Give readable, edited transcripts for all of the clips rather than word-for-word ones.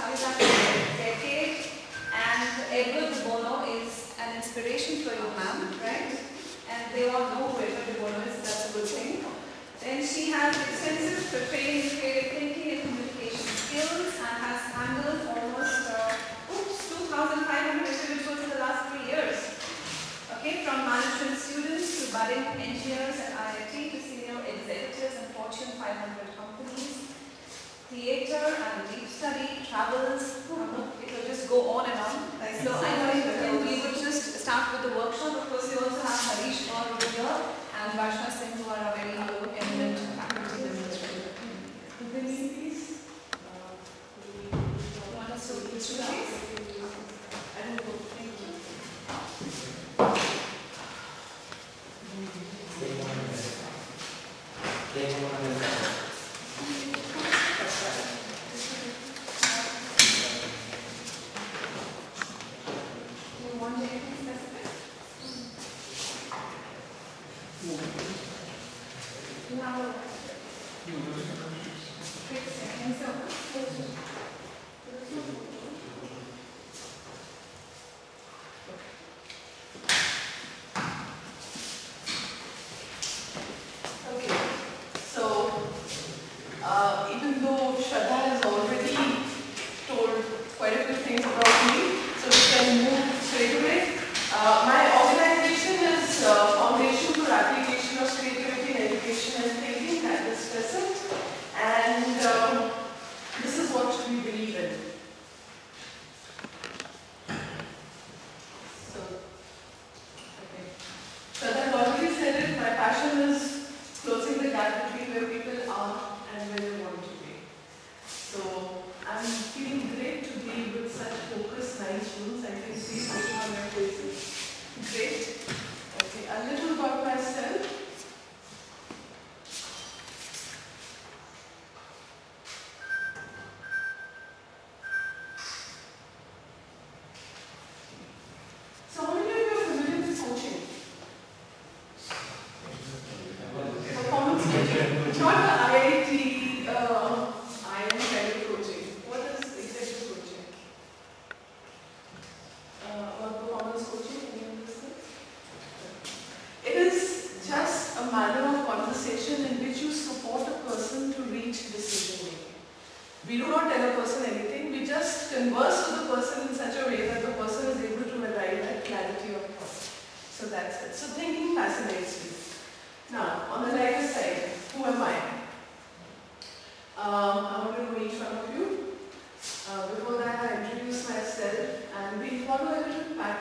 Habitat for a decade, and Edward de Bono is an inspiration for you, ma'am, right? And they all know who Edward de Bono is, so that's a good thing. Then she has extensive training in creative thinking and communication skills and has handled almost 2,500 individuals in the last 3 years. Okay, from management students to budding engineers at NIIT to senior executives in Fortune 500 companies, theatre and deep study, travels, it will just go on and on. So I think we would just start with the workshop. Of course, we also have Harish Gaur over here and Varshna Singh, who are a very eminent faculty administrator. Could they meet, please? You want us to go through these? I don't know. Thank you.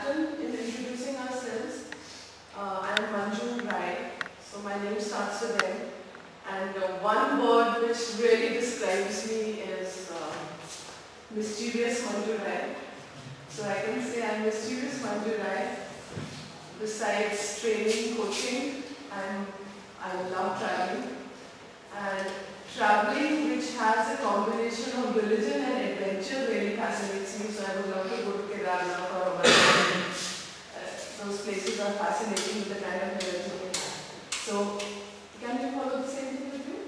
In introducing ourselves, I am Manju Rai, so my name starts with M. And one word which really describes me is mischievous Manju Rai. So I can say I am mischievous Manju Rai. Besides training, coaching, I love traveling. And traveling, which has a combination of religion and adventure, really fascinates me. So I would love to go to Kerala or those places are fascinating with the kind of religion we have. So, can you follow the same thing with you?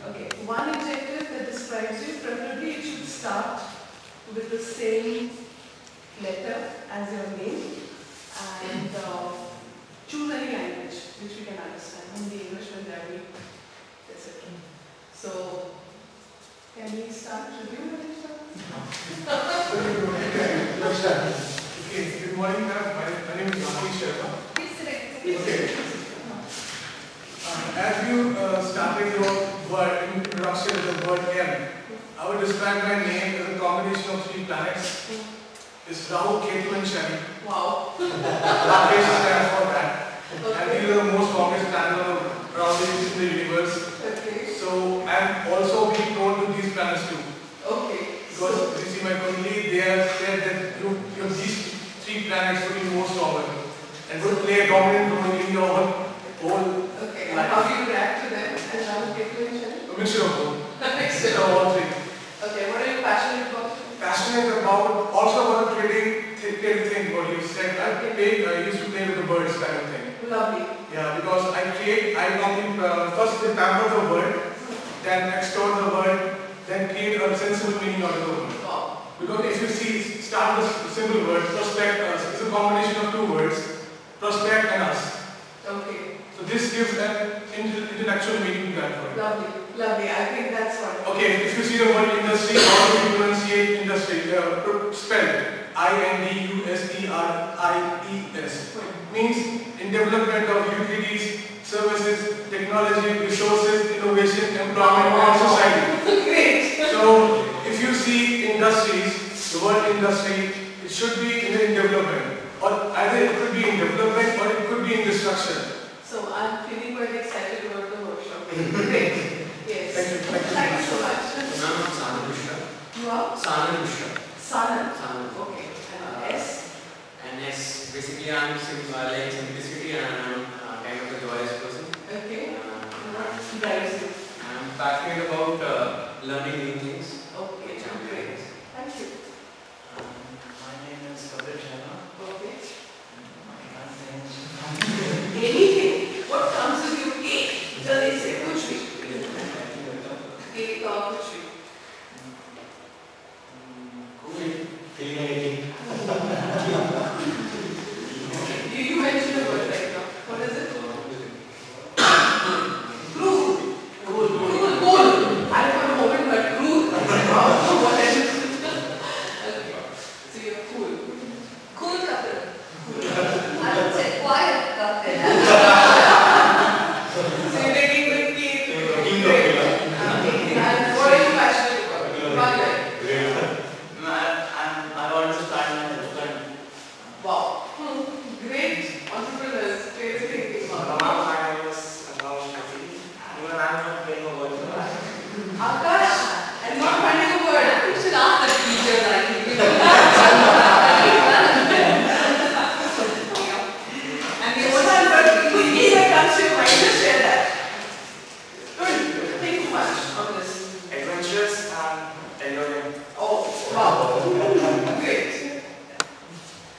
Okay, one adjective that describes you, preferably it should start with the same letter as your name, and choose any language which we can understand, Hindi, English, Punjabi, etc. So, can we start reviewing it? Okay, good morning, ma'am. My name is Rakesh Sharma. Okay. As you started your word, introduction with the word M, I would describe my name as a combination of 3 planets. It's Rahu, Ketu and Shani. Wow. Rakesh stands for that. Okay. And these are the most complex planets around in the universe. Okay. So I'm also being prone to these planets too. Okay. Because you see my colleague, they have said that these 3 planets will be more stronger and will play a dominant role in your whole okay. life. And how do you react to them? And how do you get to it? A mixture of both. A mixture of all 3. Okay, what are you passionate about? Passionate about, also about creating things, what you said. I used to play with the birds kind of thing. Lovely. Yeah, because I normally first pamper the bird, then extort the bird, then can create a sensible meaning out of the word. Wow. Because if you see, start with a simple word, prospect us, it's a combination of two words, prospect and us. Okay. So this gives an intellectual meaning to that word. Lovely. Lovely. I think that's wonderful. Okay, if you see the word industry, how do you pronunciate industry? Spelled INDUSTRIES. Means in development of utilities, services, technology, resources, innovation, employment and society. Great. So if you see industries, the word industry, it should be in development. Or either it could be in development or it could be in destruction. So I'm feeling quite excited about the workshop. Great. Yes. Thank you so much. Ma'am, I'm Sanand Mishra. You are? Sanand Mishra. Sanand. Sanand. Okay. And S? And yes, basically I'm like simplicity and I'm kind of a joyous person. Okay. I'm Drives you. passionate about learning new things. Okay. Great. Thank you. My name is Kabir Sharma. Okay. I Anything. What comes with your cake? Jaldi se kuch bhi. Cake ka kuch bhi. Cool. Feeling anything. You mentioned a word right now. What is it? Crude. Cool. I for a moment heard crude. What is it? Okay. So you're cool. Cool couple. I would say quiet couple. So you're taking the cake. Taking the Great. cake. And what are you passionate about? One line. I want to start my restaurant. Wow. Great entrepreneurs. Great thinking. My name is Akash. Even I'm not playing a word for that. Akash, I'm not finding a word. You should ask the teacher that And the only word please that comes to your mind, just share that. Good. Think too much on this. Adventurous and alluring. Oh, wow. Great.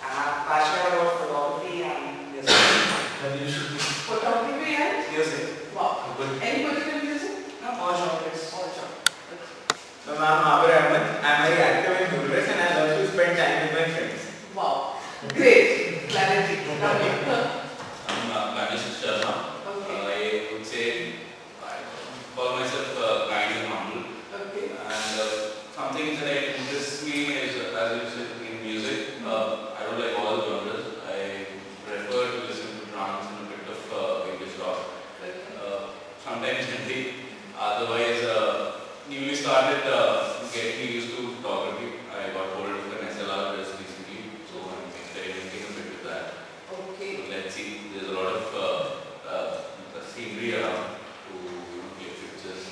I'm passionate about photography and music. Photography and? Music. Wow. Good. Any particular music? No, all genres. All genre. So I'm Abir Ahmed. I'm very active in Budapest and I love to spend time with my friends. Wow. Great. Clarity. Lovely. I'm Manju Rai. Okay. I would say I call myself kind and humble. Okay. And something that interests me is, as you said, in music. I don't like all genres. I prefer to listen to trance and a bit of English rock. Sometimes Hindi. Otherwise, newly started getting used to photography. I got hold of an SLR just recently, so I'm experimenting a bit with that. Okay. So let's see. There's a lot of scenery around to click pictures.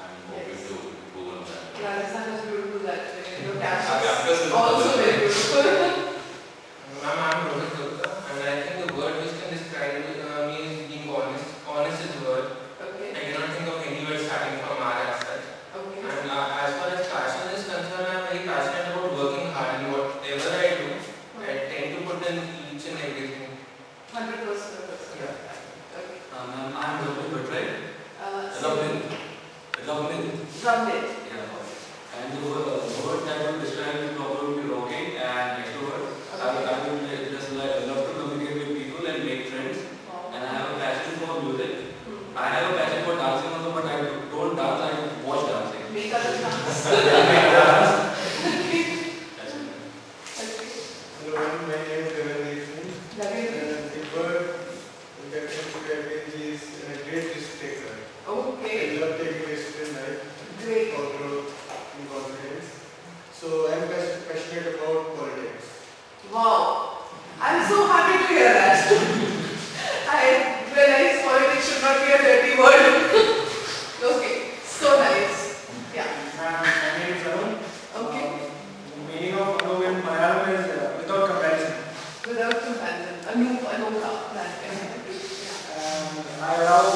I'm hoping to improve on that. Rajasthan is beautiful that way. Your Campus campus is also very beautiful. Ma'am, I'm Rohit Gupta and I think the word which can describe me is being honest. Honest is the word. Okay. I cannot think of any word starting from R as such. Okay. And as far as passion is concerned, I'm very passionate about working hard in whatever I do. I tend to put in each and everything. 100%. Yeah. Okay. I'm Rohit Rai. Drum it. And the word that would describe me probably would be rocking and extrovert. I would just love to communicate with people and make friends. Wow. And I have a passion for music. I have a passion for dancing also, but I don't dance, I watch dancing. Make other dance. Okay. That's it. Okay. Hello, my name is Devendra Singh. Lavendra. The bird that comes to Cabbage is a great risk taker. I Okay. love taking risks in life Great. for growth and confidence. So I'm passionate about politics. Wow. I'm so happy to hear that. I realize politics should not be a dirty word. Okay. So nice. Yeah. My name is Arun. Okay. The meaning of Anu in Malayalam is without comparison. Without comparison. Anokha. That kind of thing. Yeah. I love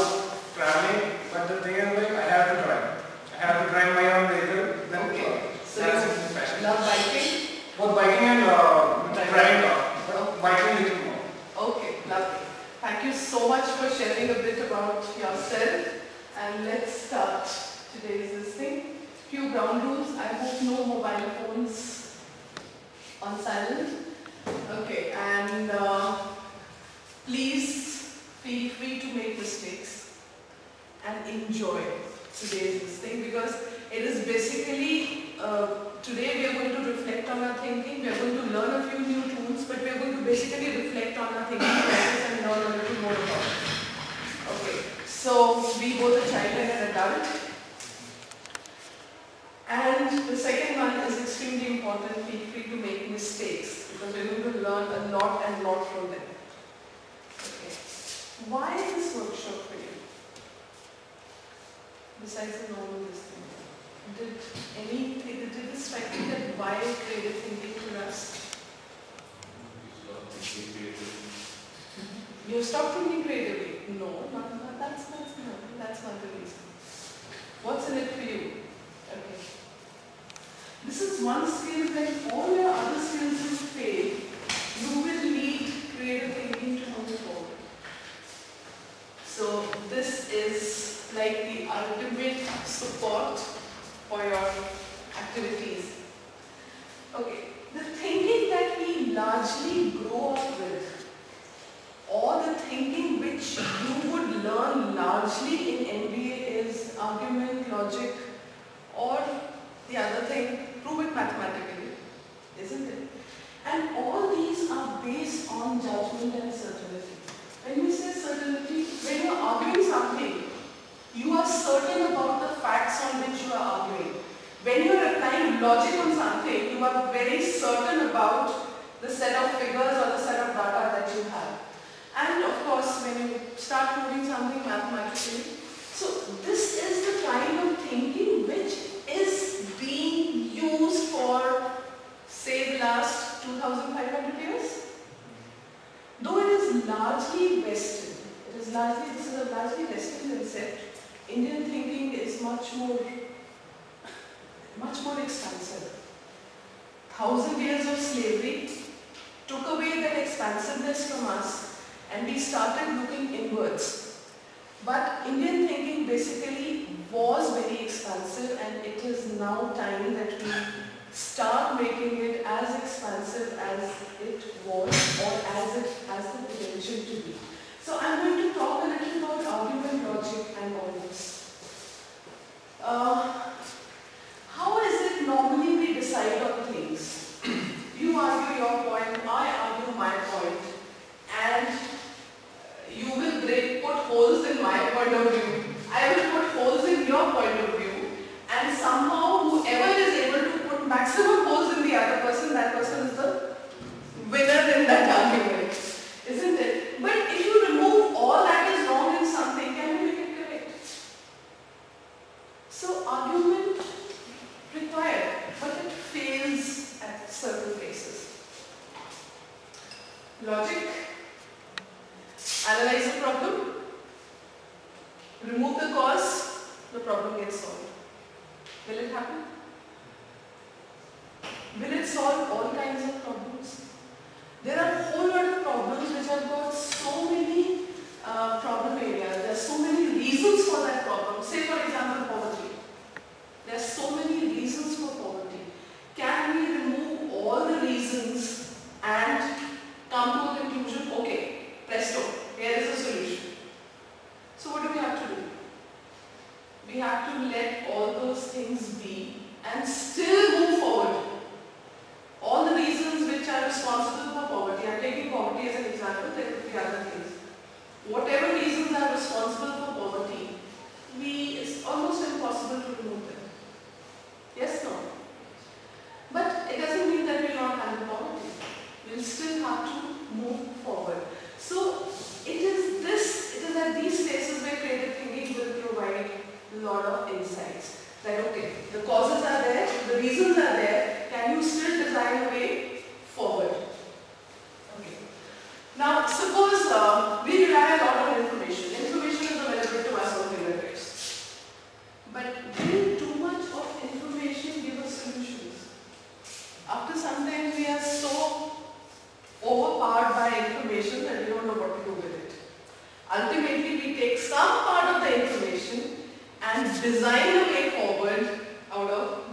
traveling, but the thing is like I have to drive. I have to drive my own vehicle. Then Okay. So that's you the passion. love biking? Both biking and driving car. But biking little more. Okay, lovely. Thank you so much for sharing a bit about yourself. And let's start today's listening. Few ground rules. I hope no mobile phones on silent. Okay, and please feel free to make mistakes and enjoy today's this thing, because it is basically, today we are going to reflect on our thinking, we are going to learn a few new tools, but we are going to basically reflect on our thinking process and learn a little more about it. Okay, so be both a child and an adult. And the second one is extremely important, feel free to make mistakes, because we're going to learn a lot from them. Okay. Why this workshop for you? Besides the normal this thing. Did this strike you that why creative thinking to us? You stopped thinking creatively? No, that's not the reason. What's in it for you? Okay. This is one skill when all your other skills will fail, you will need creative thinking to move forward. So this is like the ultimate support for your activities. Okay, the thinking that we largely grow up with, or the thinking which you would learn largely in MBA is argument, logic, or the other thing, prove it mathematically, isn't it? And all these are based on judgment and certainty. When we say certainty, when you are arguing something, you are certain about the facts on which you are arguing. When you are applying logic on something, you are very certain about the set of figures or the set of data that you have. And of course, when you start proving something mathematically, so this is the kind of thinking which is being used for, say, the last 2,500 years. Though it is largely Western, this is a largely Western concept, Indian thinking is much more expansive. 1,000 years of slavery took away that expansiveness from us, and we started looking inwards. But Indian thinking basically was very expansive, and it is now time that we start making it as expansive as it was, or as it has the potential to be. So I'm going to talk a little about argument, logic, and all this. How is it normally we decide on things? You argue your point, I argue my point, and you will put holes in my point of view. I will put holes in your point of view, and somehow whoever is able to put maximum holes in the other person, that person is the winner in that argument, isn't it? But if you remove all that is wrong in something, can you make it correct? So argument required, but it fails at certain places. Logic, analyze the problem, remove the cause, the problem gets solved. Will it happen? Will it solve all kinds of problems? There are a whole lot of problems which have got so many problem areas. There are so many reasons for that problem. Say for example poverty. There are so many reasons for poverty. Can we remove all the reasons and come to a conclusion? Okay, presto, here is a solution. So what do we have to do? We have to let all those things be and still move forward. All the reasons which are responsible for poverty, I am taking poverty as an example, there could be other things. Whatever reasons are responsible for poverty, it's almost impossible to remove them. Yes, no? But it doesn't mean that we will not handle poverty. We will still have to move forward. So it is at these spaces where creative thinking will provide a lot of insights. That okay, the causes are there, the reasons are there, can you still design a way forward? Okay. Now suppose we rely a lot on information. Information is available to us on fingertips. But will too much of information give us solutions? After some time we are so overpowered by information that we don't know what to do with it. Ultimately we take some part of the information and design a way forward out of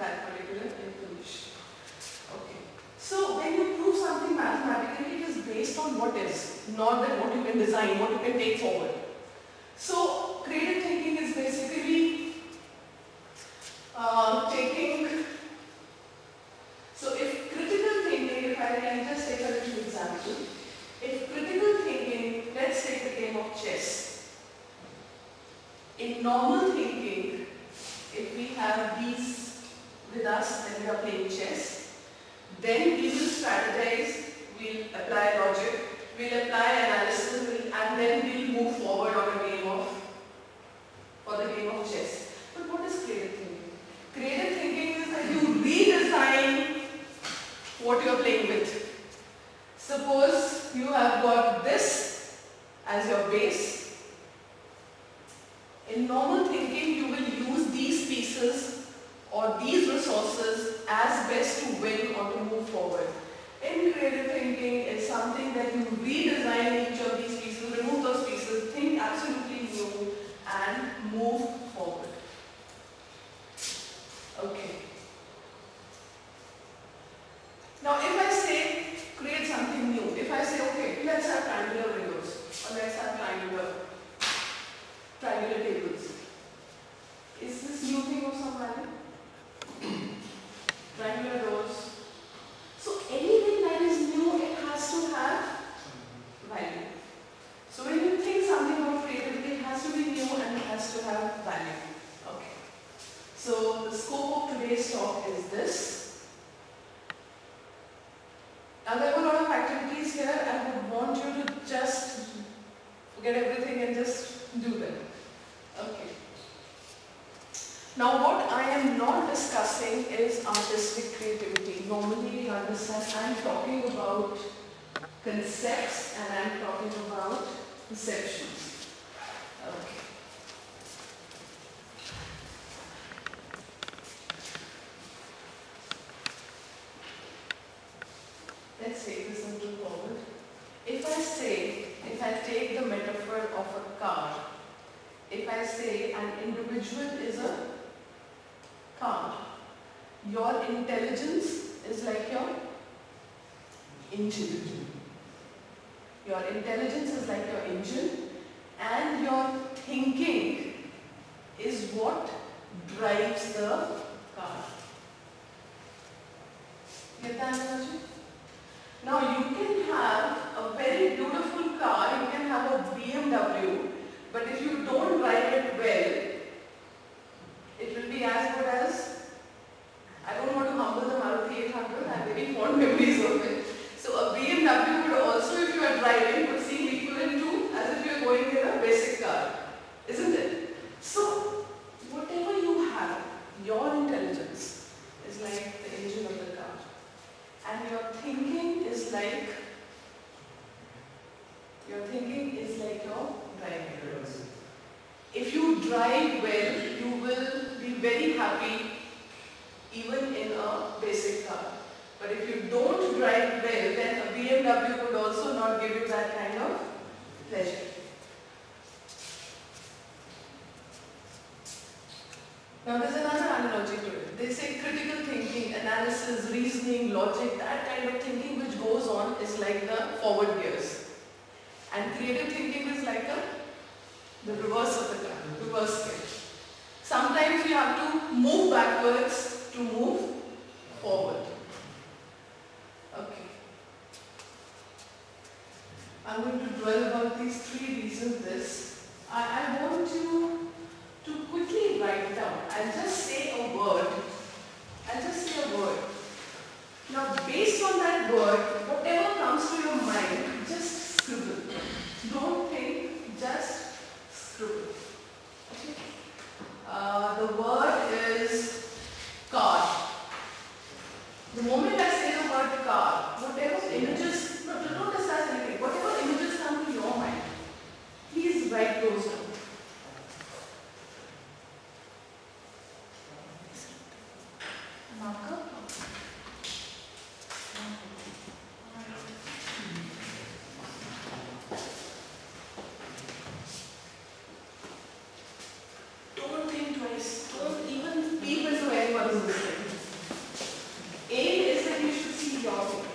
So if critical thinking, if I can just take a little example, if critical thinking, let's take the game of chess. In normal thinking, if we have these with us when we are playing chess, then we will strategize, we'll apply logic, we'll apply analysis, and then we'll move forward on for the game of chess. But what is creative thinking? Creative thinking is that you redesign what you are playing with. Suppose you have got this as your base. In normal thinking, you will use these pieces or these resources as best to win or to move forward. In creative thinking, it's something that you redesign each of these pieces, remove those pieces, think absolutely new and move forward. Okay. Now if I say create something new, if I say okay, let's have triangular windows or let's have triangular tables. Is this new thing of some value? Triangular doors. So anything that is new, it has to have value. So when you think something about creativity, it has to be new and it has to have value. Okay. So the scope of today's talk is this. Now there were a lot of activities here. I would want you to just forget everything and just do them. Okay. Now what I am not discussing is artistic creativity. Normally you understand I am talking about concepts and I am talking about perceptions. Okay. Let's take this a little forward. If I take the metaphor of a car, if I say an individual is a car, your intelligence is like your engine. Your intelligence is like your engine and your thinking is what drives the car. Get that analogy? Now you can have a very beautiful car, you can have a BMW, but if you don't drive it well, it will be as good as, I don't want to humble the Maruti 800, I have very fond memories of it. So a BMW would also, if you are driving, would seem equivalent to as if you are going in a basic car, isn't it? So whatever you have, your intelligence is like the engine of the car. And your thinking is like your driving. If you drive well, you will be very happy even in a basic car. But if you don't drive well, then a BMW would also not give you that kind of pleasure. Now there's another analogy to it. They say critical thinking, analysis, reasoning, logic, that kind of thinking which goes on is like the forward gears. And creative thinking is like the reverse of the car, reverse gear. Sometimes you have to move backwards to move forward. Okay. I'm going to dwell about these three reasons. I want you to quickly write down. I'll just say a word. Now based on that word, whatever comes to your mind, just scribble. Don't think, just scribble. Okay. The word is card. The moment I say the word card, whatever images, don't discuss anything, whatever images come to your mind, please write those down. Marker. Don't think twice. Don't even peep into anyone who's listening. Aim is that you should see your thinking.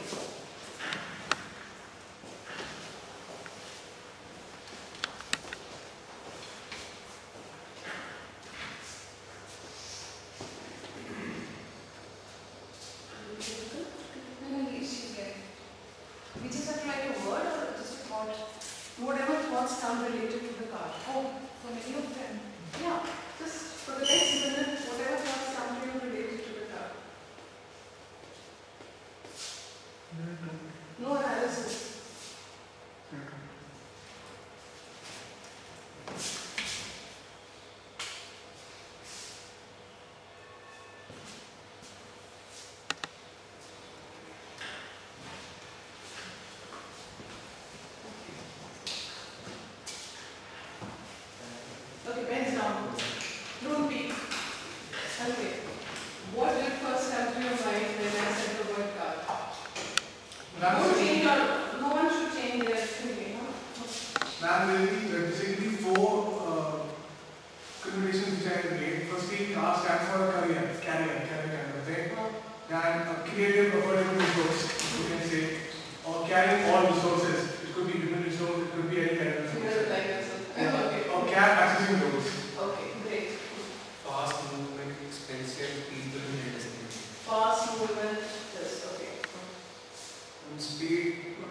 speed,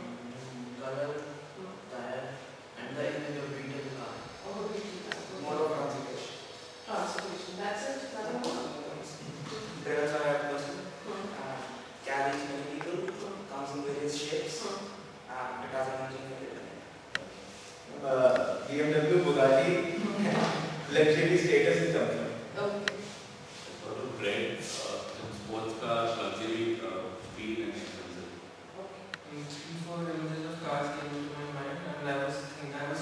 color, tire, and the image of beetle car. Oh, okay. Mode of transportation. Transportation. That's it. Nothing more. Drivers are a person, carries many people, comes in various shapes, it has an engine for it. BMW, Bugatti, luxury status is something. Okay. Sort of brand, sports cars, luxury, speed and expensive. Okay. Three, four images of cars came into my mind, and I was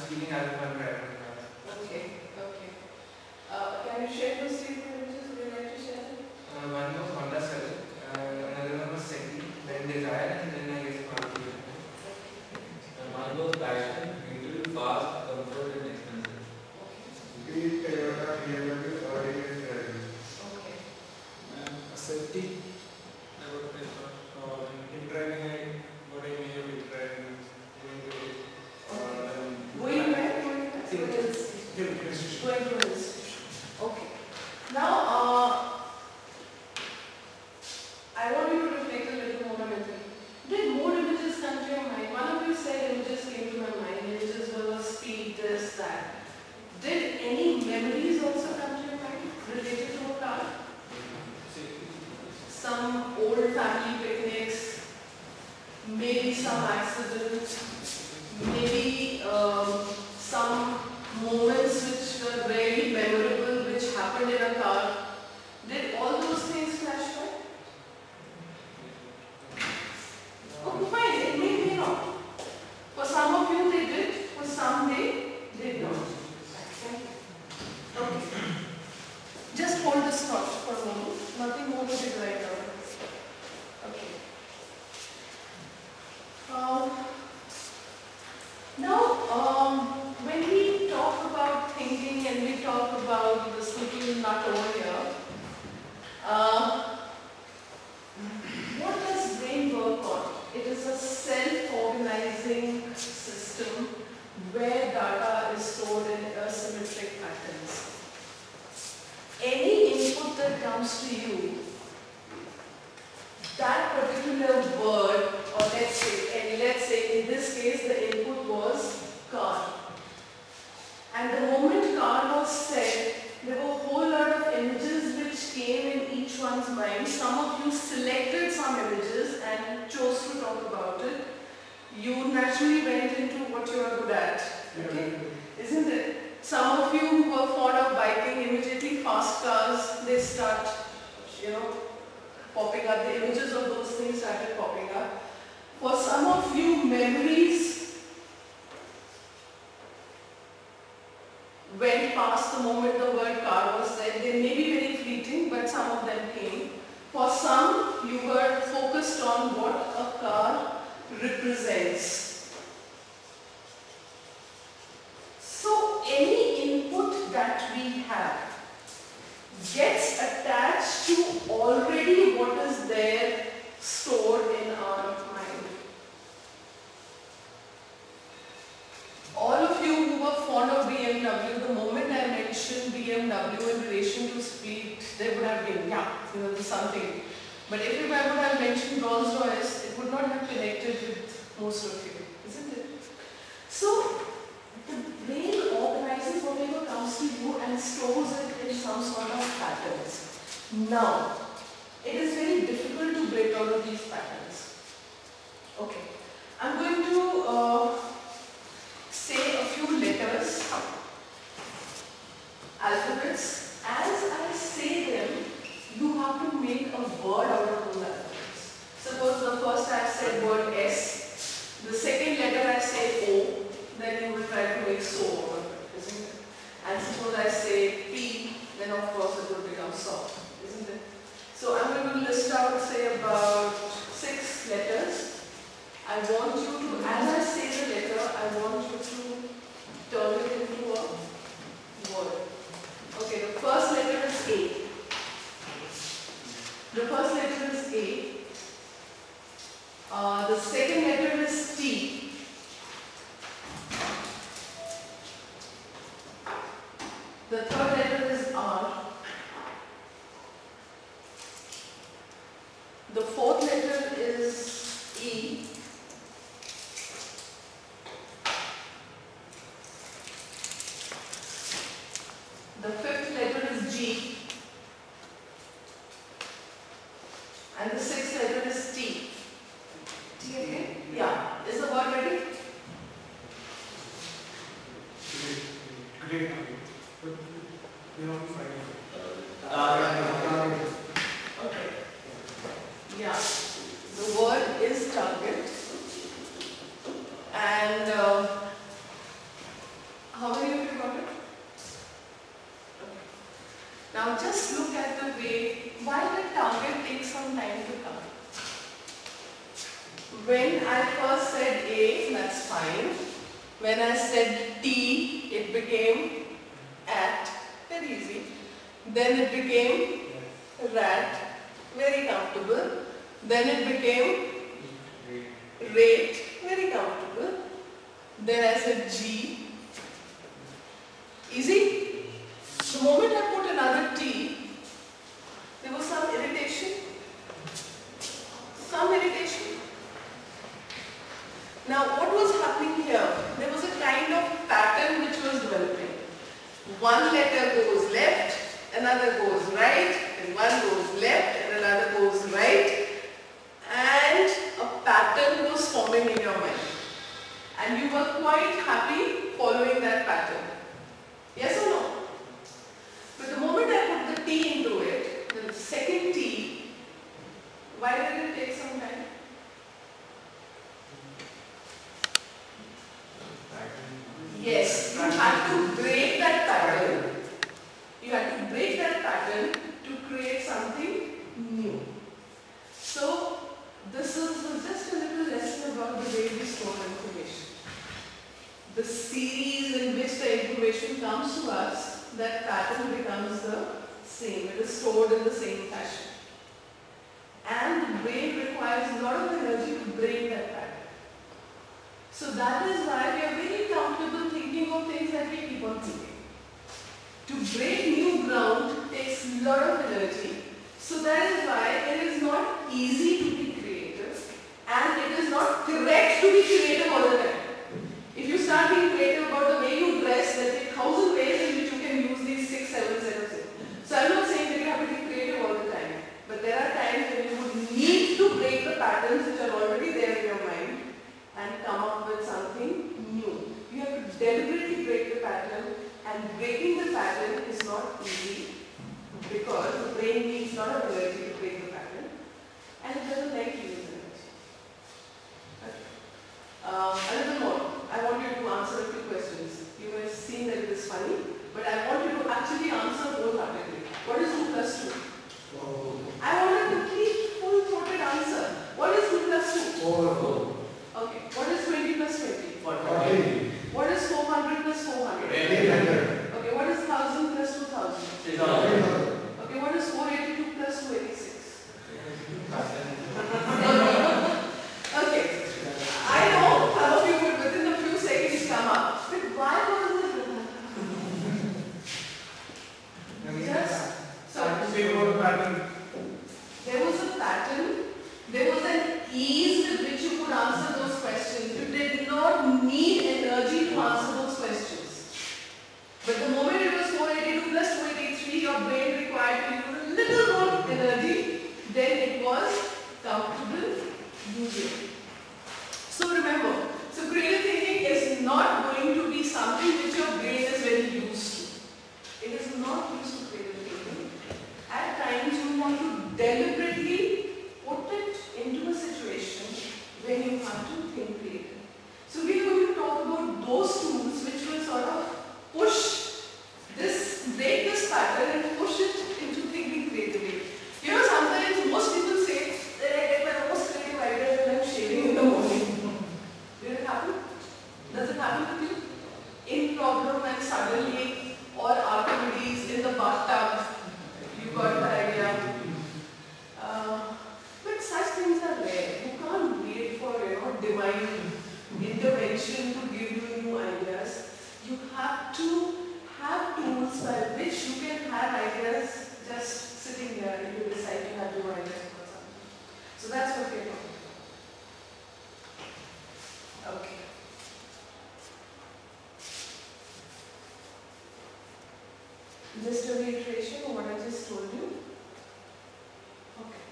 feeling as if I'm driving a car. Okay. Okay. Can you share those three images? Would you like to share them? One was Honda Civic, another one was Seti, then Desire, and then I guess Maruti. One was passion, beautiful, fast, comfort and expensive. Speed, Toyota, BMW, or driving. Okay. A safety. I would prefer. In driving, what I mean of driving, Going where? Going where? Hill. Going to an institution. Okay. Now, I want you to reflect a little more mentally. Did more images come to your mind? One of you said images came to my mind. Images were speed, this, that. Did any memories also come to your mind related to a car? Some old family picnics, maybe some accidents, maybe some moments which were really memorable which happened in a car. Did all those things flash by? Okay, fine, it may not. For some of you they did, for some they did not. Okay. Just hold this thought for a moment. Nothing more to do right now. Okay. When we talk about thinking and we talk about this little nut over here, what does brain work on? It is a self-organizing system where data is stored in asymmetric patterns. Any input that comes to you, that particular word, or let's say in this case the input was car. And the moment car was said, there were a whole lot of images which came in each one's mind. Some of you selected some images and chose to talk about it. You naturally went into what you are good at. Okay? Isn't it? Some of you who were fond of biking, immediately fast cars, they start, popping up. The images of those things started popping up. For some of you, memories went past the moment the word car was said. They may be very fleeting, but some of them came. For some, you were focused on what a car represents. So any input that we have gets attached to already what is there stored in our mind. All of you who were fond of BMW, the moment I mentioned BMW in relation to speed, there would have been, there's something. But if I would have mentioned Rolls Royce, it would not have connected with most of you, isn't it? So, the brain organizes whatever comes to you and stores it in some sort of patterns. Now, it is very difficult to break out of these patterns. Okay, I'm going to say a few letters, alphabets. As I say them, you have to make a word out of those alphabets. Suppose the first I said word S, the second letter I say O, then you will try to make so out of it, isn't it? And suppose I say P, then of course it will become so, isn't it? So I'm going to list out, say, about 6 letters. I want you to, as I say the letter, I want you to turn it into a word. Okay, the first letter is A. The first letter is A. The second letter is T. The third letter is R. The fourth letter is E. And the sixth letter is T. T again? Yeah. Is the word ready? Great. But we're not finding Okay. Yeah. The word is target. And how many of you got it? Okay. Now just look at the way, why did target take some time to come? When I first said A, that's fine. When I said T, it became at, very easy. Then it became rat, very comfortable. Then it became rate, very comfortable. Then I said G. Easy? The moment I put another T, there was some irritation. Some irritation. Now what was happening here? There was a kind of pattern which was developing. One letter goes left, another goes right, and one goes left and another goes right, and a pattern was forming in your mind. And you were quite happy following that pattern. Yes or no? But the moment I put the T into it, the second T, why did it take some time? Yes, you had to break that pattern. You had to break that pattern to create something new. So, this is just a little lesson about the way we store information. The series in which the information comes to us, that pattern becomes the same. It is stored in the same fashion. And the brain requires a lot of energy to break that pattern. So that is why we are very comfortable thinking of things that we keep on thinking. To break new ground takes a lot of energy. So that is why it is not easy to be creative and it is not correct to be creative all the time. If you start being creative about the way you dress, there are 1,000 ways in which you can use these 6, 7 sets of things. So I'm not saying that you have to be creative all the time, but there are times when you would need to break the patterns which are already there in your mind and come up with something new. You have to deliberately break the pattern, and breaking the pattern is not easy because the brain needs a lot of energy to break the pattern and it doesn't like to use energy. Okay. A little more. I want you to answer a few questions. You may have seen that it is funny, but I want you to actually answer wholeheartedly. What is 2 plus 2? Oh. I want a complete, full-throated answer. What is 2 plus 2? 4. Okay. What is 20 plus 20? 40. What is 400 plus 400? 800. Okay. What is 1000 plus 2000? 800. Okay. What is 482 plus 286? Okay. I know some of you would within a few seconds come up. But why was it? Just so Say about the pattern. there was a pattern. There was an ease with which you could answer those questions. You did not need energy to answer those questions. But the moment it was 482 plus 283, your brain required to use a little more energy, then it was comfortable using. So remember, so creative thinking is not going to be something which your brain is very used to. It is not used to creative thinking. At times you want to deliberately put it into a situation when you have to think creative. So we are going to talk about those tools which will sort of push this, break this pattern and push it into thinking creatively. You know, sometimes most people say that I get my most creative ideas when I'm shaving in the morning. Did it happen? Does it happen with you? In problem and suddenly, or Archimedes in the bathtub, you got the idea. But such things are rare. You can't wait for divine intervention to give you new ideas. You have to have tools by which you can have ideas just sitting there and you decide to have new ideas for something. So that's what we're talking about. Okay. Just a reiteration of what I just told you. Okay.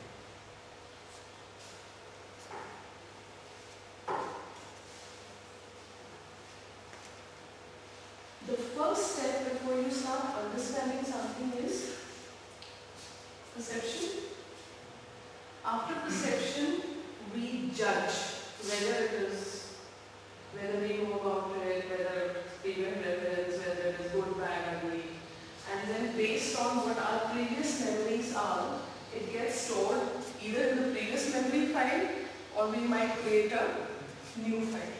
the first step before you start understanding something is perception. After perception, we judge whether we know about it, whether it's previous reference, whether it is good, bad, ugly. And then based on what our previous memories are, it gets stored either in the previous memory file or we might create a new file.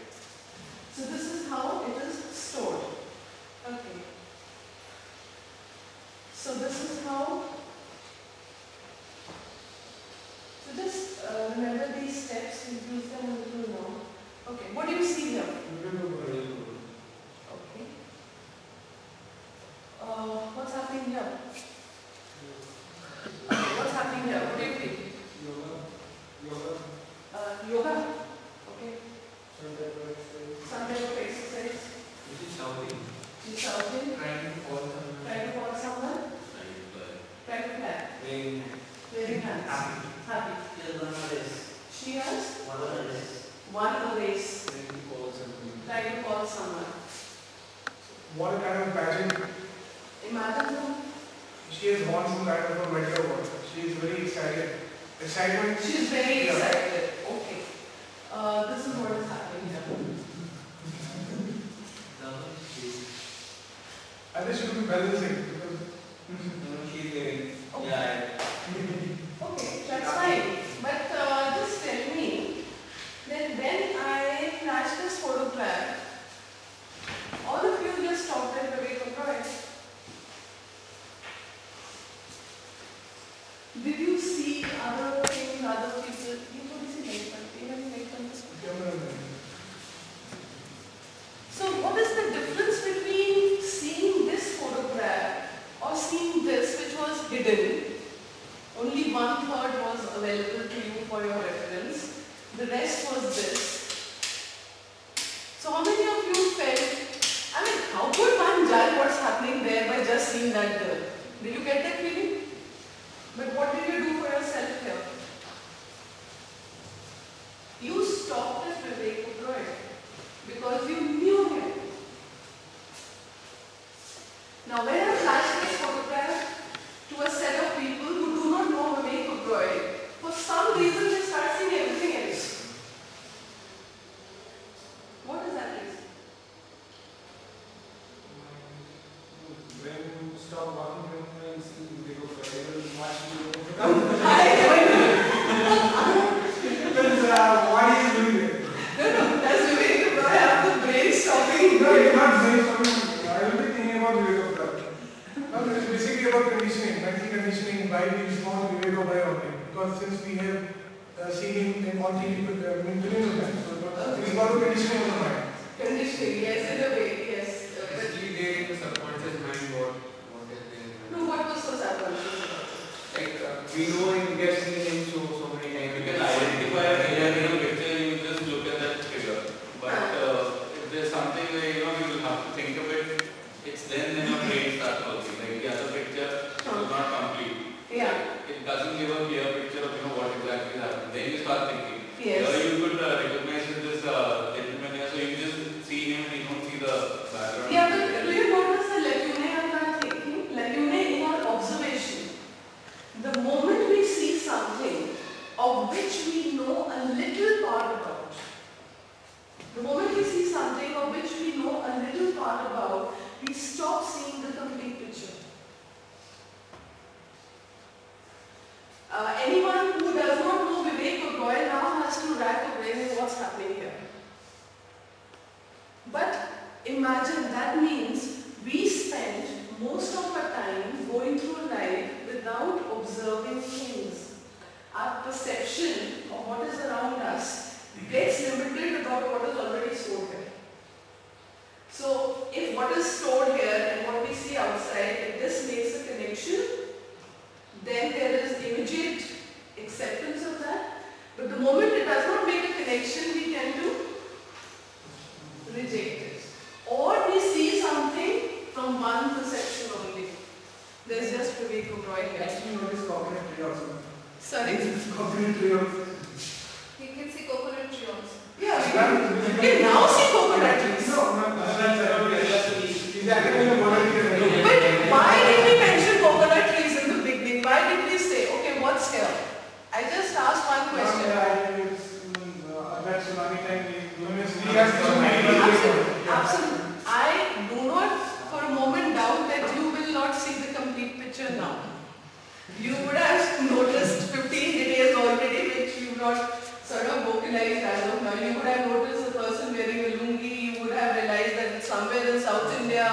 So this is how it is stored. Okay. So this is how. So just remember these steps, we'll use them a little more. Okay, what do you see here? Okay. What's happening here? Okay, what's happening here? What do you feel? Yoga. Okay. Some type of exercise. She's shouting. Trying to call someone. Trying to clap. Waving hands. Happy. She has won a race. Trying to call someone. What kind of pageant? Imagine her. She has won some kind of a medal award. She is very excited. Excitement. She's very excited. Okay. This is what is happening here. I think she could be balancing because She's getting. Okay. Yeah. Okay, that's fine. But just tell me that when I flash this photograph, all of you just stopped at Vivek Roy. Did you see other things, other people? You could see this. So what is the difference between seeing this photograph or seeing this which was hidden? Only 1/3 was available to you for your reference. The rest was this. So how many of you felt, I mean, how could one judge what's happening there by just seeing that girl? Did you get that feeling? But what did you do for yourself here? You stopped at Vivek Roy because you knew him. Now when I flash this photograph to a set of people who do not know Vivek Roy, for some reason they start seeing everything else. What is that reason? When you stop walking and see they go forever, watch you go. Why is he doing it? No, does Vivek Roy have the brain stopping? no, it's not brainstorming. I will be thinking about Vivek Roy. No, it is basically about conditioning, mental conditioning, why we respond to Vivek Roy only. Because since we have seen him in on TV millions of times, so it is about conditioning of the mind. Conditioning, yes, in a way, yes. Actually, they in the subconscious mind what is there. No, what was so subconscious? Like we know him, we have seen him so many times. You can identify a figure in a picture, you just look at that figure. But if there's something where you will have to think of it, it's then your brain starts working. Like the other picture was not complete. Yeah. It doesn't give a clear picture of what exactly is happening. Then you start thinking. Yes. Here you could recognize this gentleman here, so you just see him and you don't see the background. Yeah, but do you notice the lacunae of that thinking? Lacunae in our observation. The moment we see something of which we know a little part about, the moment we see something of which we know a little part about, we stop seeing the complete picture. Anyone who does not know Vivek Roy now has to rack a brain in what's happening here. But imagine that means we spend most of our time going through life without observing things. Our perception of what is around us gets limited about what is already stored here. So if what is stored here and what we see outside, if this makes a connection, then there is immediate acceptance of that. But the moment it does not make a connection, we tend to reject it. Or we see something from one perception only. There's just Vivek Roy here. Actually, notice coconut tree also. Sorry? Coconut tree also. You can see coconut tree also. Yeah, we can now see coconut trees. No, that's exactly. He has to Absolutely. Absolutely. I do not for a moment doubt that you will not see the complete picture now. You would have noticed 15 details already which you not sort of vocalized as of now. You would have noticed the person wearing a lungi, you would have realized that somewhere in South India,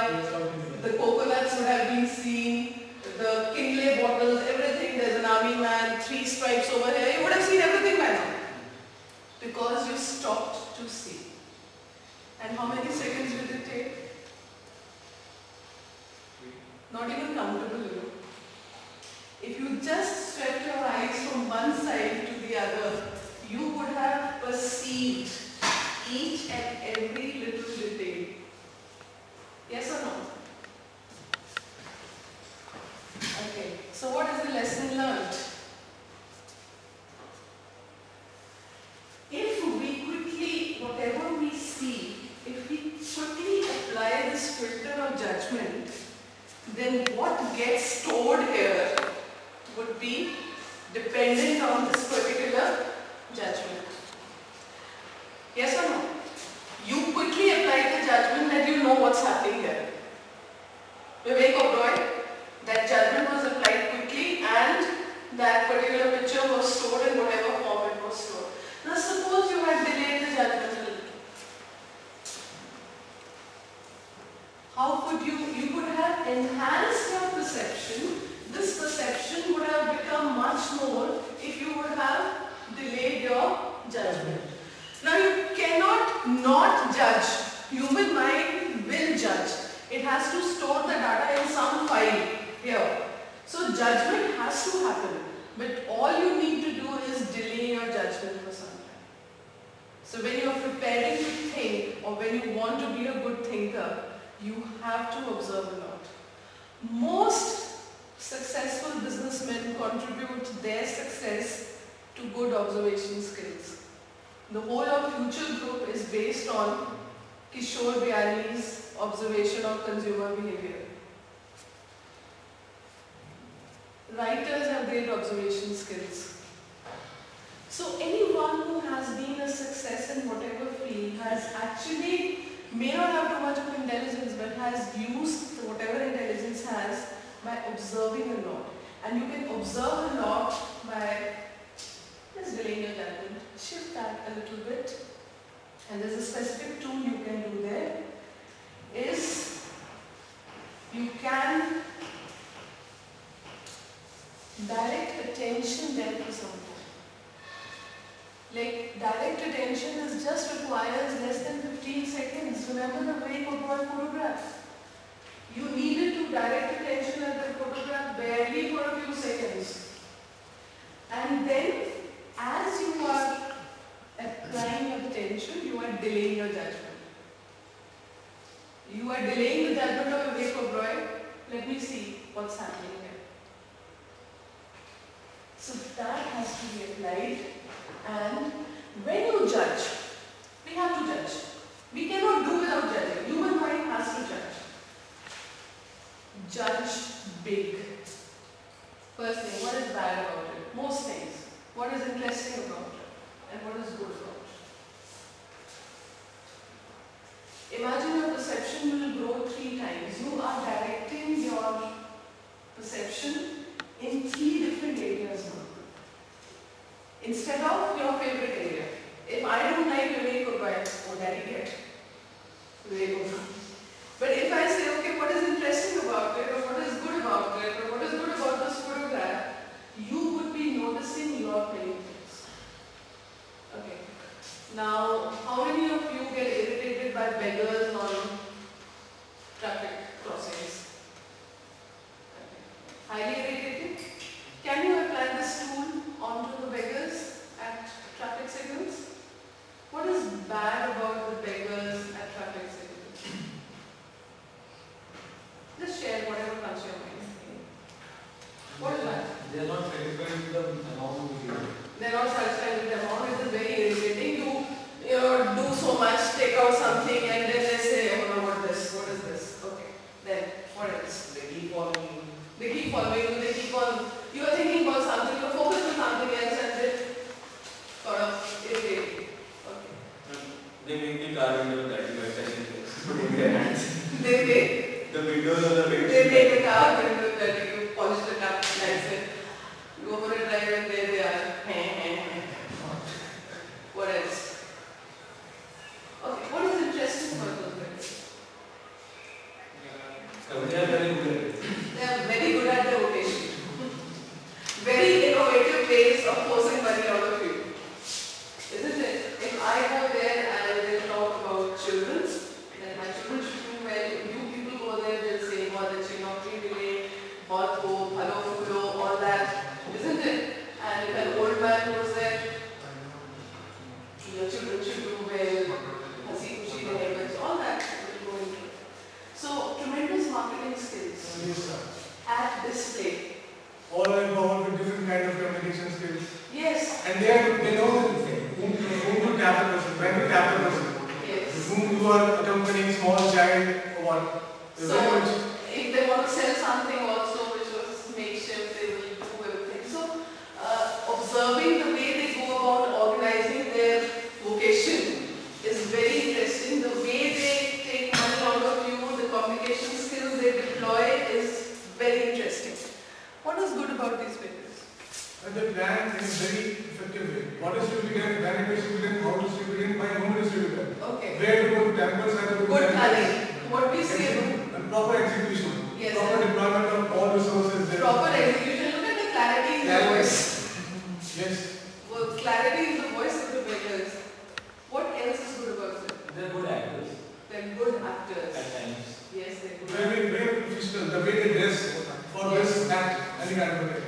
the coconuts would have been seen, the Kinley bottles, everything, there's an army man, 3 stripes over here, you would have seen everything by now. Because you stopped to see. And how many seconds did it take? Not even countable, you know. If you just swept your eyes from one side to the other, you would have perceived each and every little detail. Yes or no? Okay, so what is the lesson learned? If we quickly, whatever we see, if we quickly apply this filter of judgment, then what gets stored here would be dependent on this particular judgment. Yes or no? You quickly apply the judgment that you know what's happening here. Vivek Oberoi, that judgment was applied quickly and that particular picture was stored in whatever form it was stored. Now suppose you had delayed the judgment a little. How could you could have enhanced your perception. This perception would have become much more if you would have delayed your judgment. Now you cannot not judge. Human mind will judge. It has to store the data in some file here. So judgment has to happen. But all you need to do is delay your judgment for some time. So when you are preparing to think or when you want to be a good thinker, you have to observe a lot. Most successful businessmen contribute their success to good observation skills. The whole of Future Group is based on Kishore Biani's observation of consumer behavior. Writers have great observation skills. So anyone who has been a success in whatever field has actually may not have too much of intelligence but has used whatever intelligence has by observing a lot. And you can observe a lot by just delaying your judgment. Shift that a little bit. And there's a specific tool you can do there. Is you can direct attention there to something. Like direct attention is just requires less than 15 seconds. Remember the Vivek Oberoi photograph? You needed to direct attention at the photograph barely for a few seconds. And then as you are applying your attention, you are delaying your judgment. You are delaying the judgment of Vivek Oberoi. Let me see what's happening here. So that has to be applied. And when you judge, we have to judge. We cannot do without judging. Human mind has to judge. Judge big. First thing, what is bad about it? Most things. What is interesting about it? And what is good about it? Imagine your perception will grow 3 times. You are directing your perception in 3 different areas now. Instead of your favorite area. If I don't like Vivek Oberoi, what did I get? Vivek Oberoi. But if I say, okay, what is interesting about it, or what is good about it, or what is good about this photograph, you would be noticing your paintings. Okay. Now, how many of you get irritated by beggars on traffic crossings? Okay. Highly irritated? Can you apply this tool onto the beggars at traffic signals? What is bad about the beggars at traffic signals? Just share whatever comes to your mind. What is that? They are not satisfied with the amount we give. They are not satisfied with the amount. It is very irritating. You know, do so much, take out something, and then they say, oh no, what is this? What is this? Okay. Then, what else? They keep following you. They keep following you, they keep on, you are thinking about something, you are focused on something else and they sort of irritate you. Okay. They make the car Yes. And they know whom to tap the person, when to tap the person. Yes. Whom you are accompanying, small child or what. They're very So, much. if they want to sell something also which was makeshift, they will do everything. So, observing the way they go about organizing their vocation is very interesting. The way they take money out of you, the communication skills they deploy is very interesting. What is good about these videos? And the plan in a very effective way. What is to be done, when it is to be done, how it is to be done, by whom it is to be done. Okay. Where to go to temples, where to go to Good temples. planning. What we say. And proper execution. Yes, Proper sir. deployment of all resources. There. Proper execution. Look at the clarity in the voice. Yes. Well, clarity in the voice of the beggars. What else is good about it? They're good actors They're good actors. at times. Yes, they're good. Very professional. The way they dress for this act, any kind of way.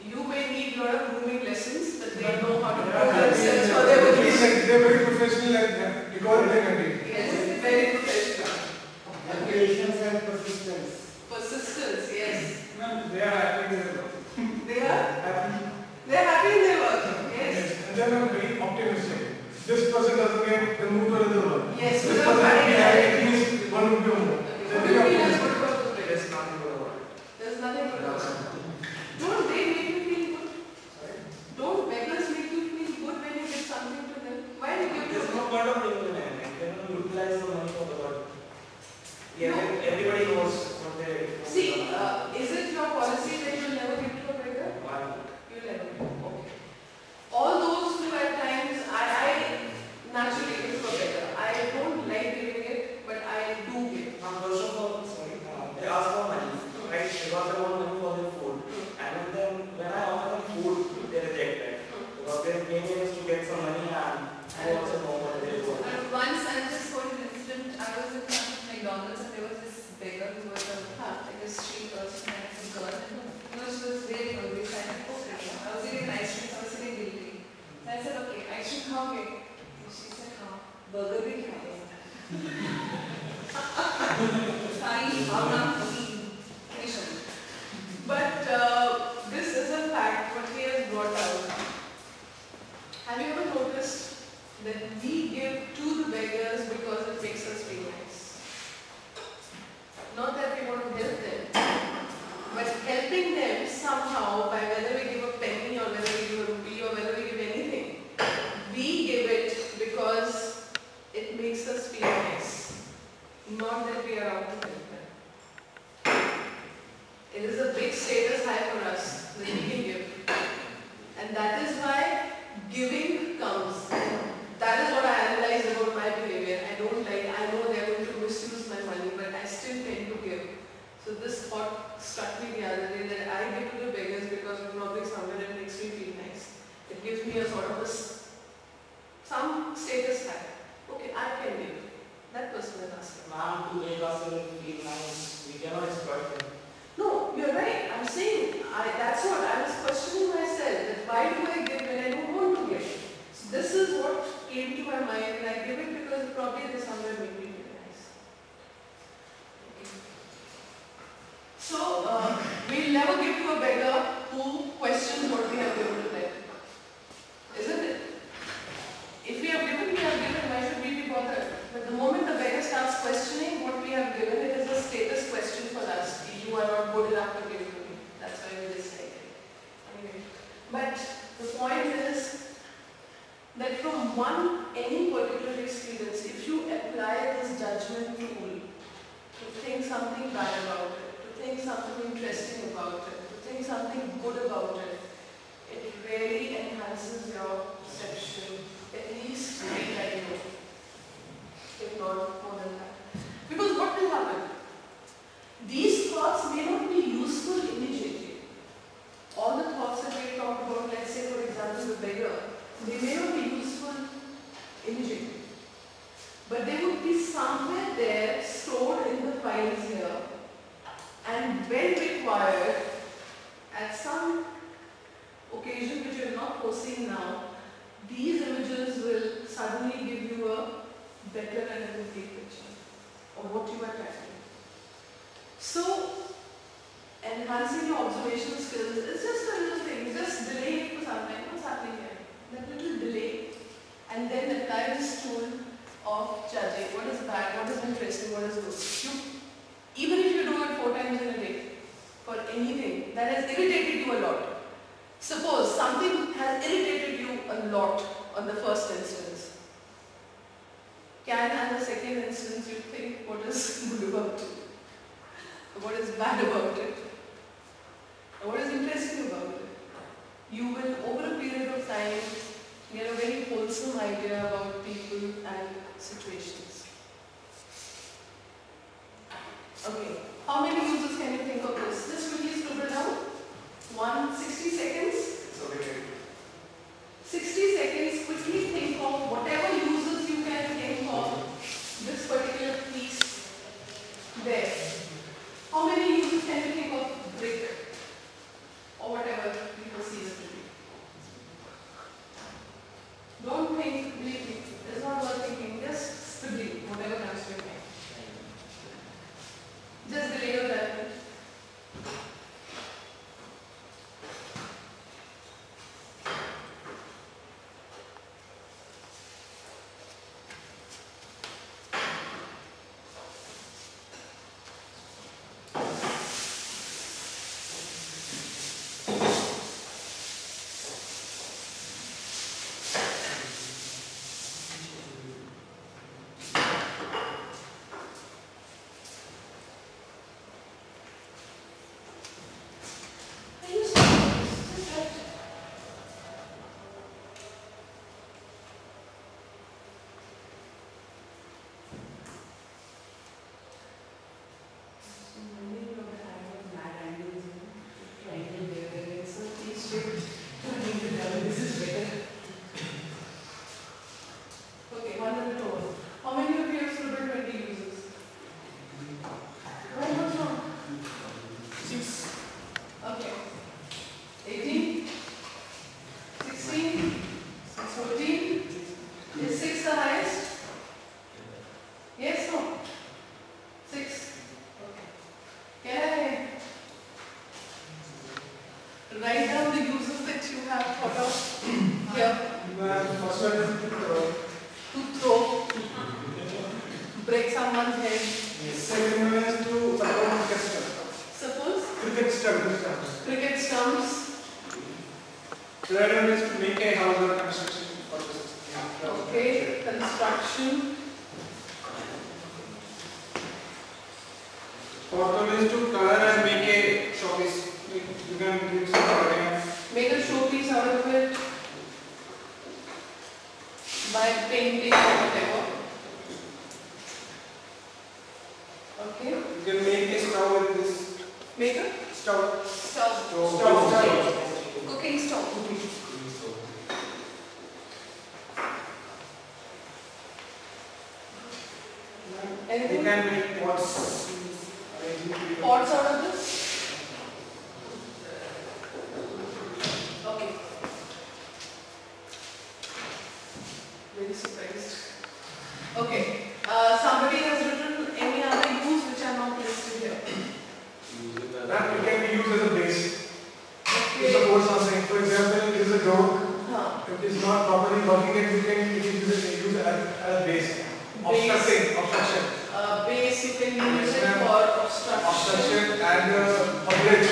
You may need a lot of grooming lessons, but they know how to groom themselves for their vocation. They're very professional and they call it their Yes, very professional. Patience and persistence. Persistence, yes. No, they are happy in their work. They are Happy. happy in their work. Yes. And then I'm very optimistic. This person doesn't get the move to another one. Yes, This without person finding at least one rupee or more. What do you feel is good about the beggars? There's nothing good about it. There's nothing good about it. Don't they make you feel good? Don't beggars make you feel good when you give something to them? Why do you give There's to no them? point of giving them anything. They don't utilize the money for the work. Yeah, No. everybody knows what they. See, is it your policy that you'll never give to a beggar? Why? You'll never give. Okay. All those who at times, I naturally give to a beggar. I don't like giving it, but I do give. First of all, sorry, they ask for money, right? Because they want money for their food. And then when I offer them food, they reject it. Because their main aim is to get some money and I also know what they do. And once I just got an incident, I was in front of McDonald's and there was this beggar who was like a street person and a girl. And she was really hungry, so I said, okay. I was eating an ice cream, so I was sitting guilty. So I said, okay, ice cream खाओगे? And she said, हाँ, burger भी खाएंगे. Fine, how not finish it. But this is a fact, what he has brought out. Have you ever noticed that we give to the beggars because it makes us feel nice? Not that we want to help them, but helping them somehow by whether we give a penny or whether we give a rupee or whether we give anything. We give it because it makes us feel nice, not that we are out to help them. It is a big status high for us that we can give. And that is why giving comes. That is what I analyze about my behavior. I know they are going to misuse my money, but I still tend to give. So this thought struck me the other day that I give to the beggars because probably somewhere it makes me feel nice. It gives me a sort of some status high. Okay, I can give. That person is asking. Ma'am, to make ourselves feel nice, we cannot exploit them. No, you're right. I'm saying, that's what I was questioning myself, that why do I give when I don't want to give? So this is what came to my mind, and I give it because probably it is somewhere make me feel nice. Okay. So, we'll never give to a beggar who questions what we have given to them. Isn't it? If we have given, why should we be bothered? But the moment the beggar starts questioning what we have given, it is a status question for us. You are not good enough to give to me. That's why we dislike it. Anyway. But the point is that from any particular experience, if you apply this judgment tool to think something bad about it, to think something interesting about it, to think something good about it, it really enhances your perception, at least 3 times, if not more than that. Because what will happen? These thoughts may not be useful immediately. All the thoughts that we talked about, let's say for example the beggar, they may not be useful immediately. But they would be somewhere there, stored in the files here, and when required, at some occasion which you are not foreseeing now, these images will suddenly give you a better and a complete picture of what you are tracking. So, enhancing your observational skills is just a little thing, just delaying it for some time. What's happening lot on the first instance. Can on the second instance you think what is good about it, what is bad about it, and what is interesting about it. You will over a period of time get a very wholesome idea about people and situations. Okay, how many users can you think of this? Just quickly scribble down. 60 seconds. 60 seconds, quickly think of whatever users you can think of this particular piece there. How many users can you think of brick or whatever you perceive it to be? Don't think, believe me, it's not worth thinking, just scribbling, whatever comes to your mind. Just delay your judgment. Okay, 1 minute over. How many of you have scribbled 20 users? Why not wrong? 6. Okay. 18? 16? 14? Is 6 the highest? Yes, no? 6. Okay. Can I write down the users that you have thought of here? First one is To throw, break someone's head. second one is to support cricket stumps. Suppose Cricket stumps. cricket stumps. Third one is to make a house or construction purposes. Okay, construction. Fourth one is to color and make a showpiece. You can give some coloring. Make a showpiece out of it by painting or whatever. Okay. You can make a stove with this. Make a Stove. stove. Cooking stove. You Anything? can make pots. Pots out of this? Okay. Very surprised. Okay. Somebody has written any other use which are not listed here. That it can be used as a base. To Okay. support something. For example, there is a door. Huh. If it is not properly working, you can use it as a base. Obstruction. Base you can use it for obstruction And a bridge.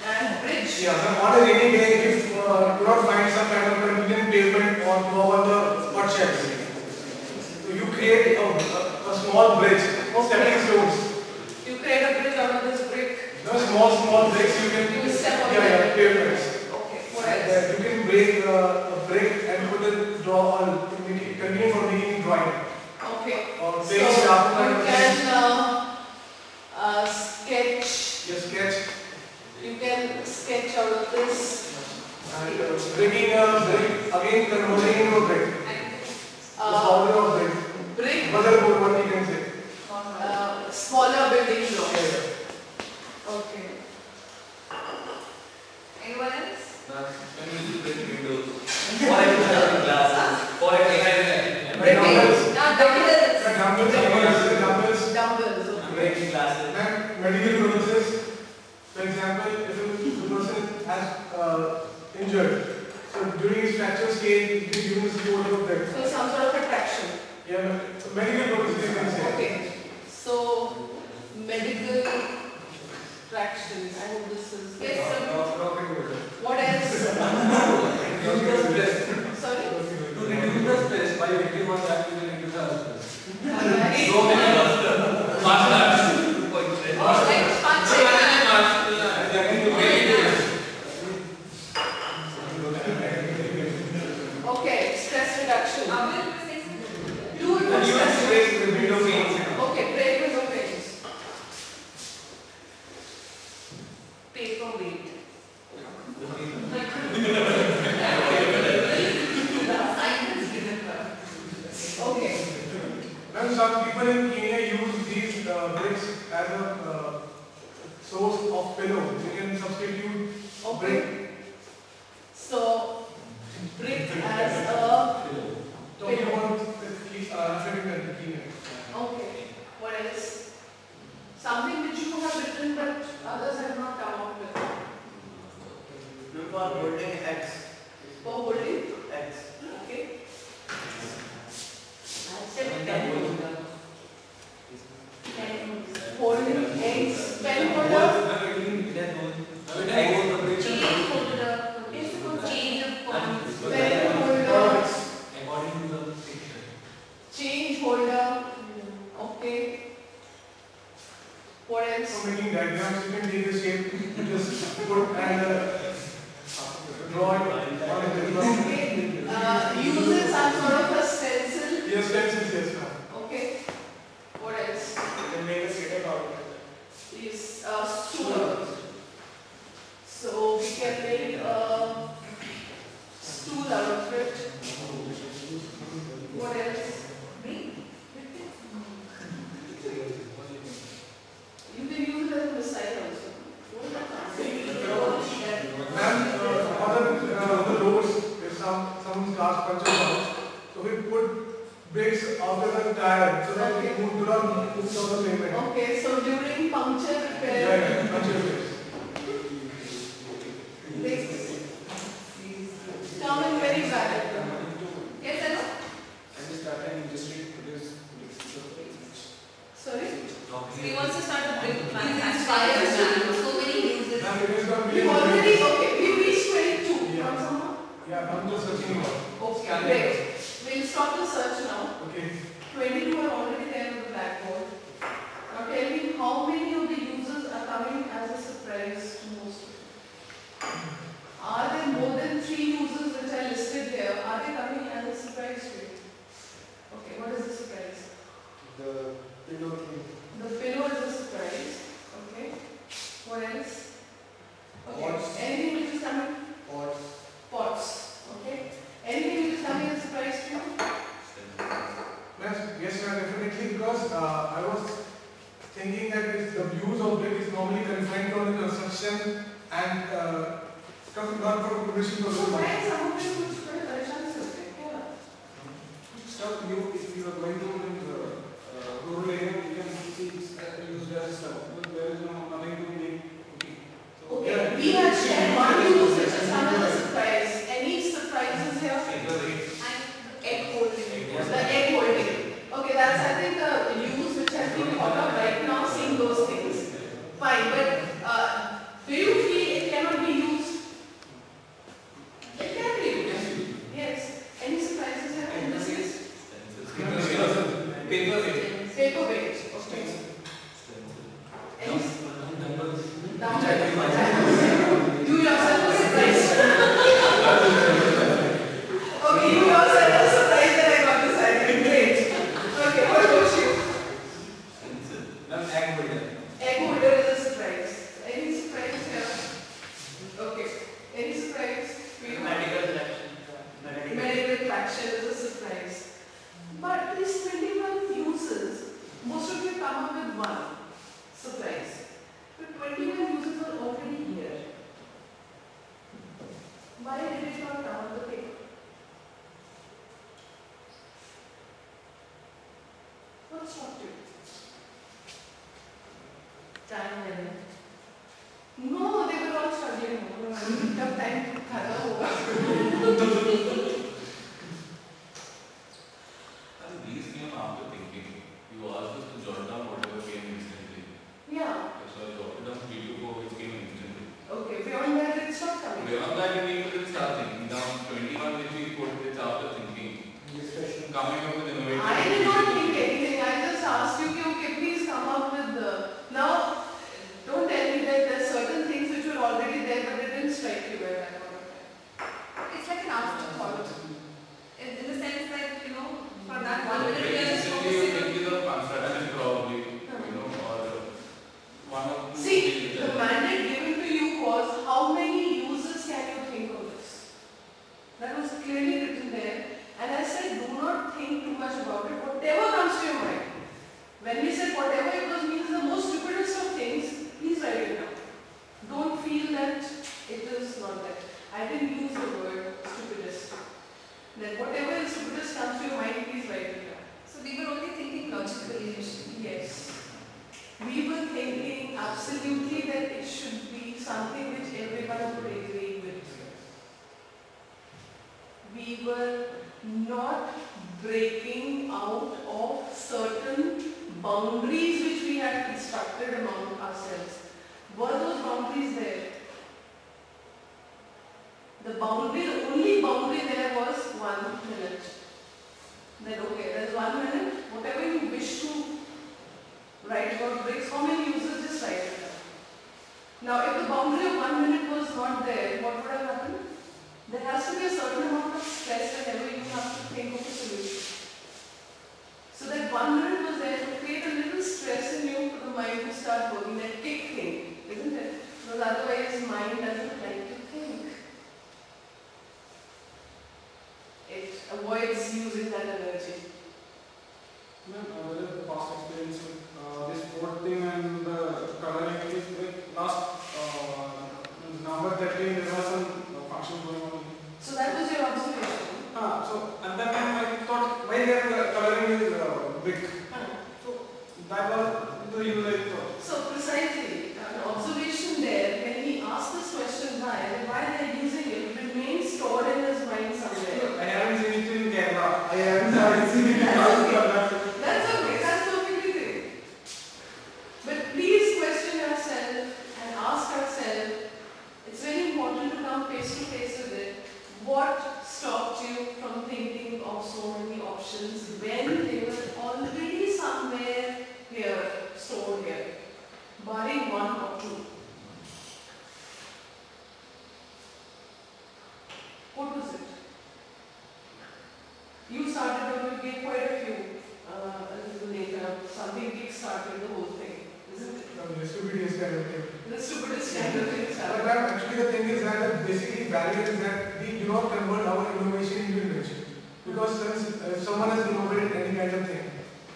and bridge. Yeah, so on a rainy day, if you don't find some kind of convenient pavement or go over the hot shells, so you create a small bridge, stepping stones. You create a bridge out of this brick. No, small bricks you can You step on yeah, pavements. Okay. What And, else? you can break a brick and put a draw on, continue for making drawing. Okay. Or So paint sharp kind you of can thing. sketch. Just sketch. You can sketch out of this. And breaking a brick, again converting into a brick. The powder of brick. Brick. Motherboard, what you can say. Smaller building blocks. Yeah. Okay. Anyone else? When you use breaking windows. Or glasses. Or Dumbbells. Not dumbbells. Dumbbells. Dumbbells. Okay. breaking glasses. And medical purposes, for example, if the person has injured, so during his fracture stage, he is using the support of brick. So some sort of attraction. Yeah, so medical purposes you can say. Okay. So medical traction. I hope this is. Yes, sir. What else? Sorry. effective on that, we will introduce ourselves. Alright. So many masters. Masters. Oh, like punching bag. Okay, stress reduction. Do it for stress reduction. Okay, break window panes. Paperweight. Okay. And some people in Kenya use these bricks as a source of pillow. They can substitute brick. So, brick as a Talking about African and Kenya. okay. What else? Something which you have written but others have not come up with. Look for holding eggs. For holding? Eggs. Okay. Holding eggs, pen holder. Pen holder. Change holder. Okay. What else? For making diagrams, you can take the shape, just put and draw it on a paper. Okay. Uses some sort of a stencil. Yes, stencils, yes, ma'am. Okay. What else? You can make a seated out of it. Is stool. So we can make a stool out of it. What else? You can use it as a missile also. Ma'am, on the roads, if someone's car punches out, so we put bricks after the tire so that it do not move on the pavement. Okay, so during puncture repair, Yeah, puncture bricks. bricks come in very valid. Yes, hello? And we start an industry to produce. Sorry? He wants to start a big manufacturing. So many uses. Ma'am, it is not We already, okay, we reached 22. Yeah. From someone? Yeah, I'm just searching it out. Okay, great. We'll stop the search now. Okay. 22 are already there on the blackboard. Now tell me how many of the users are coming as a surprise to most of you? Are there more than 3 users which are listed here? Are they coming as a surprise to you? Okay, what is the surprise? The pillow thing. The pillow is a surprise. Okay. What else? Okay. Pots. Anything which is coming? Pots. Pots. Okay. Anything which is coming as a surprise to you? Yes, ma'am, definitely, because I was thinking that the use of brick is normally confined to the construction and not for commercial So purposes. why some of them कुछ बड़े परेशान से होते हैं क्या? Stuff you, if you are going to rural area, you can see it's used as stuff. But there is nothing to make cooking. So Okay, we have shared one use which is another surprise. Any surprises here? And egg holding. The egg holding. Okay, that's I think the use which has been thought of right now, seeing those things. Fine, but do you feel it cannot be used? It can be used. Yes. Any surprises here in this case? Paperweight. Paperweight. Okay. Any you yourself were surprised. Okay, you yourself were surprised that I got this idea. Great. Okay, what about you? egg holder. Egg holder is a surprise. Any surprise here? Okay. Any surprise for you? Medical collection. Medical traction is a surprise. But these 21 uses, most of you come up with one surprise. But 21 uses are already here. Why did it not come on the paper? What stopped you? Time level. No, they were all struggling. Tough time to khada hoga. These came after thinking. You asked us to jot down whatever came instantly. Yeah. So I jotted down 3 to 4 which came instantly. Okay, beyond that it's not coming. Beyond that, you need to start thinking down 21 which we put, it's after thinking. discussion. Coming up with innovative I did not think anything. I just asked you, okay, please come up with the. Now, don't tell me that there are certain things which were already there but they didn't strike you at that point of time. It's like an afterthought. In the sense that, you know, for that 1 minute we are just Basically, you focusing on. think of construction probably, you know, or one of two. See, the mandate given to you was how many users can you think of this? That was clearly written there. And I said, do not think too much about it. Whatever comes to your mind. When we said whatever, it was means the most stupidest of things, please write it down. Don't feel that it is not that. I didn't use the word stupidest. That whatever is stupidest comes to your mind, please write it down. So we were only thinking logically initially. Yes. We were thinking absolutely that it should be something which everyone would agree with. We were not breaking out of certain boundaries which we had constructed among ourselves. Were those boundaries there? The only boundary there was 1 minute. Then okay, there's 1 minute, whatever you wish to write about bricks, how many users just write it down. Now if the boundary of 1 minute was not there, what would have happened? There has to be a certain amount of stress whenever you have to think of a solution. So that 1 minute was there to create a little stress in you for the mind to start working, that kick thing, isn't it? Because otherwise mind doesn't like to think. It avoids using that energy. Ma'am, there is a past experience with this board thing and the coloring is like last November 13 there was some function going on. So that was your observation. So at that time I thought why they are coloring is brick. So that was the user thought. So precisely, an observation there, when he asked this question why they are using it, remains stored in his mind somewhere. I haven't seen it in Kerala. I haven't seen it in Kerala. That's okay, that's perfectly great. But please question yourself and ask yourself, it's very important to come face to face with it. What stopped you from thinking of so many options when they were already somewhere here, stored here, barring one or two? What was it? You started or you gave quite a few a little later. Something kick-started the whole thing, isn't it? The stupidest kind of thing. The stupidest kind of thing But started. actually the thing is that basically barrier is that we do not convert our innovation into invention. Because since someone has innovated any kind of thing,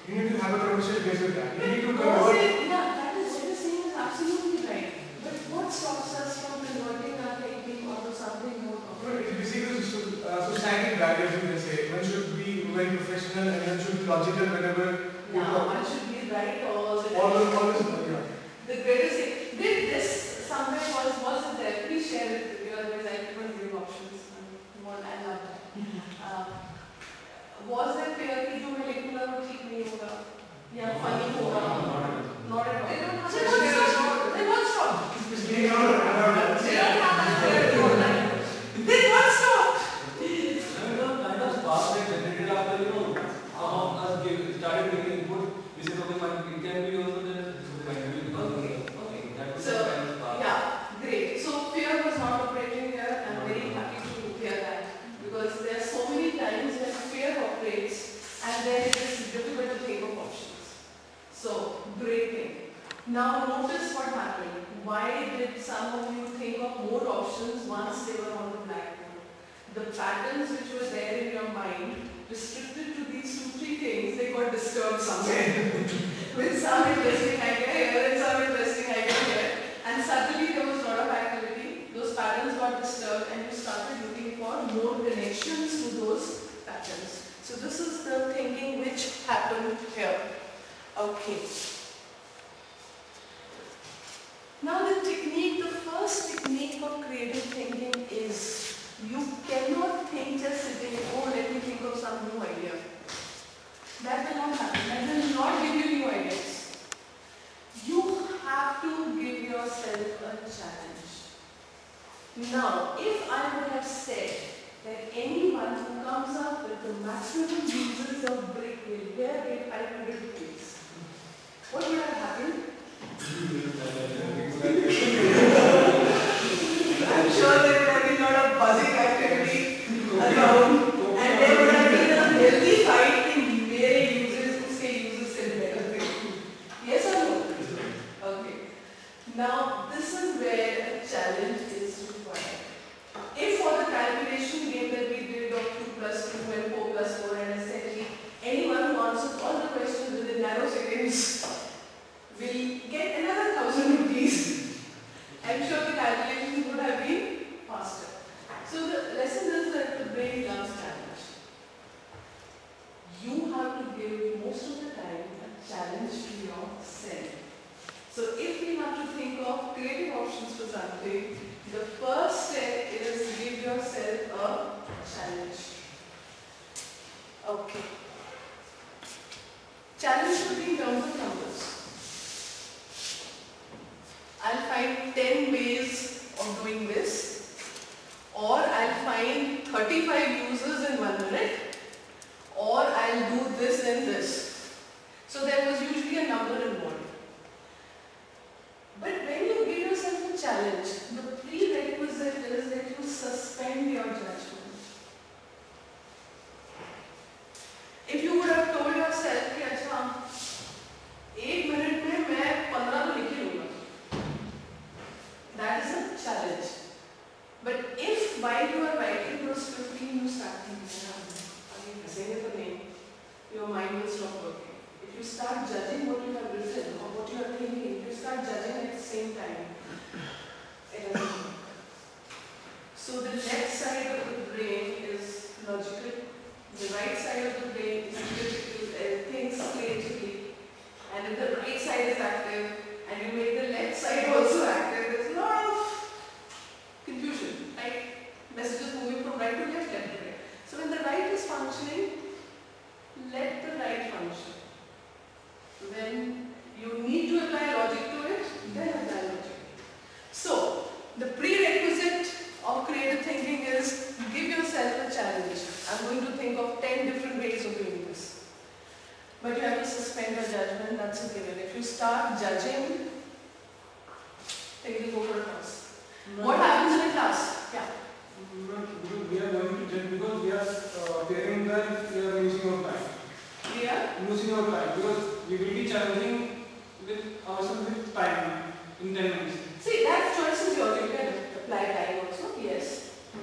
you need to have a commercial base with that. You need to convert. Yeah, that is what you're saying is absolutely right. But what stops us from converting our thinking onto something more complex? It's basically societal barriers, you can say. One should be very professional and one should be logical whenever you Now, talk. one should be right all the time. Always, yeah. The greatest thing. Did this somewhere wasn't there? Please share it with you, otherwise I keep on giving options. I love that. Was there fear कि जो मैं लिखूंगा वो ठीक नहीं होगा या funny होगा? Not at all. They don't have Then that what's fear. wrong? Then what's wrong? They don't have that fear at all. Then what's wrong? Kind of spark that generated after, you know, us started giving input, we said, okay, fine, it can be also there. Okay. That was So, the kind of spark. yeah, great. So fear was not operating here. I'm very happy to hear that because there are so many times when fear operates and then it is difficult to think of options. So, great thing. Now notice what happened. Why did some of you think of more options once they were on the blackboard? The patterns which were there in your mind, restricted to these 2-3 things, they got disturbed somewhere. With some interesting idea here and some interesting idea here. And suddenly there was a lot of activity, those patterns got disturbed and you started looking for more connections to those patterns. So this is the thinking which happened here. Okay. Now the technique, the first technique of creative thinking is you cannot think just sitting, oh let me think of some new idea. That will not happen. That will not give you new ideas. You have to give yourself a challenge. Now, if I would have said that anyone who comes up with the maximum uses of brick will get 500 rupees. What would have happened? I'm sure there would have been a lot of buzzing activity around, and there would have been a healthy fight in mere users who say users said better thing. Yes or no? Okay. Now, this is where a challenge is required. If for the calculation game that we did of 2 plus 2 and 4 plus 4 and essentially anyone who answers all the questions within nanoseconds will get another 1,000 rupees. I'm sure the calculations would have been faster. So the lesson is that the brain loves challenge. You have to give most of the time a challenge to yourself. So if we have to think of creative options for something, the first step is give yourself a challenge. Okay. Challenge should be in terms of numbers. I'll find 10 ways of doing this, or I'll find 35 users in 1 minute, or I'll do this and this. So there was usually a number involved. But when you give yourself a challenge, the prerequisite is that you suspend your judgment. If you would have told yourself, कि अच्छा 1 minute में मैं 15 तो लिख ही लूँगा, that is a challenge. But if while you are writing those 15, you start thinking, your mind will stop working. If you start judging what you have written or what you are thinking, if you start judging at the same time, it doesn't work. So the left side of the brain is logical, the right side of the brain is critical, thinks creatively, and if the right side is active and you make the left side also active, there's a lot of confusion, right? Messages moving from right to left, left to right. So when the right is functioning, let the right function. When you need to apply logic to it, then apply logic. So, the prerequisite of creative thinking is give yourself a challenge. I'm going to think of 10 different ways of doing this. But you have to suspend your judgment, that's a given. If you start judging, things will go for a toss. What happens in a class? Yeah. We are going to judge because we are fearing that we are losing our time. We are losing our time because we will be challenging with ourselves with time in 10 minutes. See, that choice is yours. You can apply time also. Yes.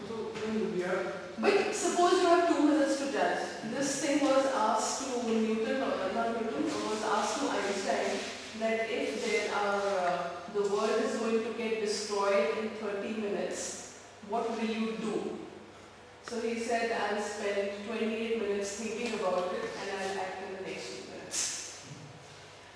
So then we are. But suppose you have 2 minutes to judge. This thing was asked to Newton, or not Newton, was asked to Einstein that if there are the world is going to get destroyed in 30 minutes, what will you do? So he said, I'll spend 28 minutes thinking about it and I'll act in the next 2 minutes.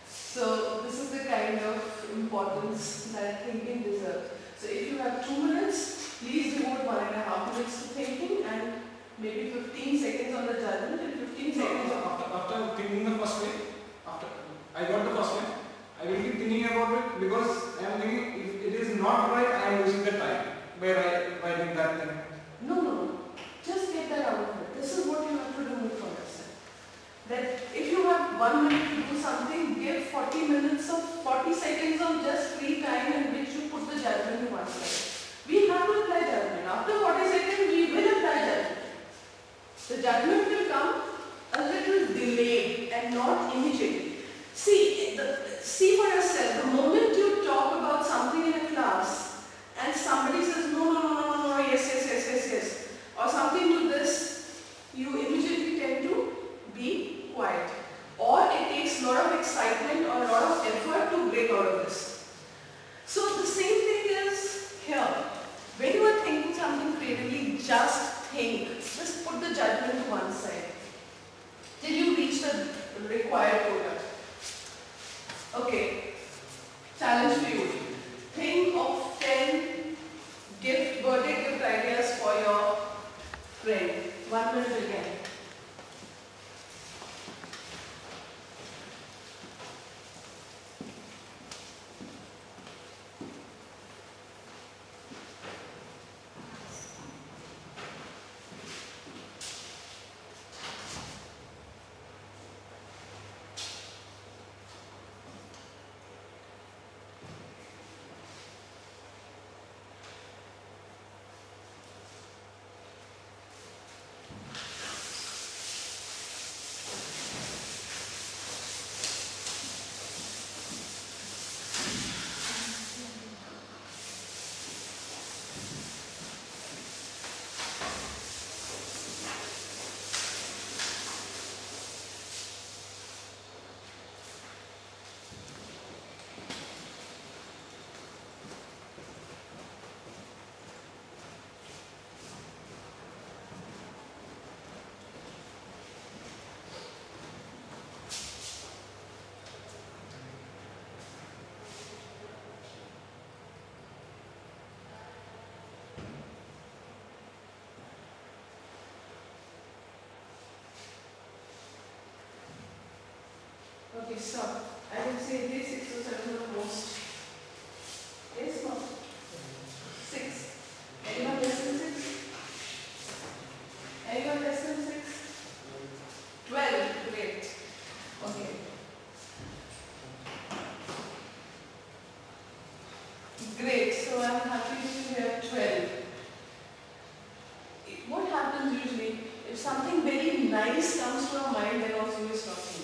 So this is the kind of importance that thinking deserves. So if you have 2 minutes, please devote 1.5 minutes to thinking and maybe 15 seconds on the judgment and 15 seconds after thinking the first way, after I got the first way, I will be thinking about it because I am thinking if it is not right, I am losing the time by writing that thing. No. Just get that out of it. This is what you have to remove from yourself. That if you have 1 minute to do something, give 40 seconds of just free time in which you put the judgment to one side. We have to apply judgment. After 40 seconds, we will apply judgment. The judgment will come a little delayed and not immediately. See for yourself, the moment you talk about something in a class and somebody says, no, yes, or something to this, you immediately tend to be quiet. Or it takes a lot of excitement or a lot of effort to break out of this. So the same thing is here. When you are thinking something creatively, just think. Just put the judgment to one side till you reach the required quota. Okay. Challenge for you. Think of 10 birthday gift ideas for your friend. 1 minute again. Okay, stop. I would say at least 6 or 7 at the most. Yes, no? 6. Anyone less than 6? Anyone less than 6? 12. Great. Okay. Great. So I'm happy to hear 12. What happens usually? If something very nice comes to our mind, then also we stop thinking.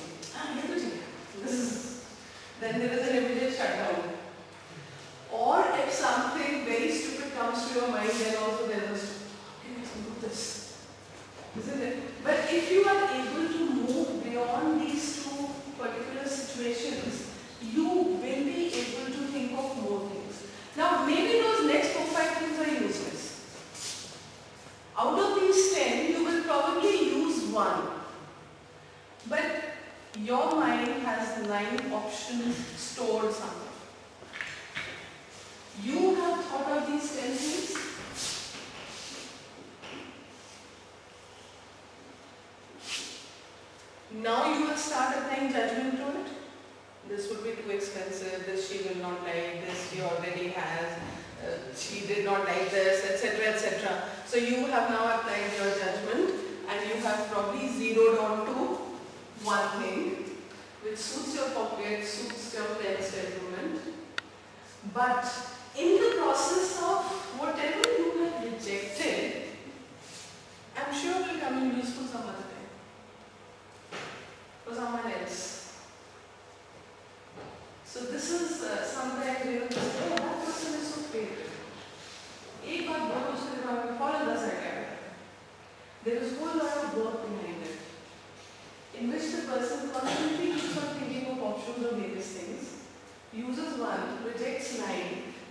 Then there is an immediate shutdown. Or if something very stupid comes to your mind, then also there is okay, let's do this. Isn't it? But if you are able to move beyond these two particular situations, you will be able to think of more things. Now, maybe those next 4 5 things are useless. Out of these 10, you will probably use 1. But your mind has 9 options stored somewhere. You have thought of these 10 things. Now you will start applying judgment to it. This would be too expensive, this she will not like, this she already has, she did not like this, etc. etc. So you have now applied your judgment and you have probably zeroed on to one thing which suits your pocket, suits your friend's temperament. But in the process of whatever you have rejected, I'm sure it will come in useful some other time for someone else. So this is sometimes you know, oh, that person is so creative. एक बात बहुत उसके दिमाग में फौरन 10 idea आता है. There is a whole lot of work behind it, in which the person constantly keeps on thinking of options of various things, uses 1, rejects 9,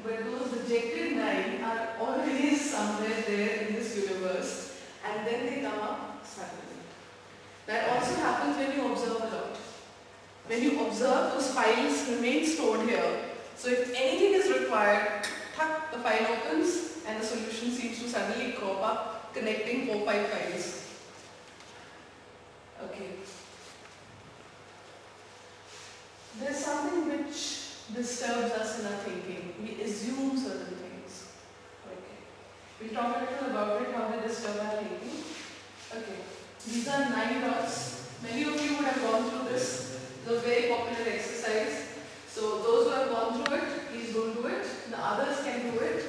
but those rejected 9 are always somewhere there in this universe, and then they come up suddenly. That also happens when you observe a lot. When you observe, those files remain stored here. So if anything is required, the file opens and the solution seems to suddenly crop up, connecting 4 5 files. Okay. There's something which disturbs us in our thinking. We assume certain things. Okay. We'll talk a little about it, how they disturb our thinking. Okay. These are 9 dots. Many of you would have gone through this. It's a very popular exercise. So those who have gone through it, please don't do it. The others can do it.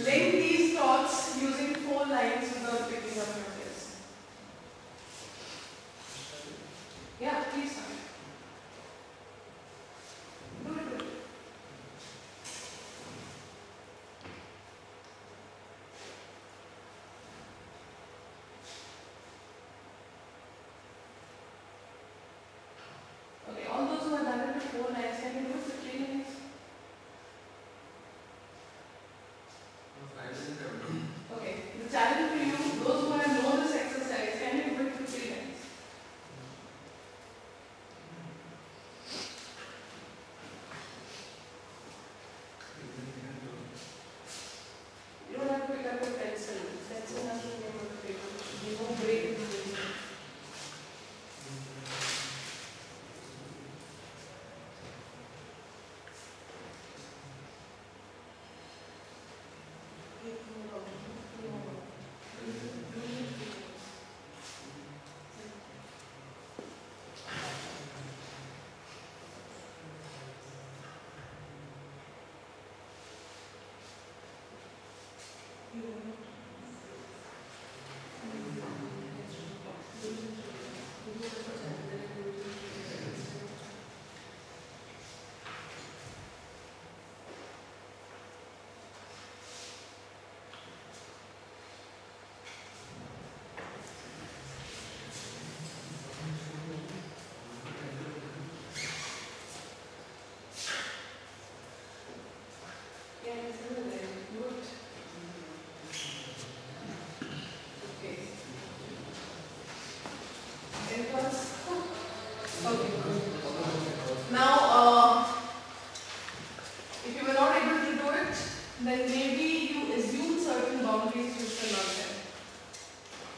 Link these dots using 4 lines without picking up your face. Yeah, please. Do it. Okay, all those who have done it with 4 lines, can you do it with 3 lines? Okay, the challenge for you, those who have known this exercise, can you do it with 3 lines? You don't have to pick up a pencil. Pencil has to be on the paper. There should be no break in between.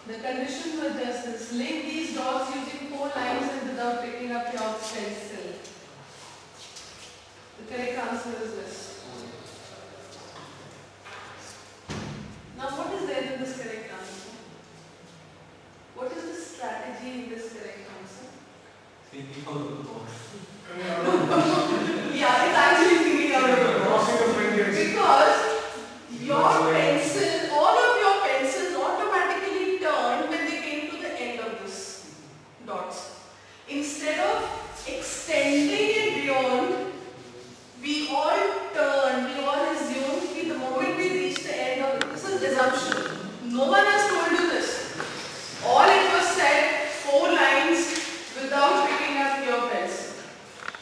The conditions were just this. Link these dots using 4 lines and without picking up your pencil. answer is this. Now what is there in this correct answer? What is the strategy in this correct answer? Thinking out of the box. Yeah, it's actually thinking out of the box. Because your pencil, all of your pencils automatically turned when they came to the end of this dots. Instead of extending it beyond, we all turned, we all assumed that the moment we reach the end of it, this is assumption. No one has told you this. All it was said, 4 lines without picking up your pencil.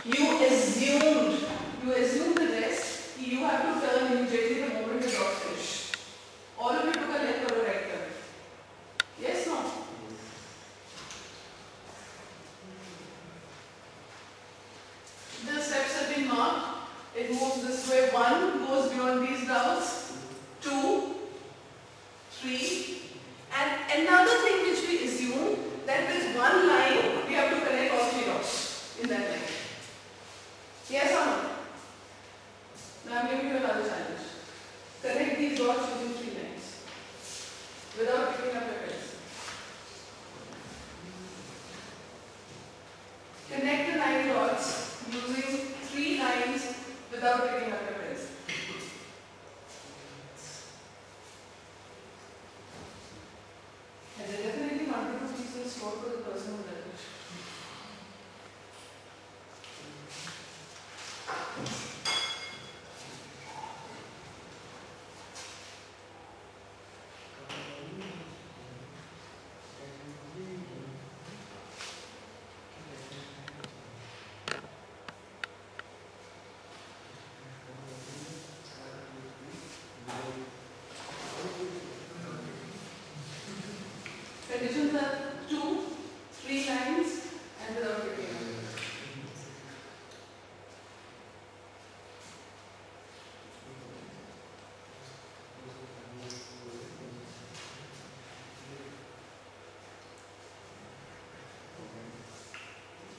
You assumed the rest, you have to turn immediately the moment the dot finish. All of you took a left or a right turn. Yes, no? The steps have been marked. It moves this way. 1 goes beyond these dots. 2, 3. And another thing which we assume that with 1 line we have to connect all 3 dots in that line. Yes or no? Now I am giving you another challenge. Connect these dots using 3 lines without picking up your pencil. Connect the 9 dots using 3 lines without picking up your pencil. And there are definitely 1 to 2 pieces stored for the person who does it. Conditions are 2, 3 lines and without picking up.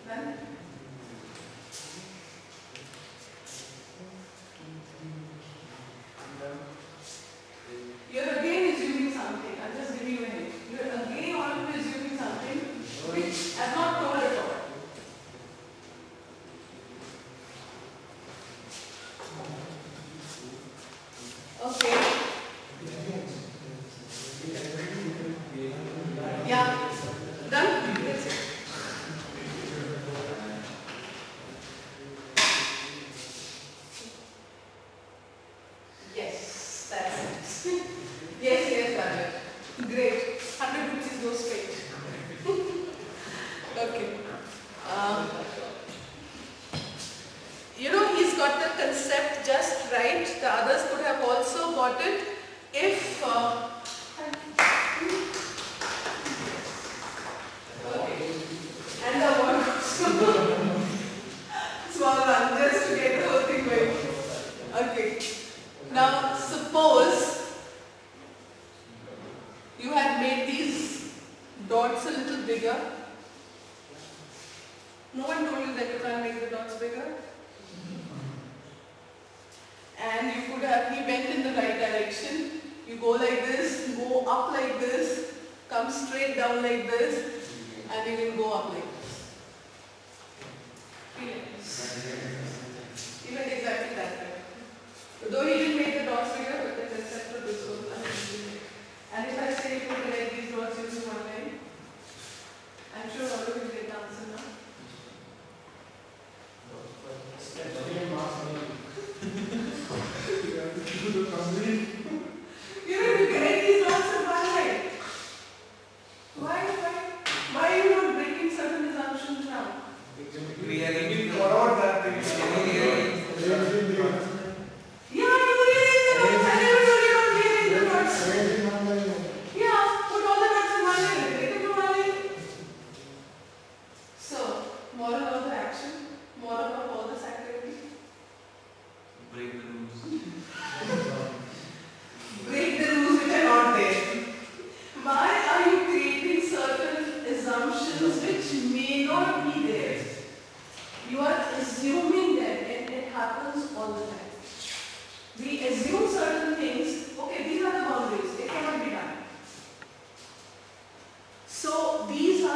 Done? You're again assuming something. I'll just give you a hint. You're again all of you assuming something which I'm not told at all. Okay. Yeah. Done? Yes, that's it. Yes, done it. Great. 100 rupees goes straight. Okay. You know, he's got the concept just right. The others could have also got it if. Okay. And the one. Small one, just to get the whole thing going. Okay. Now, suppose you had made these dots a little bigger. No one told you that you can't make the dots bigger. And you could have, he went in the right direction. You go like this, go up like this, come straight down like this, and you can go up like this. Feel like this. He went exactly that way. Though he didn't make the dots bigger, but the concept of this was amazing. And if I say you could connect these dots using 1 line, I'm sure all of you will get the answer now. You know, you connect these dots in 1 line. Why are you not breaking certain assumptions now? We are reading What about that thing? Yeah, you rearrange the dots. I never told you don't rearrange the dots. Yeah, put all the dots in 1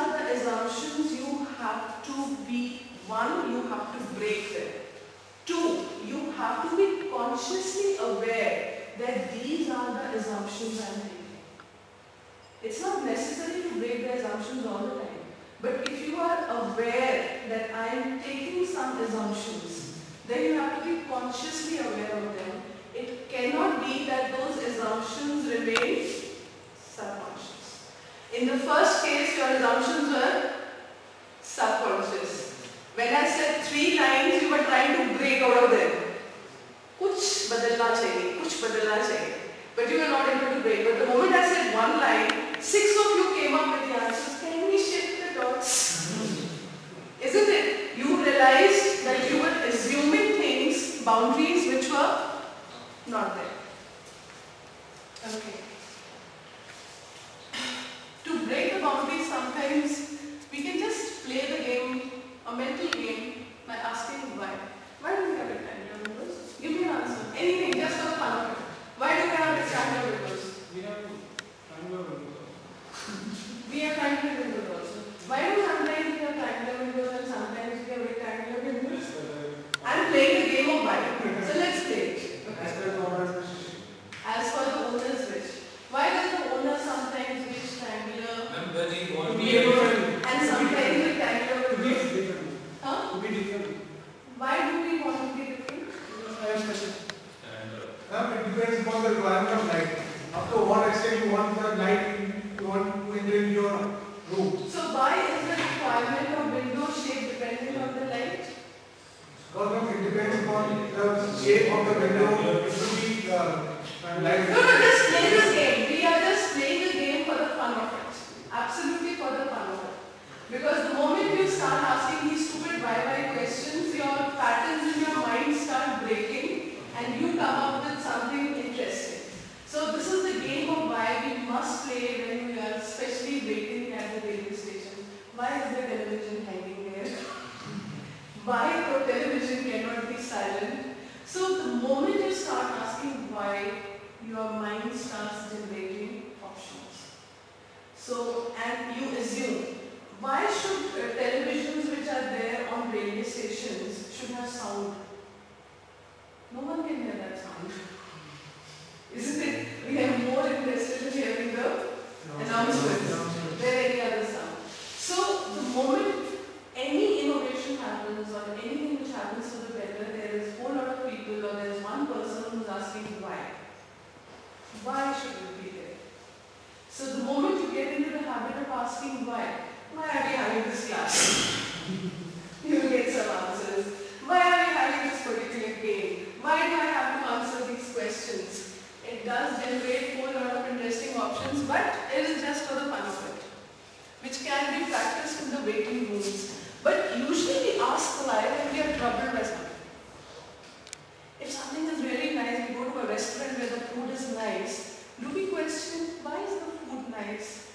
are the assumptions you have to be, one, you have to break them. Two, you have to be consciously aware that these are the assumptions I am making. It's not necessary to break the assumptions all the time. But if you are aware that I am taking some assumptions, then you have to be consciously aware of them. It cannot be that those assumptions remain subconscious. In the first case, your assumptions were subconscious. When I said 3 lines, you were trying to break out of them. Kuch badalna chahiye, kuch badalna chahiye. But you were not able to break. But the moment I said 1 line, 6 of you came up with the answers. Can we shift the dots? Isn't it? You realized that you were assuming things, boundaries which were not there. Okay. To break the boundaries, sometimes we can just play the game, a mental game, by asking why. Why do we have rectangular windows? Give me an answer. Anything, just for the fun of it. Why do we have rectangular windows? We have triangular windows. We have triangular windows also. Why do sometimes we have triangular windows and sometimes we have rectangular windows? I'm playing the game of why. So let's play it. As per the owner's wish. As for the owner's wish. Why does the owner sometimes wish triangular To be different. and sometimes rectangular To be windows? different. Huh? To be different. Why do we want to be different? I am special. It depends upon the requirement of light. Up to what extent you want the light you want to enter in your room. So why is the requirement of window shape dependent on the light? Because it depends upon the shape of the window. It should be light. No, just play this game. We are just playing the game for the fun of it. Absolutely for the fun of it. Because the moment you start asking these stupid why questions, your patterns in your mind start breaking and you come up with something interesting. So this is the game of why we must play when we are especially waiting at the railway station. Why is the television hanging there? Why the television cannot be silent? So the moment you start asking why, your mind starts generating options. So, and you assume, why should televisions which are there on railway stations should have sound? No one can hear that sound. Isn't it? We are more interested in hearing the announcements than any other sound. So the moment any innovation happens or anything which happens for the better, there is a whole lot of people or there is one person who is asking why. Why should it be there? So the moment you get into the habit of asking why are we having this class? You will get some answers. Why are we having this particular game? Why do I have to answer these questions? It does generate a whole lot of interesting options, but it is just for the fun of it, which can be practiced in the waiting rooms. But usually we ask why when we are troubled by something. If something is really nice, we go to a restaurant where the food is nice, do we question, why is the food nice?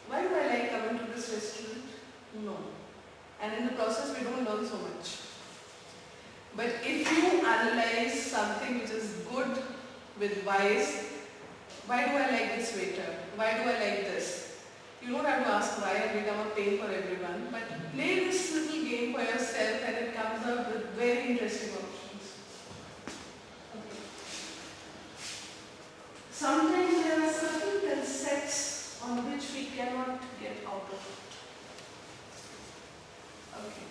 Why do I like coming to this restaurant? No. And in the process we don't learn so much. But if you analyze something which is good with whys, why do I like this waiter? Why do I like this? You don't have to ask why and become a pain for everyone, but play this little game for yourself and it comes up with very interesting options. Okay. Sometimes there are certain concepts on which we cannot get out of it. Okay.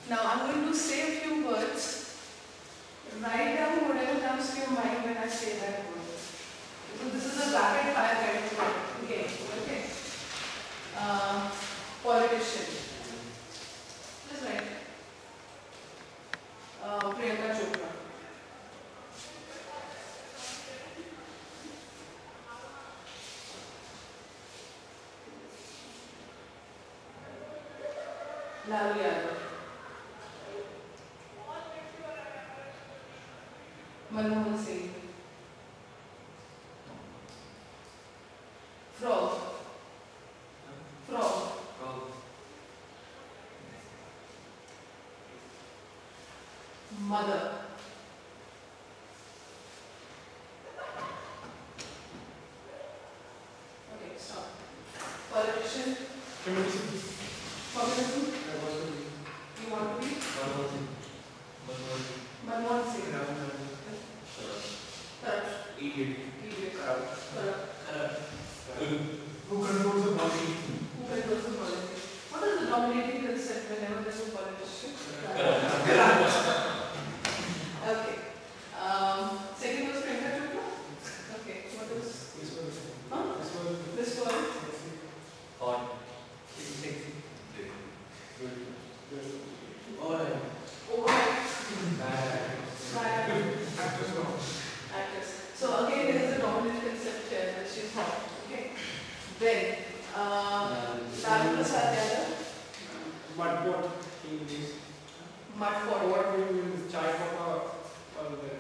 Now I'm going to say a few words. Write down whatever comes to your mind when I say that word. So this is a rapid fire kind of word. Okay. Okay. Politician. Just write. Priyanka Chopra. Lalu Yadav. Manmohan Singh. Frog. Frog. Mother. Okay, stop. Politician. Feminism. Communism? You want to be? Manmohan Singh. Corrupt. Idiot. Corrupt. Who controls the body? Who controls the policy? What is the dominating concept whenever there's a politician? Okay. Second was Priyanka Chopra? Okay. What is? Huh? This one? Hot. Sexy. Alright. Bad. Actress. So again, there is a dominant concept here that she's hot. Okay. Then, Lalu Prasad Yadav. Mudpot English. Mudford. What means chai pata?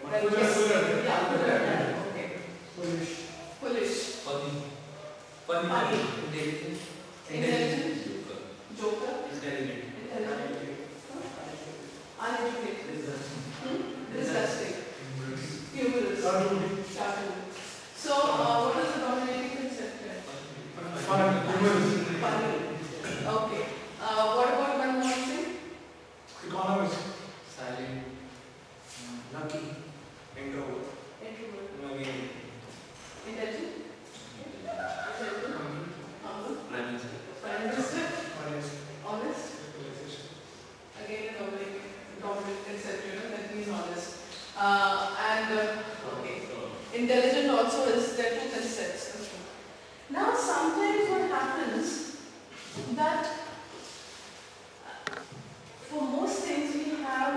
Right, yes. Yeah, okay. Polish. Foolish. Funny. Intelligent. Joker. Intelligent. Uneducated. Disgusting. Humorous. Cartoon. So, what is the dominating concept here? Fun. Humorous. Funny. Okay. What about Manmohan Singh? Economist. Silent. Lucky. Introvert. Introvert. Again. Intelligent. Humble. Prime Minister. Prime Minister. Honest. Again, a dominant concept, that means honest. Okay. Intelligent also is there two concepts. Okay. Now, sometimes what happens that for most things we have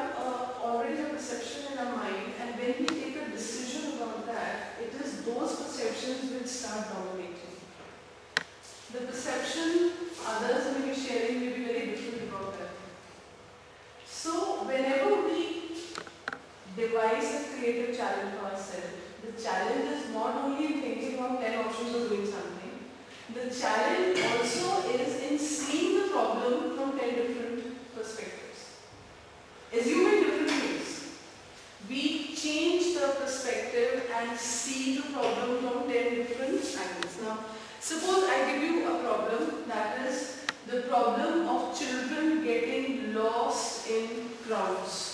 already a perception in our mind, and when we take a decision about that, it is those perceptions which start dominating. The perception others may be sharing may be very different about that. So, whenever we devise a creative challenge for ourselves, the challenge is not only in thinking of 10 options of doing something, the challenge also is in seeing the problem from 10 different perspectives. Assuming different things, we change the perspective and see the problem from 10 different angles. Now, suppose I give you a problem, that is the problem of children getting lost in crowds.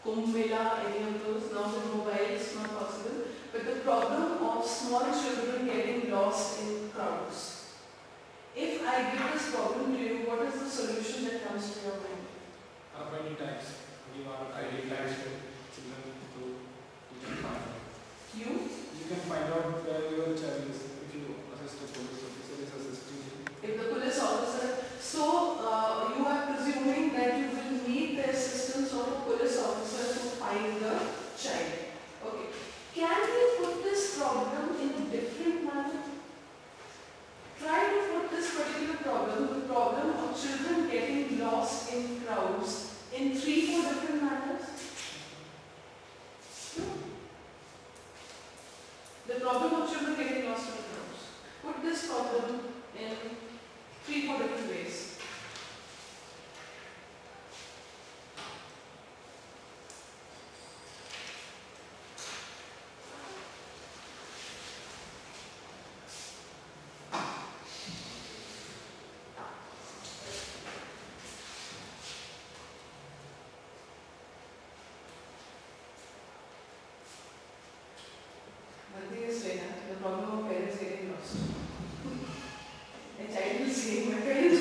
Kumbh Mela, any of those, now with mobile it's not possible, but the problem of small children getting lost in crowds. If I give this problem to you, what is the solution that comes to your mind? Many times. You are ideal times for children to you can find out. You? You can find out where your child is if you assist a police officer is assisting you. If the police officer, so you are presuming that you will need the assistance of a police officer to find the child. Okay. Can we put this problem in a different manner? Try to put this particular problem, the problem of children getting lost in crowds, in 3-4 different manners. The problem of children getting lost in crowds. Put this problem in 3-4 different ways. One thing is the problem of parents getting lost. A child will say, my parents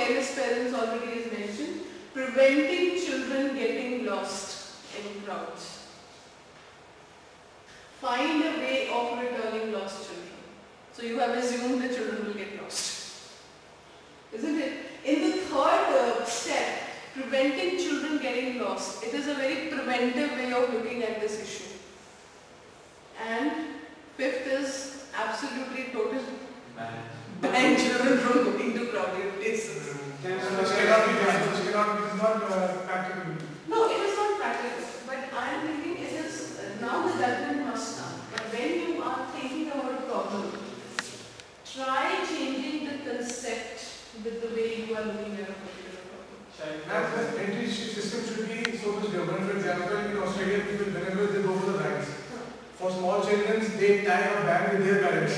careless parents already is mentioned. Preventing children getting lost in crowds. Find a way of returning lost children. So you have assumed the children will get lost. Isn't it? In the third step, preventing children getting lost, it is a very preventive way of looking at this issue. And fifth is absolutely total ban children from going to crowded places. This cannot be done. This is not practical. No, it is not practical. But I am thinking it is, now the judgment must come. But when you are thinking about a problem, try changing the concept with the way you are looking at a particular problem. The entry system should be so much different. For example, in Australia, people, whenever they go for the rides, for small children, they tie a band with their parents.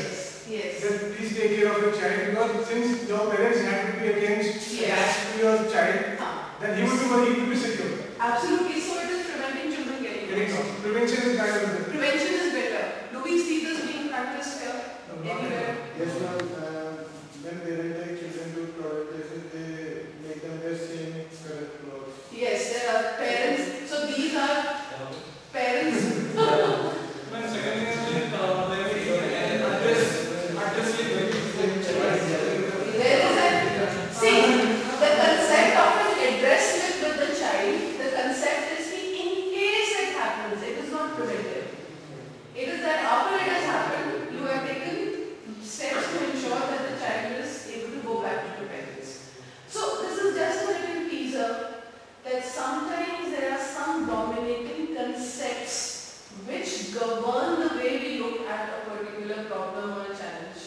Yes. Then please take care of your child, because since your parents have to be against Yes. to your child, then he will be secure. Absolutely. So it is preventing children getting lost. Prevention is kind of better. Prevention is better. Do we see this being practiced here? Anywhere? Yes, ma'am. When parents take children to crowded places, they make them wear same correct clothes. Yes, there are parents. So these are parents. And second thing is See, the concept of an address with the child, the concept is in case it happens, it is not preventive. It is that after it has happened, you have taken steps to ensure that the child is able to go back to the parents. So this is just a little teaser that sometimes there are some dominating concepts which govern the way we look at a particular problem or a challenge.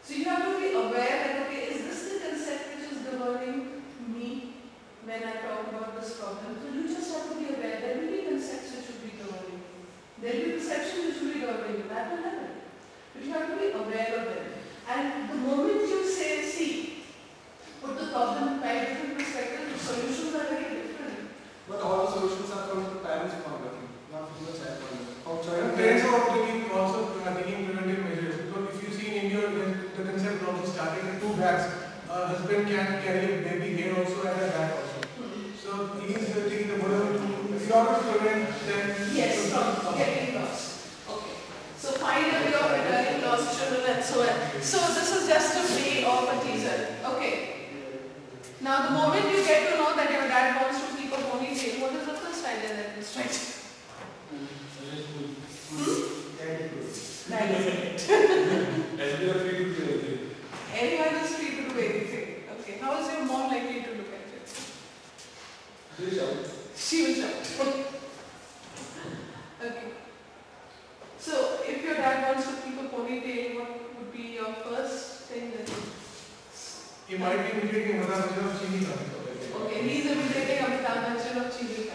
So you have to be aware that, okay, is this the concept which is governing me when I talk about this problem? So you just have to be aware. There will be concepts which will be governing. There will be perceptions which will be governing. That will happen. But you have to be aware of them. And the moment you say, see, put the problem in five different perspectives, the solutions are very different. But all the solutions are from the parents' point of view, not from the child point of view. Parents are also taking preventive measures. Because if you see in India, the concept also started with two bags. A husband can carry a baby here also and a bag also. So he is taking the model to, if you want to prevent them. Yes, from getting lost. Okay. So find a way of returning lost children and so on. So this is just a way of a teaser. Okay. Now the moment you get to know that your dad wants to keep a ponytail, what is the first idea that will strike you? That is it. Anyone is free to do anything. Okay. How is your mom likely to look at it? She will shout. Okay. So if your dad wants to keep a ponytail, what would be your first thing that you... He might be imitating Amitabh Bachchan of Chini. Okay, he's imitating Amitabh Bachchan of Chini.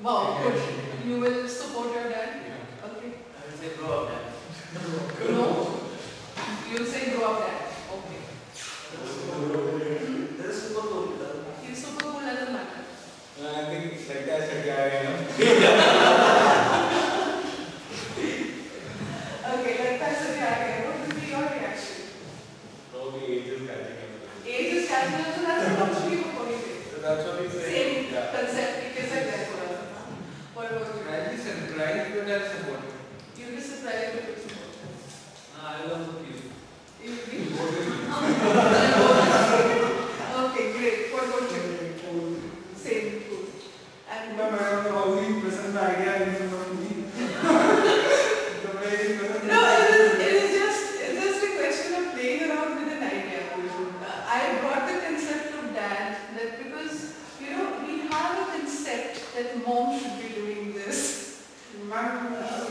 Wow, good. You will support your dad? Okay. I will say grow up, dad. No. You'll say grow up dad. Okay. This is super cool. He's super cool, doesn't matter. I think like that said guy. Okay, like that's the idea. What would be your reaction? Probably age is catching up. Age is catching up, so that's not to keep a ponytail. So that's what he's saying. Same concept, it is like that for us. What about you? I'll be surprised if that's about it. You'll be surprised if it's about I love the kid. You'll be? Okay, great. What about you? Same food. And Ma'am, I have already present the idea in front of me. no, it's just a question of playing around with an idea. I brought the concept of dad that because, you know, we have a concept that mom should be doing this,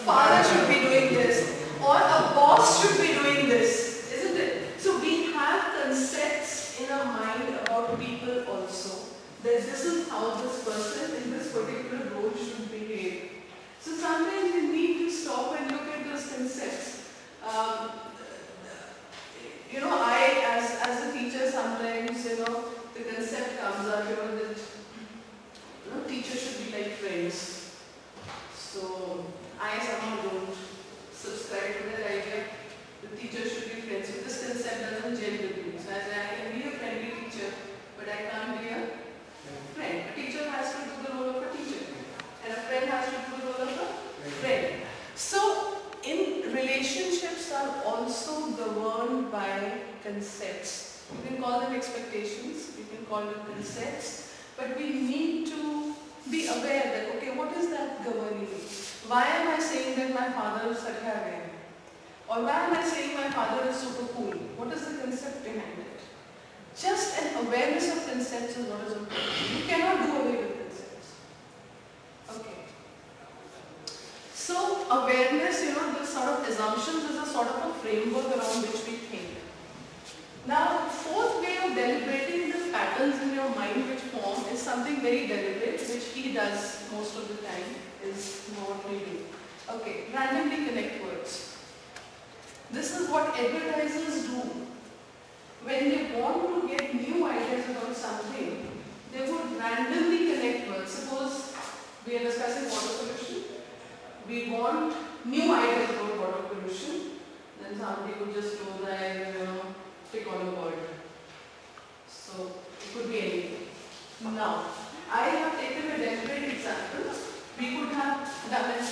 father should be doing this, or a boss should be doing this, isn't it? So we have concepts in our mind about people also, that this is how this person in this particular role should behave. So sometimes we need to stop and look at those concepts. You know, I, as a teacher, sometimes, you know, the concept comes up, you know, that teachers should be like friends. So I somehow don't subscribe to that idea. The teachers should be friends. So this concept doesn't gel with me. So as I concepts. You can call them expectations, you can call them concepts, but we need to be aware that, okay, what is that governing me? Why am I saying that my father is Sarkar? Or why am I saying my father is super cool? What is the concept behind it? Just an awareness of concepts is what is important. You cannot do away with concepts. Okay. So awareness, this sort of assumptions is a sort of a framework around which we think. Now, fourth way of deliberating the patterns in your mind which form is something very deliberate, which he does most of the time, is what we do. Okay, randomly connect words. This is what advertisers do. When they want to get new ideas about something, they would randomly connect words. Suppose we are discussing water pollution. We want new ideas about water pollution. Then somebody would just close their eyes and pick on a word. So it could be anything. Now, I have taken a deliberate example. We could have done it.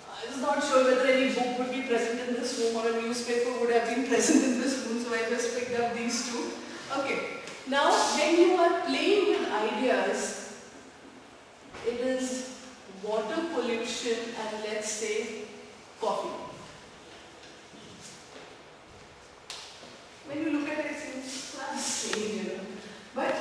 I was not sure whether any book would be present in this room or a newspaper would have been present in this room, so I just picked up these two. Okay. Now, when you are playing with ideas, it is water pollution and let's say coffee. When you look at it, it seems the same, But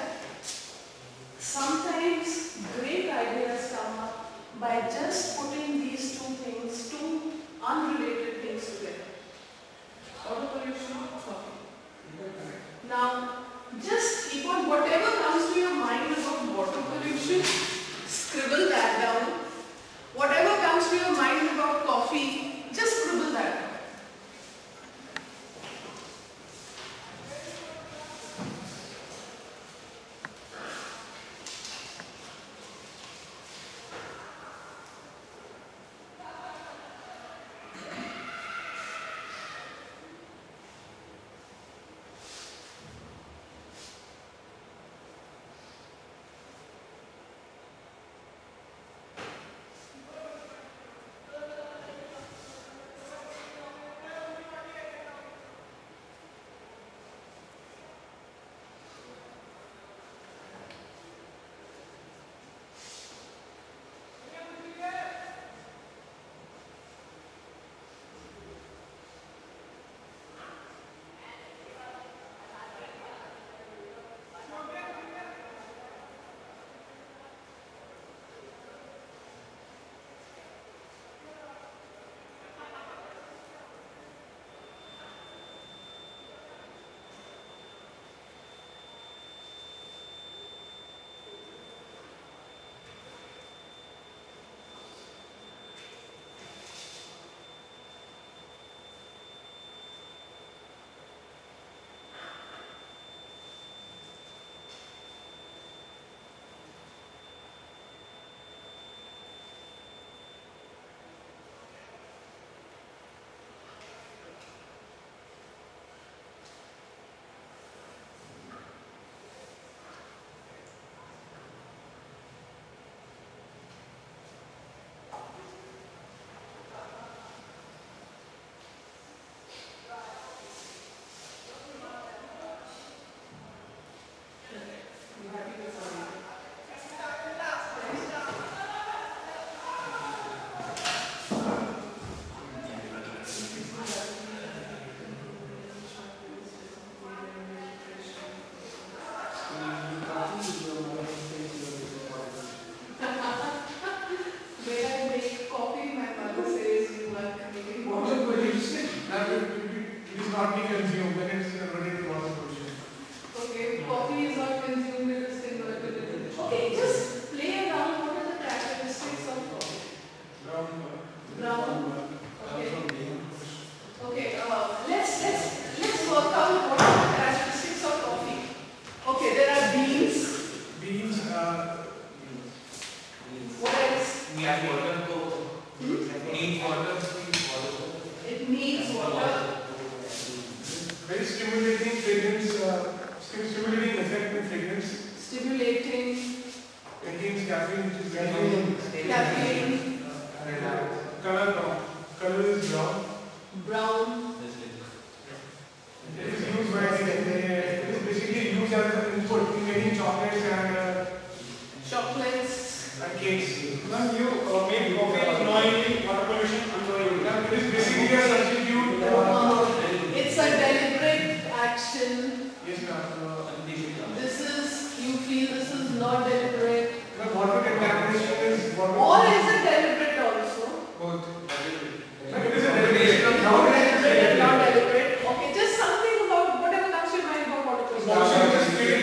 sometimes great ideas come up by just putting these two things, two unrelated things together. Water pollution, coffee. Now, just keep on whatever comes to your mind about water pollution, scribble that down. Whatever comes to your mind about coffee, just scribble that down.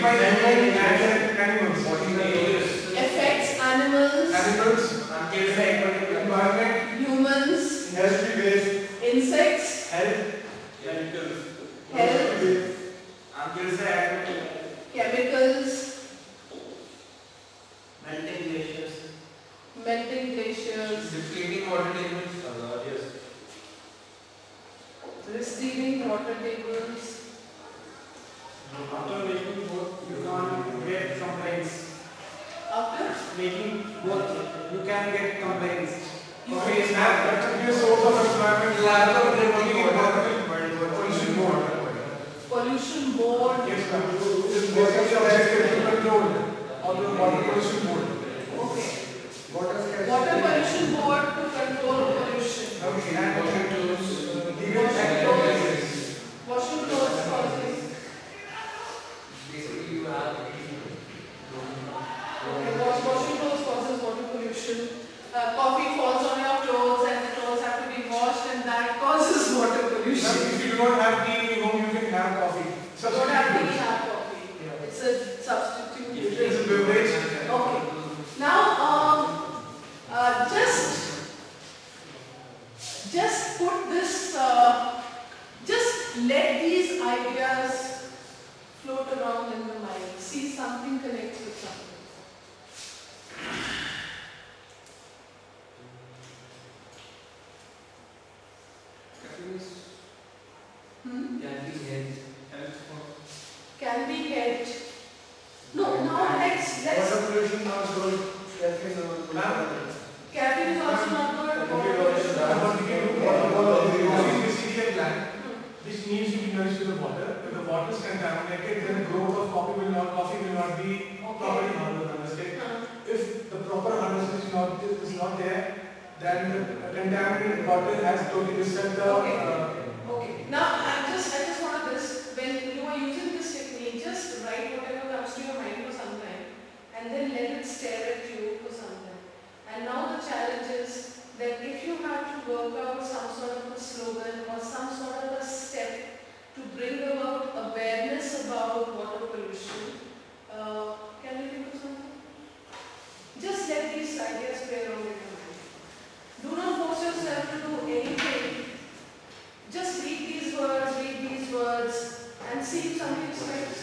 by environment and animals. Affects animals, environment, humans, Industry based. insects, Health. health, chemicals, melting glaciers, Depleting water tables. receding water tables. After making both, you can't get complaints. After Making both, you can get complaints. coffee is not that to be a source of employment. Pollution board. pollution board. Yes, ma'am. This is basically objective to control of the water pollution board. Okay. Water Water pollution board to control pollution. Okay, and washing clothes. Washing clothes causes. Basically, you have Okay, washing clothes causes water pollution. Coffee falls on your clothes and the clothes have to be washed and that causes water pollution. If you do not have tea in your home, you can have coffee. You don't have to have coffee. It's a substitute drink. It's a beverage. Okay. Now, just put this, just let these ideas float around in the mind. See something connects with something. Can be helped. No, now let's. Water pollution now is good. Caffeine is also not good. Which needs to be nourished with the water. If the water is contaminated, then the growth of coffee will not be properly harvested. If the proper harvest is not there, then the contaminated water has totally disturbed the. Okay. Now I just wanted this. When you are using this technique, just write whatever comes to your mind for some time, and then let it stare at you for some time. And now the challenge is that if you have to work out some sort of a slogan or some sort of a step to bring about awareness about water pollution, can you think of something? Just let these ideas play around in your mind. Do not force yourself to do anything. Just read these words, and see if something strikes.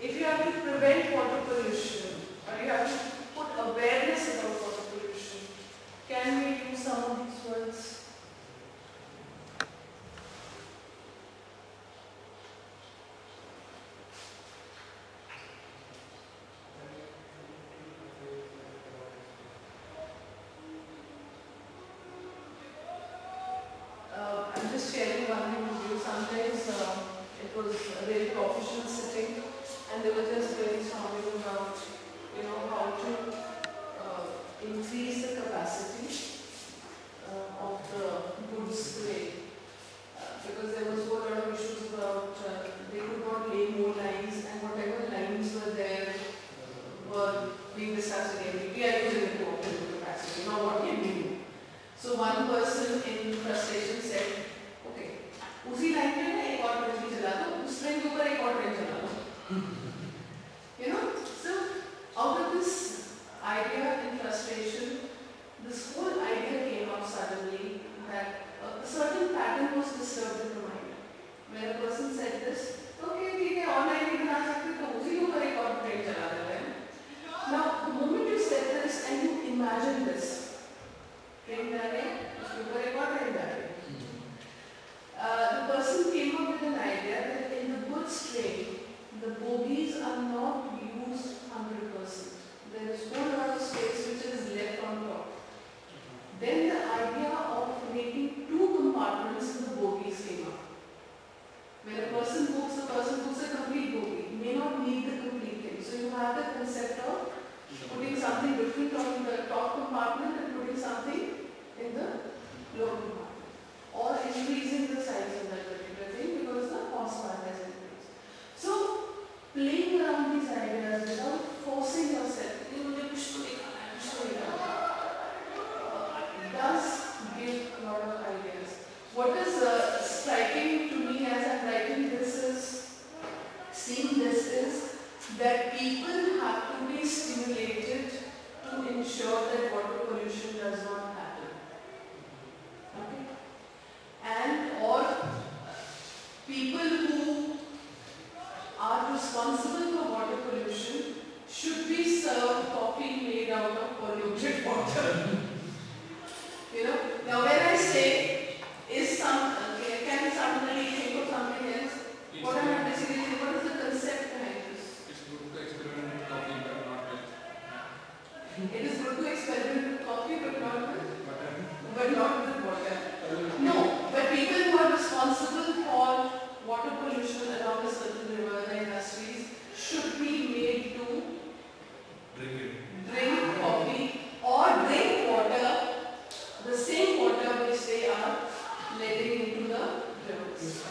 If you have to prevent water pollution, or you have to put awareness about water pollution, can we use some of these words? I'm just sharing one thing with you. Sometimes it was a very professional sitting, and they were just brainstorming about, how to increase the capacity of the goods grade. Because there was a whole lot of issues about they could not lay more lines, and whatever lines were there were being discussed again. We are using it to optimum capacity. Now what can we do? So one person in frustration said, okay, उसी line में ना एक और train चला दो, उस train के ऊपर एक और ट्रेन चला दो. So out of this idea and frustration, this whole idea came up suddenly that a certain that people have to be stimulated to ensure that water pollution does not happen. Okay? And or people who are responsible for water pollution should be served coffee made out of polluted water. You know, now when I say, can somebody think of something else? What am I basically saying? What is the concept behind this? It's good to experiment with coffee, but not with. It is good to experiment with coffee, but not with water. Butter. No, but people who are responsible for water pollution along a certain river, the industries, should be made to drink coffee or drink water, the same water which they are letting into the rivers.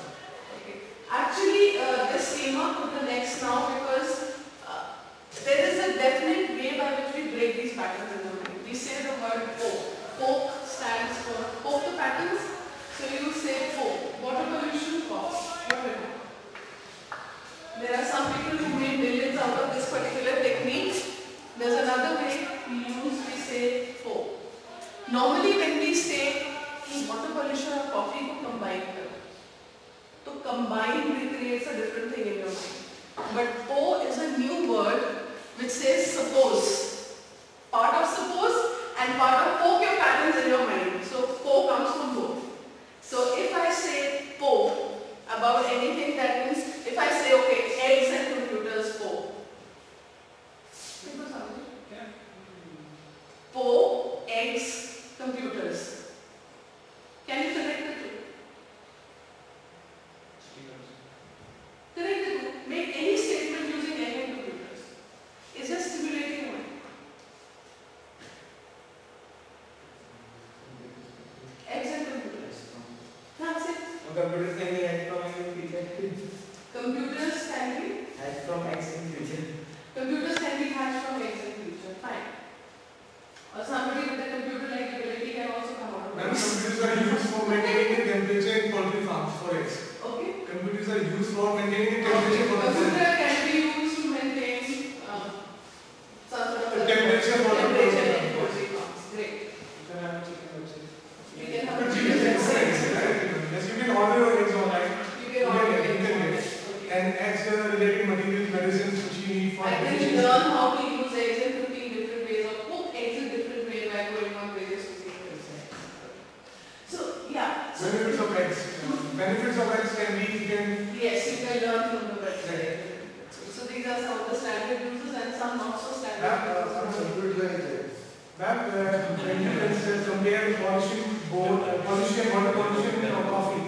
Okay. Actually, this came up with the next now because there is a definite way by which we break these patterns in the brain. We say the word poke. Poke stands for poke the patterns. So you say poke. Water pollution, cough. What will it do? There are some people who made millions out of this particular technique. There's another way we say poke. Normally when we say water pollution or coffee को combine करो, तो combine recreates a different thing in your mind. But po is a new word which says suppose. Part of suppose and part of poke your patterns in your mind. So po comes from both. So if I say po about anything, that means if I say okay, eggs and computers, po. Po, eggs, computers. Can you connect the two? Connect the two. Make any statement using egg and computers. It's just stimulating your mind. Eggs and computers. That's it. Computers can be hatched from eggs in future. Computers can be Hatched from eggs in future. Computers can be hatched from eggs in future. Fine. Or somebody with a computer-like ability can also come out of Many eggs. computers are used for maintaining the temperature in poultry farms for eggs. Okay. Computers are used for maintaining the temperature for the Computer can be used to maintain some sort of The temperature for the temperature poultry in poultry farms. Great. You can have chicken website. We can have But a chicken chicken eggs, right? Yes, you can order your eggs online. You can order You can it. get. And eggs are related materials, medicines which you need for I can digestion. learn how to use eggs in 15 different ways or cook eggs in different ways by going on various tutorials. So, yeah. So, Benefits of eggs. Benefits of eggs can be, you can yes, you can learn from the website. So these are some of the standard uses and some not so standard uses. Ma'am, when you compare pollution, pollution, water pollution of coffee,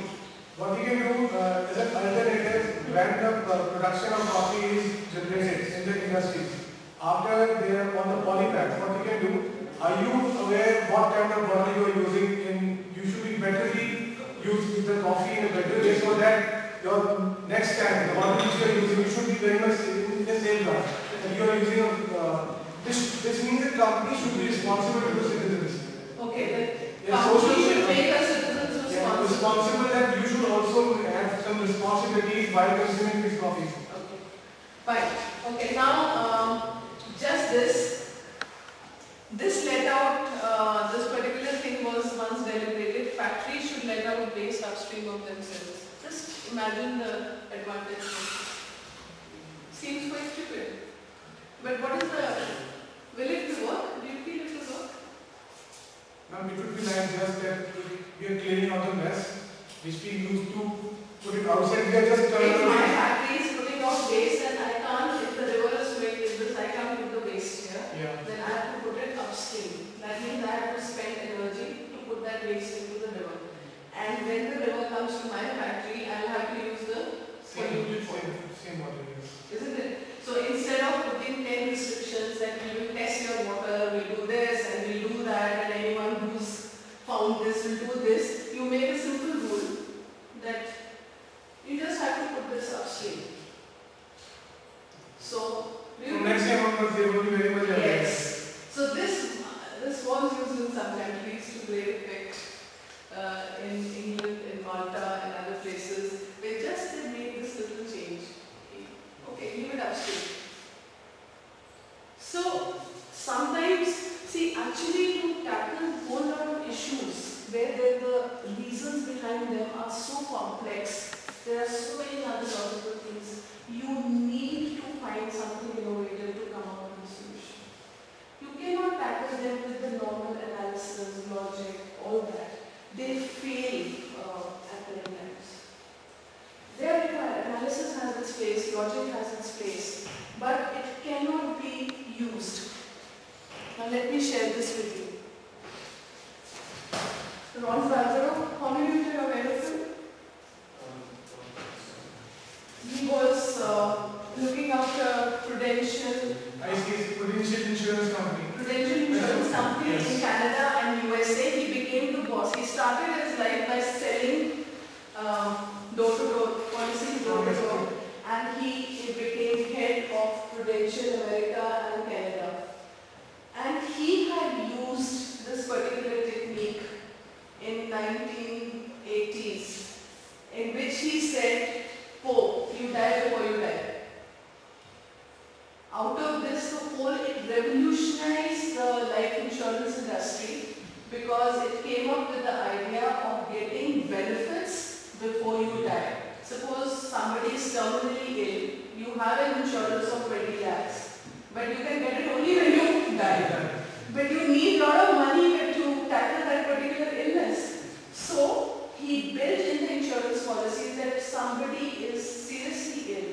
what you can do as an alternative when the production of coffee is generated in the industry. After they are on the polybags, what you can do, are you aware what kind of bottle you are using in, you should be betterly use the coffee in a better way so that your next time, the bottle which you are using, you should be very much in the same line. And you are using this means the company should be responsible to the citizens. Okay, the Yeah, company social- should make us citizens responsible. Responsible that you should also have some responsibilities while consuming this coffee. Okay, fine. Okay, now just this let out, this particular thing was once deliberated. Factories should let out waste upstream of themselves. Just imagine the advantage. Seems quite stupid. But what is the, will it work? Do you feel it will work? Now it would be like just that we are cleaning out the mess which we used to put it outside. We are just If my factory is putting out waste and I can't, if the river is flowing with this, I can't put the waste here. Yeah. Then I have to put it upstream. That means I have to spend energy to put that waste into the river. And when the river comes to my factory, I will have to use the polluted water. Same water, yes. Isn't it? So instead of putting 10 restrictions that we will test your water, we'll do this and we'll do that, and anyone who's found this will do this, you make a simple rule that you just have to put this upstream. So, do you Next time onwards they will be very much aware. Yes. So this was used in some countries to great effect. In England, in Malta, There are so many other logical things. You need to find something innovative to come up with a solution. You cannot tackle them with the normal analysis, logic, all that. They fail at many times. Their analysis has its place, logic has its place, but it cannot be used. Now let me share this with you. Ron Barbaro, how many of you are aware of him? He was looking after Prudential. Prudential Insurance Company. Prudential Insurance Company in Canada and USA. He became the boss. He started his life by selling door-to-door policies, door-to-door, and he became head of Prudential America and Canada. And he had used this particular technique in 1980s, in which he said, "Oh, you die before you die." Out of this, it revolutionized the life insurance industry because it came up with the idea of getting benefits before you die. Suppose somebody is terminally ill, you have an insurance of 20 lakhs, but you can get it only when you die. But you need a lot of money to tackle that particular illness. So he built in the insurance policy that if somebody is seriously ill,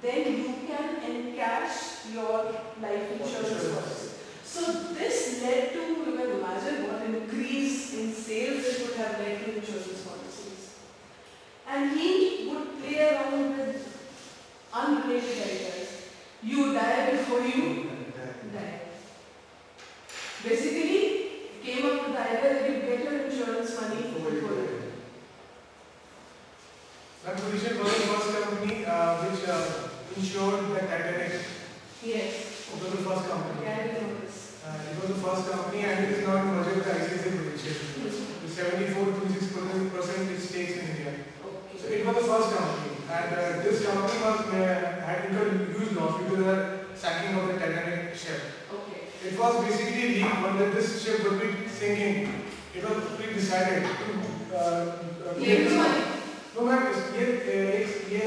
then you can encash your life insurance policy. So this led to, you can imagine what an increase in sales it would have led to insurance policies. And he would play around with unrelated ideas. You die before you die. Basically, came up with the idea that you get your insurance money before you die. That Prudential was the first company which insured the Titanic. Yes. It was the first company. Yeah, I know this. It was the first company and it is now in merger with ICICI Prudential. The 74.6% it stakes in India. Okay. So it was the first company and this company was had incurred huge loss due to the sacking of the Titanic ship. Okay. It was basically leaked when that this ship would be sinking. It was decided to money. No ma'am, ये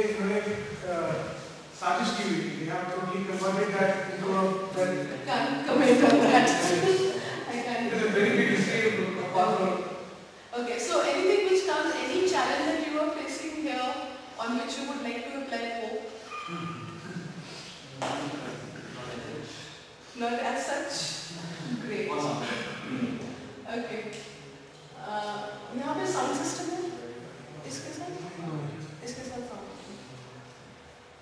साजिश की हुई थी. They have totally converted that into a Can't comment on that. I can't. It is a very big history apart from. Okay, so anything which comes, any challenge that you are facing here on which you would like to apply for? Not as such? Great. Okay. यहाँ पे sound system है? इसके साथ sound system.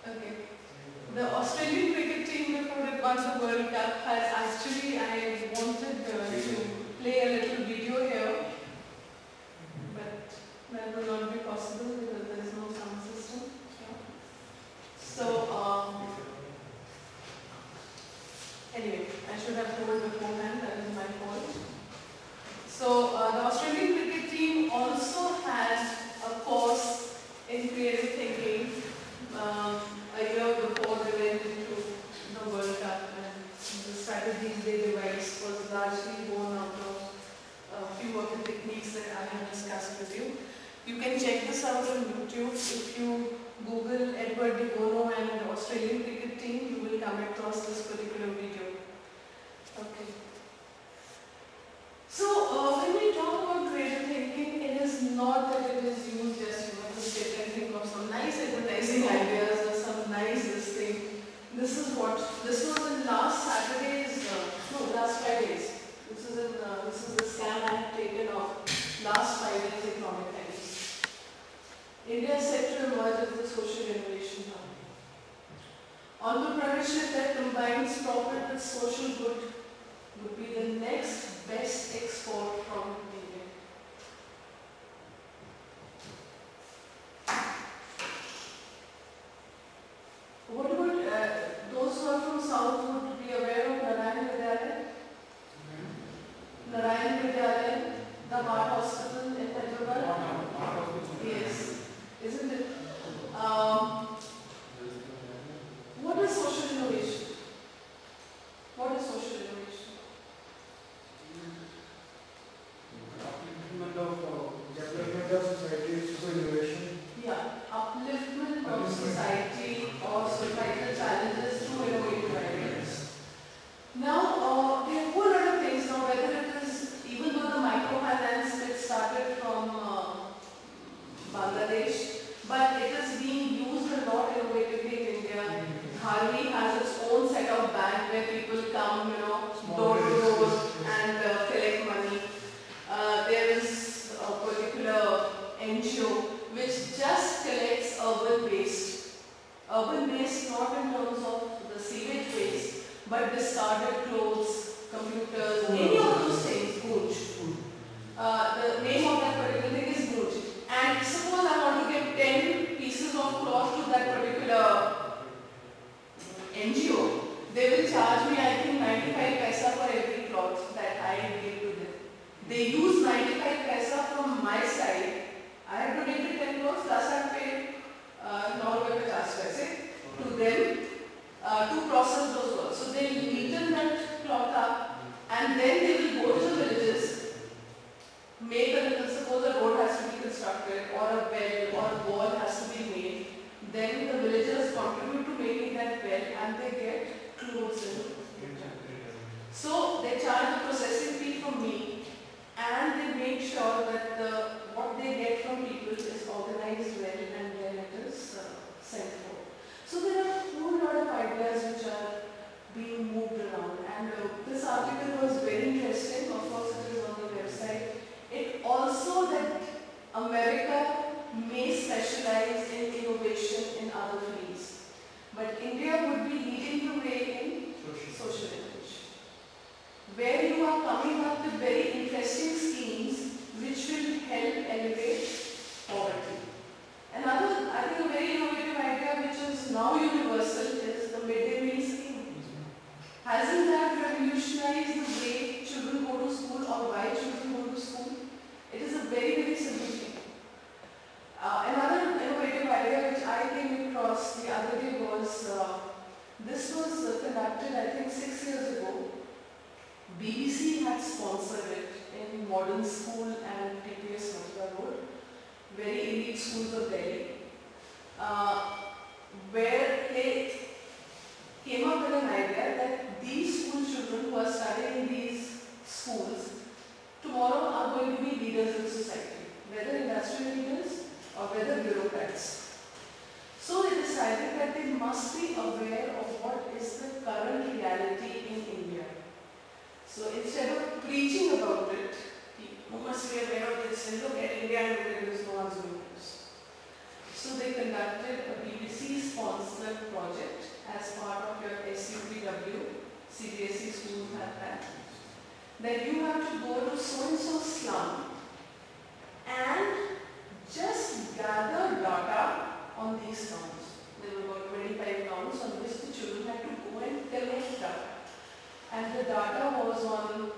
Okay. The Australian cricket team before it got the World Cup has actually, I wanted to play a little video here, but that will not be possible because there is no sound system. So, anyway, I should have told beforehand, that is my fault. So, the Australian cricket team also has a course in creative thinking a year before they went into the World Cup, and the strategies they devised was largely born out of a few of the techniques that I have discussed with you. You can check this out on YouTube. If you Google Edward de Bono and Australian cricket team, you will come across this particular video. Okay. So, when we talk about creative thinking, it is not that it is used just to sit and think of some nice advertising ideas or some nice this thing. This was in last Fridays. This is a scan I have taken of last Friday's Economic Times. India is set to emerge as the social innovation hub. Entrepreneurship that combines profit with social good would be the next best export from India. What about those who are from South would be aware of Narayan Vidyalaya? Narayan Vidyalaya, the heart hospital in Hyderabad? Yes, isn't it? What is social innovation? What is social innovation? Bangladesh, but it is being used a lot innovatively in India. Harvey has its own set of bank where people come, door to door and collect money. There is a particular NGO which just collects urban waste. Urban waste not in terms of the sewage waste, but discarded clothes, computers, any of those things, goods. The name of that particular thing is goods. And suppose I want to give 10 pieces of cloth to that particular NGO, they will charge me, I think, 95 paisa for every cloth that I give to them. They use 95 paisa from my side. I have donated 10 cloths, plus I have paid 9 paisa to them to process those clothes. So they neaten that cloth up and then they will go to the villages, make a little, suppose a road has to be constructed or a well or a wall has to be made. Then the villagers contribute to making that well and they get clothes in return. So they charge a processing fee from me and they make sure that what they get from people is organized well and then it is sent for. So there are a whole lot of ideas which are being moved around, and this article was very interesting. Of course it is on the website. It also that America may specialize in innovation in other fields, but India would be leading the way in social innovation, where you are coming up with very interesting schemes which will help elevate poverty. Another, I think, a very innovative idea which is now universal is the midday meal scheme. Hasn't that revolutionized the way children go to school or why children go to school? It is a very, very simple thing. Another innovative idea which I came across the other day was, this was conducted I think 6 years ago. BBC had sponsored it in Modern School and TPS Mathura Road, very elite schools of Delhi, where they came up with an idea that these school children who are studying in these schools tomorrow are going to be leaders in society, whether industrial leaders or whether bureaucrats. So they decided that they must be aware of what is the current reality in India. So instead of preaching about it, you must be aware of this and look at India and look at this, no one's doing this. So they conducted a BBC-sponsored project as part of your SUPW, CBSE schools have that. That you have to go to so-and-so slum and just gather data on these towns. There were about 25 towns on which the children had to go and collect data. And the data was on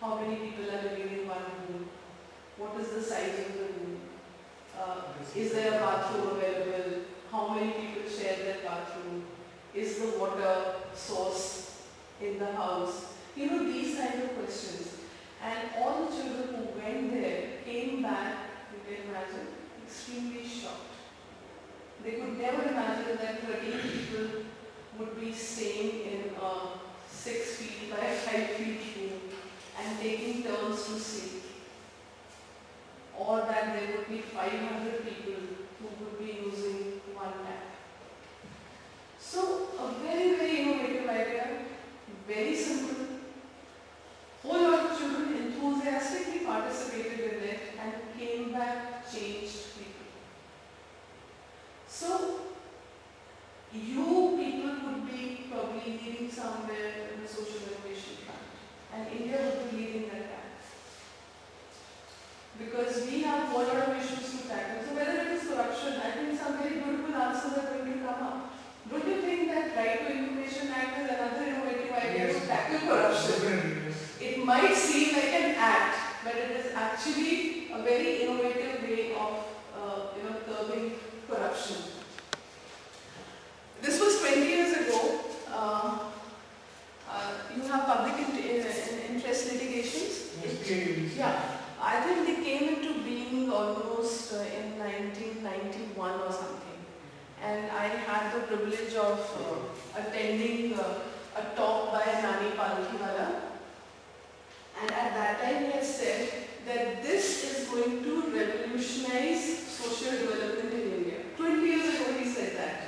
how many people are living in one room, what is the size of the room, is there a bathroom available, how many people share their bathroom, is the water source in the house, these kind of questions. And all the children who went there came back, you can imagine, extremely shocked. They could never imagine that 13 people would be staying in a 6 feet by 5 feet room and taking turns to sleep. Or that there would be 500 people who would be using one tap. So a very, very innovative idea, very simple. Whole lot of children enthusiastically participated in it and came back changed people. So you people would be probably leading somewhere in the social innovation front, and India would be leading that path. Because we have a whole lot of issues to tackle. So whether it is corruption, I think some very beautiful answers are going to come up. Don't you think that Right to Information Act is another innovative idea to tackle corruption? It might seem like an act, but it is actually a very innovative way of curbing corruption. This was 20 years ago. You have public interest litigations? Yeah. I think they came into being almost in 1991 or something. And I had the privilege of attending a talk by Nani Palkiwala. And at that time he had said that this is going to revolutionize social development in India. 20 years ago he said that.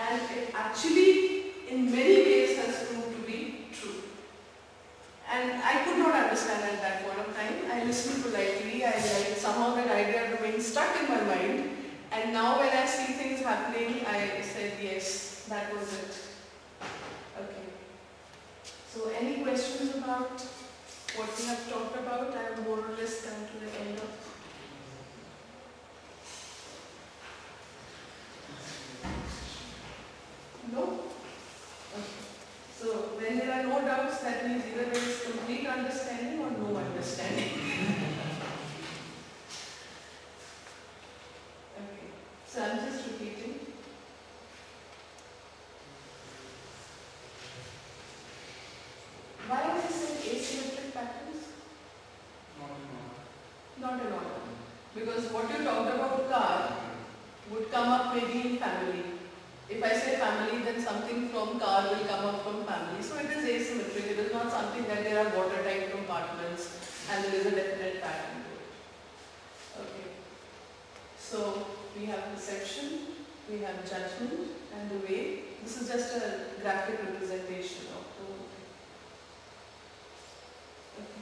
And it actually, in many ways, has proved to be true. And I could not understand at that point of time. I listened politely, somehow that idea remained stuck in my mind. And now when I see things happening, I said, yes, that was it. Okay. So any questions about what we have talked about? I am more or less come to the end of. No? Okay. So when there are no doubts, that means either there is complete understanding or no understanding. Okay. So I'm just repeating. Why have I said asymmetric patterns? Not in order. Because what you talked about car would come up maybe in family. If I say family, then something from car will come up from family. So it is asymmetric. It is not something that there are watertight compartments and there is a definite pattern to it. Okay. So we have perception, we have judgment and the way. This is just a graphic representation of the whole thing. Okay.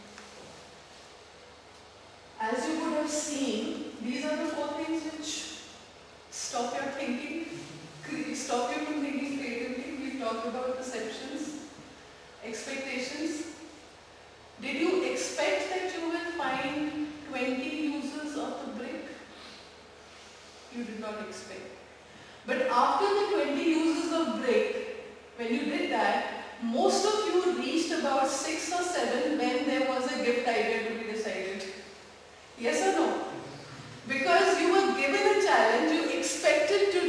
As you would have seen, these are the 4 things which stop your thinking. Stop you from thinking creatively. We talked about perceptions, expectations. Did you expect that you will find 20 uses of the brick? You did not expect. But after the 20 uses of brick, when you did that, most of you reached about 6 or 7 when there was a gift idea to be decided. Yes or no? Because you were given a challenge, you expected to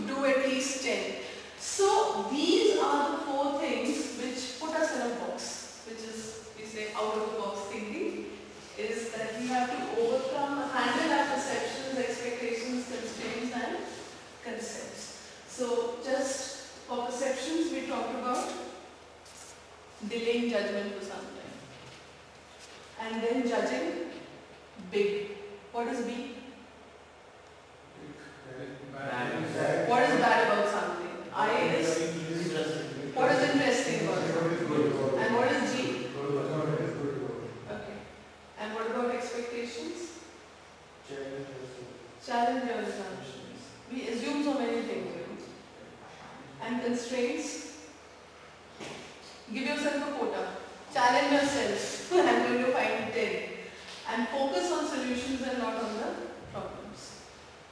do at least 10. So these are the 4 things which put us in a box, which is, we say, out of the box thinking, is that we have to overcome, handle our perceptions, expectations, constraints and concepts. So just for perceptions, we talked about delaying judgment for some time. And then judging big. What is big? What is bad about something? I is what is interesting about it? And what is G? Okay. And what about expectations? Challenge your assumptions. We assume so many things. And constraints? Give yourself a quota. Challenge yourself. I'm going to find 10. And focus on solutions and not on the problems.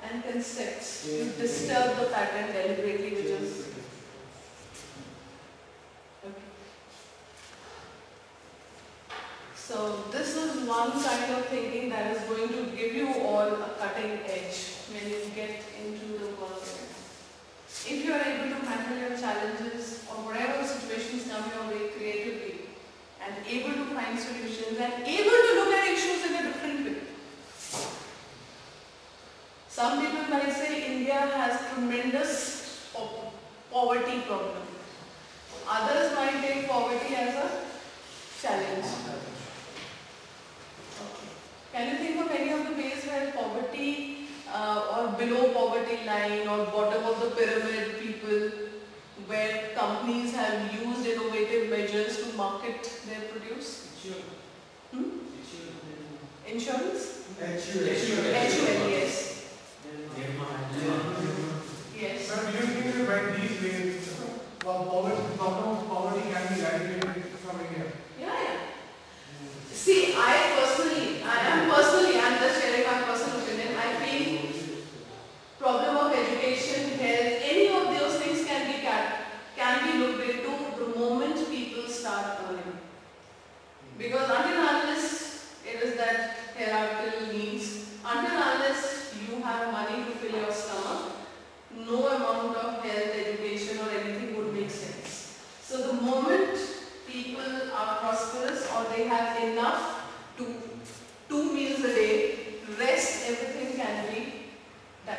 And concepts. You disturb the pattern deliberately, which is okay. So this is one kind of thinking that is going to give you all a cutting edge when you get into the work. If you are able to handle your challenges or whatever situations come your way creatively and able to find solutions and able to look at issues in a different way. Some people might say India has tremendous poverty problem. Others might take poverty as a challenge. Okay. Can you think of any of the ways where poverty or below poverty line or bottom of the pyramid people, where companies have used innovative measures to market their produce? Insurance? HUL, yes. Yes. Sir, do you think that by these ways, problem of poverty can be eradicated from India? Yeah. See, I'm just sharing my personal opinion. I feel problem of education, health, any of those things can be looked into the moment people start earning. Because until unless it is that hierarchical needs, until unless you have money to fill your stomach, no amount of health, education or anything would make sense. So the moment people are prosperous or they have enough to 2 meals a day, rest everything can be done.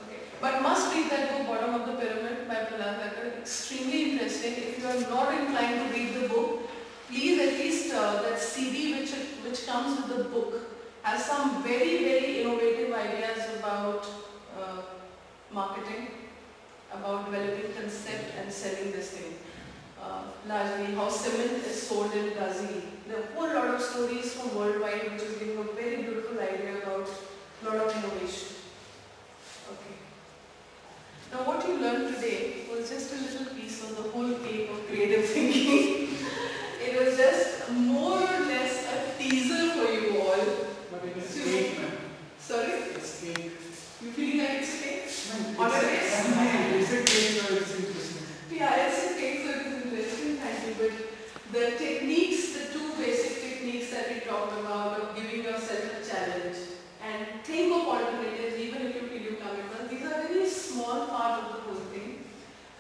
Okay. But must read that book, Bottom of the Pyramid by Prahlad. Extremely interesting. If you are not inclined to read the book, please at least that CD which comes with the book has some very, very innovative ideas about marketing, about developing concept and selling this thing. Largely how cement is sold in Brazil. There are a whole lot of stories from worldwide which is giving a very beautiful idea about a lot of innovation. Okay. Now what you learned today was just a little piece of the whole cake of creative thinking. It was just more or less a teaser for you all. But it is cake, man. Sorry? It's cake. You feel like it's a cake? Man, On a base? it's a cake, so it's interesting. Yeah, it's a cake, so it is interesting, thank you. But the techniques, the two basic techniques that we talked about of giving yourself a challenge and think of alternatives even if you feel you can't remember, these are very small part of the whole thing.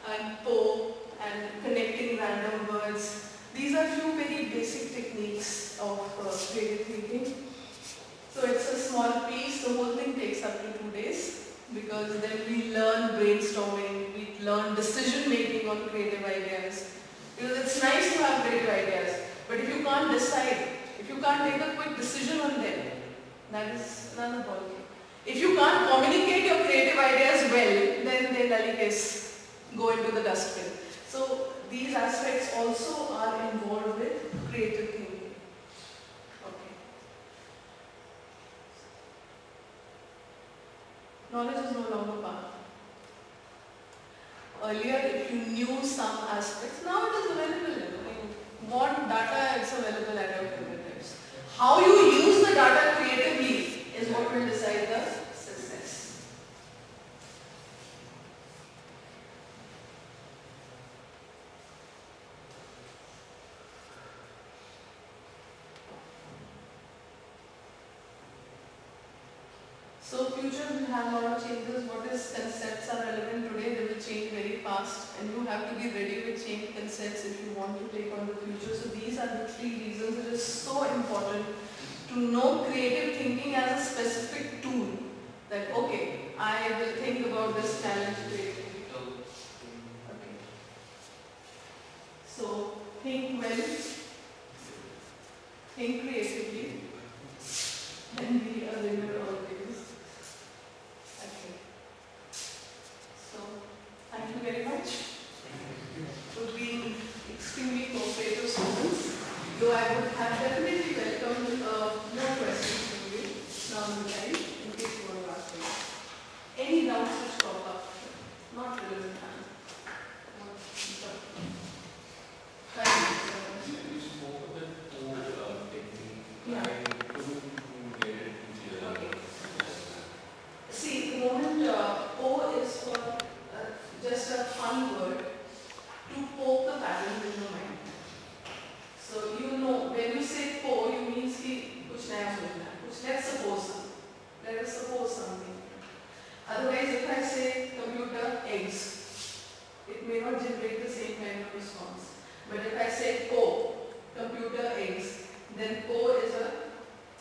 And Po and connecting random words. These are few very basic techniques of creative thinking. So it's a small piece, the whole thing takes up to 2 days because then we learn brainstorming, we learn decision making on creative ideas. Because it's nice to have creative ideas, but if you can't decide, if you can't take a quick decision on them, that is another ballgame. If you can't communicate your creative ideas well, then they like is go into the dustbin. So these aspects also are involved with creative thinking. Okay. Knowledge is no longer power. Earlier, if you knew some aspects, now it is available. I mean, what data is available at your fingertips. How you use the data creatively is what will decide the success. So future will have a lot of changes. What is concepts are relevant today, they will change very fast and you have to be ready with change concepts if you want to take on the future. So these are the 3 reasons it is so important to know creative thinking as a specific tool. That okay, I will think about this challenge creatively. Okay. So think well, think creatively, and be a winner always. Okay. So, thank you very much for being extremely cooperative students. Though I would have definitely welcomed more questions from you down the line in case you want to ask me. Any doubts which pop up, not relevant. Thank you. You spoke a bit more technique. Yeah. I Okay. See, the moment Po is for just a fun word to poke the pattern in your mind. So you know when you say Po, you mean see kuch naya sochna, kuch let's suppose. Let us suppose something. Otherwise, if I say computer eggs, it may not generate the same kind of response. But if I say Po, computer eggs, then Po is a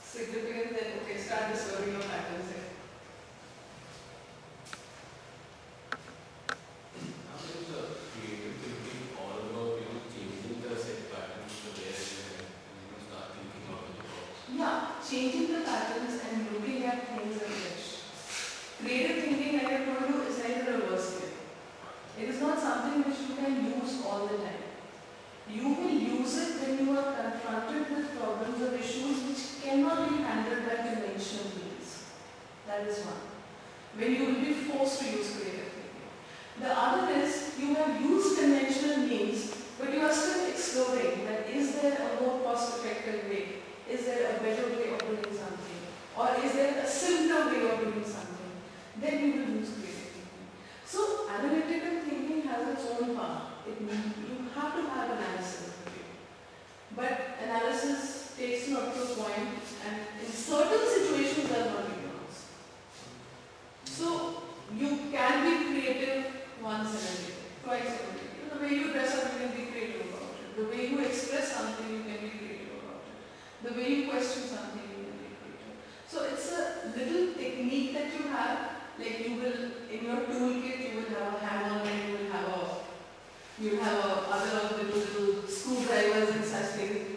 significant, then okay, start discovering your patterns there. How is creative thinking all about changing the set patterns to where you start thinking out of the box? Yeah, changing the patterns and looking at things afresh. Creative thinking, like I told you, is like a reverse skill. It is not something which you can use all the time. You will use it when you are confronted with problems or issues which cannot be handled by conventional means. That is one. When you will be forced to use creative thinking. The other is you have used conventional means, but you are still exploring that is there a more cost-effective way? Is there a better way of doing something? Or is there a simpler way of doing something? Then you will use creative thinking. So analytical thinking has its own power. It means you have to have analysis. But analysis takes you up to a point and in certain situations does not make sense. So you can be creative once in a day, twice in a day. The way you dress up, you can be creative about it. The way you express something, you can be creative about it. The way you question something, you can be creative. So it's a little technique that you have, like you will, in your toolkit, you will have a hammer and you will have other little screwdrivers and such things.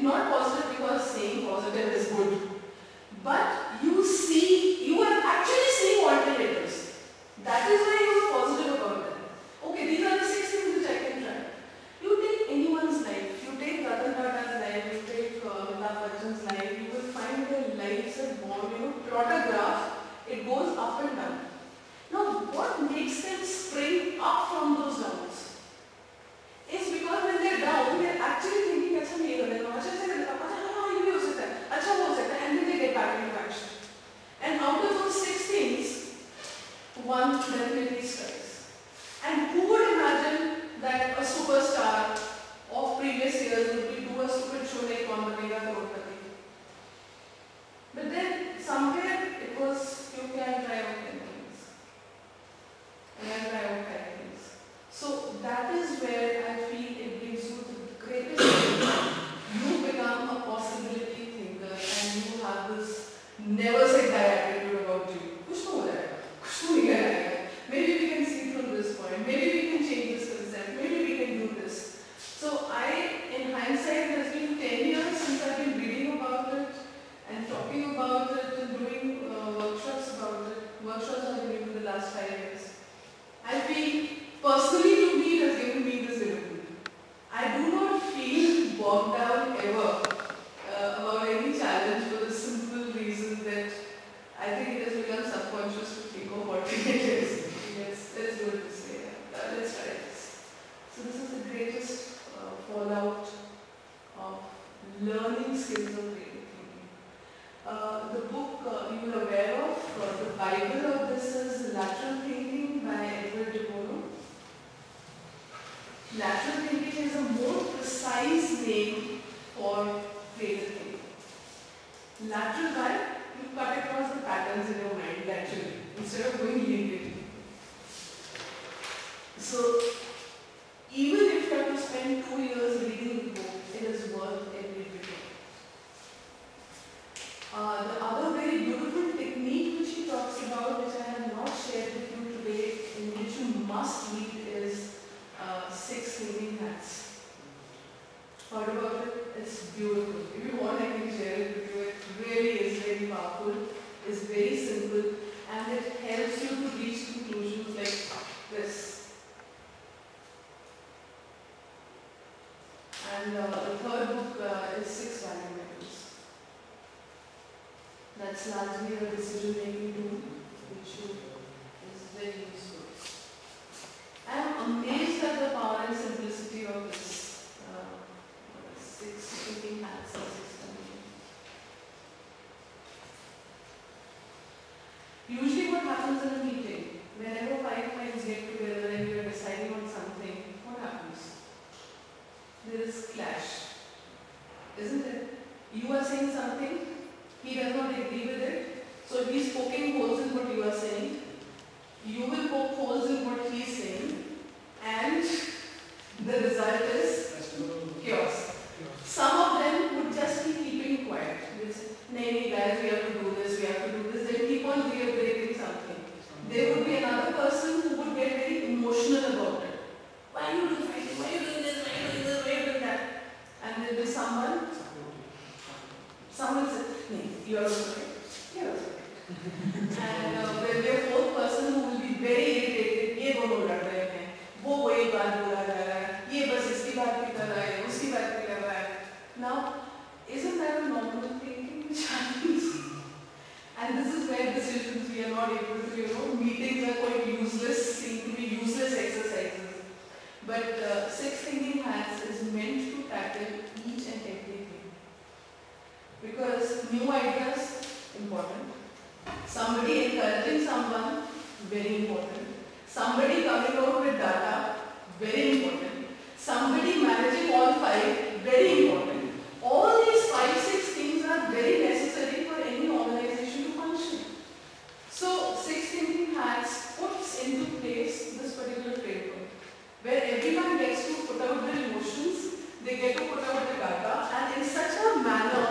not positive because saying positive is good, but you are actually seeing alternatives. That is why you are positive about them. Okay, these are the 6 things which I can try. You take anyone's life, you take Ratan Tata's life, you take Amitabh Bachchan's life, you will find their lives are born, plot a graph, it goes up and down. Now, what makes them spring up from those downs? It's because when they're down, they're actually thinking, अच्छा नहीं होने दो, अच्छा ऐसे करना, अच्छा हाँ ये भी हो सकता है, अच्छा वो हो सकता है, and then they get back into action. And out of those 6 things, one definitely strikes. And who would imagine that a superstar of previous years would be do a stupid show like Kaun Banega Crorepati? But then somewhere it was, you can try out 10 things. And I try out 10 things. So that is where I feel it gives you the greatest thing. You become a possibility thinker and you have this never say die attitude about you. कुछ तो हो जाएगा, कुछ तो नहीं आएगा. Maybe we can see from this point. Maybe we can change this concept. Maybe we can do this. So in hindsight, it has been 10 years since I've been reading about it and talking about it and doing workshops about it. Workshops I've been doing for the last 5 years. I feel personally to me it has given me this ability. I do not feel bogged down ever about any challenge for the simple reason that I think it has become subconscious to think of what it is. Let's do it this way. Let's try this. So this is the greatest fallout of learning skills of creative thinking. The book you are aware of, the Bible of this is Lateral Thinking by Edward de Bono. Lateral thinking is a more precise name for creative thinking. Lateral by, you cut across the patterns in your mind laterally instead of going linearly. So, even if you have to spend 2 years reading the book, it is worth every bit. The other very beautiful technique which he talks about, which I have not shared with you today, in which you must read, is 6 Thinking Hats. Heard about it? It's beautiful. If you want, I can share it with you. It really is very powerful. It's very simple, and it helps you to reach conclusions like this. And the third book is 6 Value Metals. That's largely a decision-making tool, which is very useful. I am amazed at the power and simplicity of this 6 Thinking Hats and 6 Dimensions. Usually what happens in a meeting, whenever 5 minds get together and you are deciding on something, what happens? There is clash, isn't it? You are saying something, he does not agree with it, so he is poking holes in what you are saying. You will poke holes in what he is saying, and the result is chaos. Some of them would just be keeping quiet. They say, "Nay, guys, we have to do this, we have to do this." They keep on reiterating something. There would be another person who would get very emotional about it. Why are you doing fighting? Why are you doing this? Why are you doing this? Why are you doing that? And there will be someone says, "No, you are also right. You are also right." And there will be a fourth person who will be very irritated. ये दोनों लड़ रहे हैं, वो एक बात बोला जा रहा है, ये बस इसकी बात भी कर रहा है, उसकी बात भी कर रहा है. Now, isn't that a normal thinking which happens? And this is where decisions we are not able to, meetings are quite useless, seem to be useless exercises. But 6 Thinking Hats is meant to tackle each and everything. Because new ideas, important. Somebody encouraging someone, very important. Somebody coming out with data, very important. Somebody managing all 5, very important. All these 5, 6 things are very necessary for any organization to function. So 6 Thinking Hats puts into place this particular framework, where everyone gets to put out their emotions, they get to put out the data, and in such a manner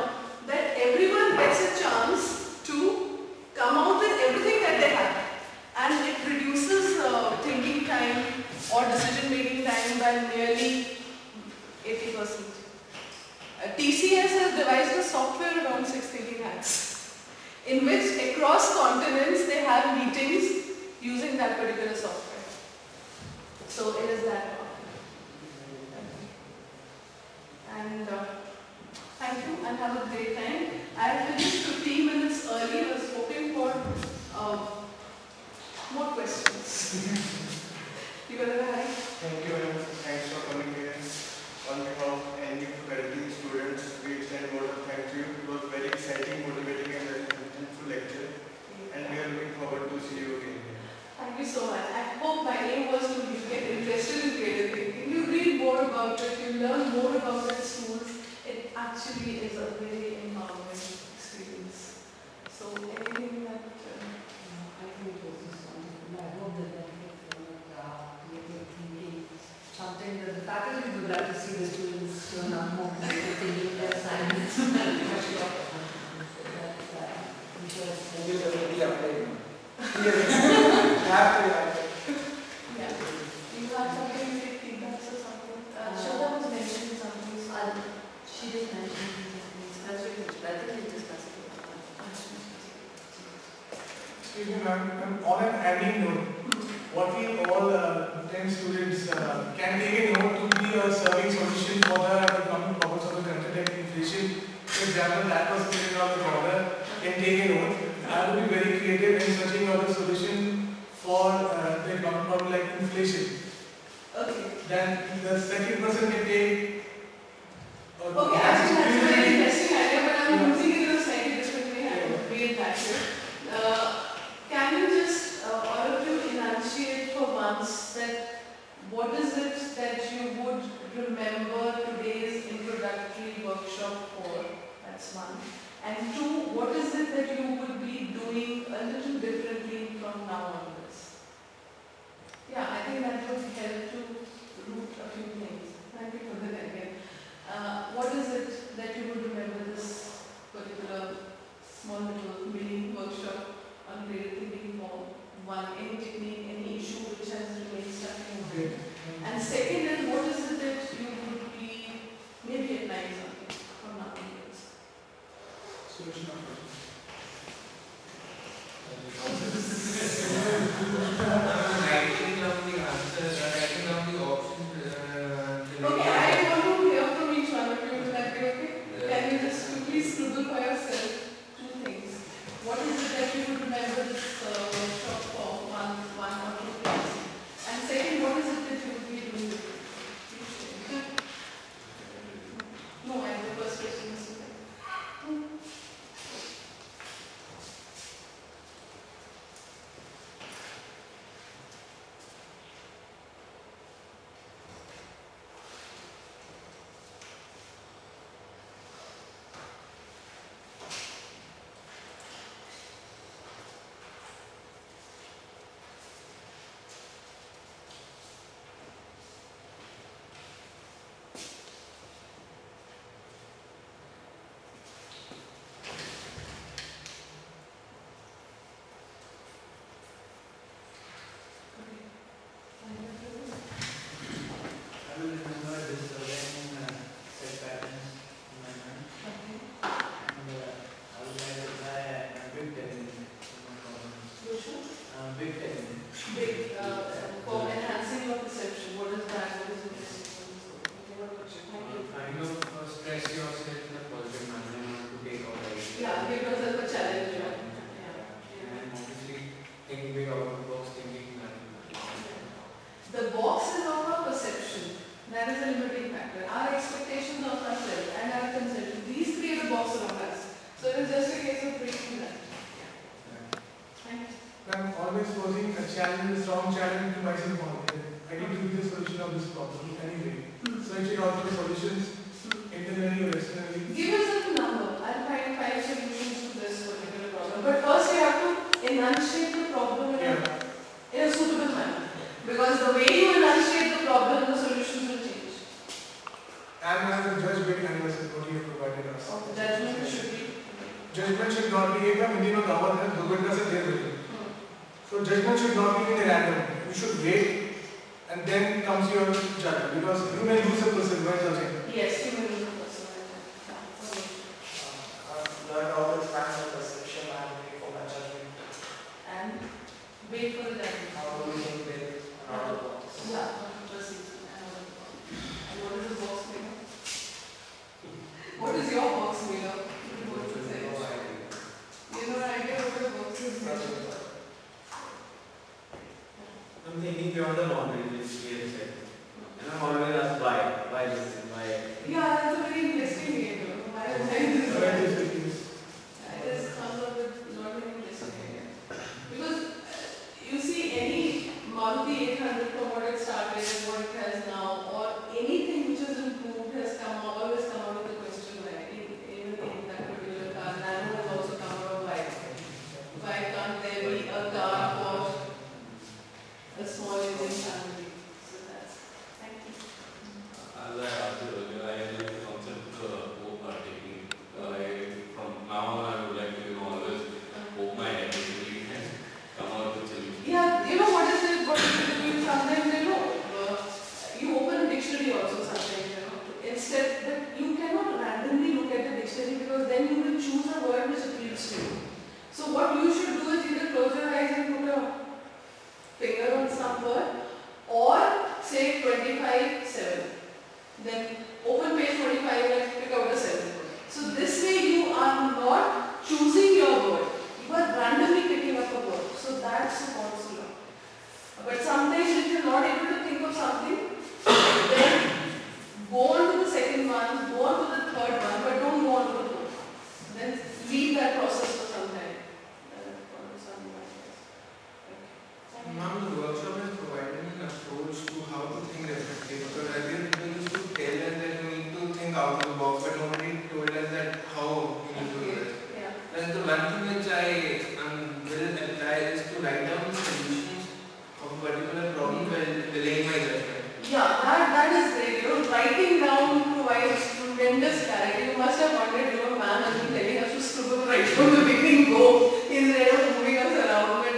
that everyone gets a chance to come out with everything that they have. And it reduces thinking time or decision making time has devised a software around 680 hacks, in which across continents they have meetings using that particular software. So it is that one. And thank you and have a great time. I finished 15 minutes early. I was hoping for more questions. You got it, Harry? Thank you and thanks for coming here. On behalf of any faculty, students, we extend a word of thanks to you. It was very exciting, motivating and very helpful lecture. And we are looking forward to see you again. Thank you so much. I hope my aim was to get interested in creative thinking. You read more about it, you learn more about its tools. It actually is a very empowering experience. So anything that I think this is something, I hope that benefit from creative thinking, something that the faculty would like to see the students turn up more creative thinking, their assignments. Yeah. You have something to take feedbacks or something? Shraddha was mentioning something. She did mention something. That's what I think we discussed it. Excuse me, ma'am, on an adding note, what we all 10 students can take a note to be a serving solution for the common problems of the country like inflation. For example, that was created on the border, can take a note. I will be very creative in searching out a solution for the common problem like inflation. Okay. Then the second person can take. Okay, actually that's a very interesting idea, but I'm using it in a slightly different way. I would create that here. Can you just, all of you, enunciate for once that what is it that you would remember today's introductory workshop for? That's one. And two, what is it that you would be doing a little differently from now onwards? Yeah, I think that would help to root a few things. Thank you for that again. What is it that you would remember this particular small little mini workshop on creative thinking for? One, any technique, any issue which has remained stuck in your mind. And second is, what is it that you would be maybe applying something from now onwards? Solution of Writing down the answers, writing down the options. Okay, I want to hear from each one of you. Will that be okay? Can you just quickly scribble for yourself two things? What is it that you would remember this workshop for? One or two things. And second, what is it that you would be doing with it? No, I have the first question. I will remember disturbing set patterns in my mind. And I would like to try a big technique. Big technique. Big, for enhancing your perception. What is that? What is it? Kind of stress yourself in a positive manner to take out ideas. Yeah, give yourself a challenge. And obviously thinking big out of the box, thinking that. The box is of our perception. That is a limiting factor. Our expectations of ourselves and our conception. These create a box around us. So it is just a case of breaking that. Thank you. I'm always posing a challenge, a strong challenge to myself only. I need to be the solution of this problem anyway. Searching out for solutions internally or externally. Give yourself a number. I'll find 5 solutions to this particular problem. But first you have to enunciate the problem in a suitable manner. Because the way you enunciate the problem, the solutions will change. And as a judge being analysis, what you have provided us. Judgment should be. Judgment should not be a Hindi में कहावत है दो घंटा से देर बजे. So judgment should not be in a random. You should wait, and then comes your judgment because you may lose a person by judging. Yes, you may lose a person. What is your box made of? What is it? You know, I idea what the box is made of. I'm thinking beyond the boundaries which we have said. And I'm always asked why. Why this thing? Why? Yeah, that's a very interesting game. You know? Why this? I just comes up with not very interesting idea. Because you see any Maruti 800 from what it started and what it has now, or anything which has improved has always come out with the question why. Even in that particular car, Nano has also come out of why. Why can't there be a car for a small Indian family? So that's, thank you. As I asked you earlier, I like the concept of taking. From now on, I would like to always open my head and come out with solutions. Yeah, you know what is it? What is it doing? Sometimes you open a dictionary also sometimes, Instead, but you cannot randomly look at the dictionary because then you will choose a word which appeals to you. So what you should do is either close your eyes and put a finger on some word, or say 25/7. Then open page 25 and pick out the 7th word. So this way you are not choosing your word. You are randomly picking up a word. So that's a false law. But sometimes if you are not able to think of something, then go on to the second one, go on to the third one, but don't go on to the fourth one. Then leave that process for some time. Ma'am, the workshop has provided an approach to how to think differently, because earlier people used to tell us that you need to think out of the box, but nobody told us that how you need to do it. Yeah. And the one thing which I will apply is to write down solutions of a particular problem while delaying my judgment. Yeah, that is great. Writing down provides tremendous clarity. You must have wondered, ma'am has been telling us to scribble right from the beginning, go, instead of moving us around. But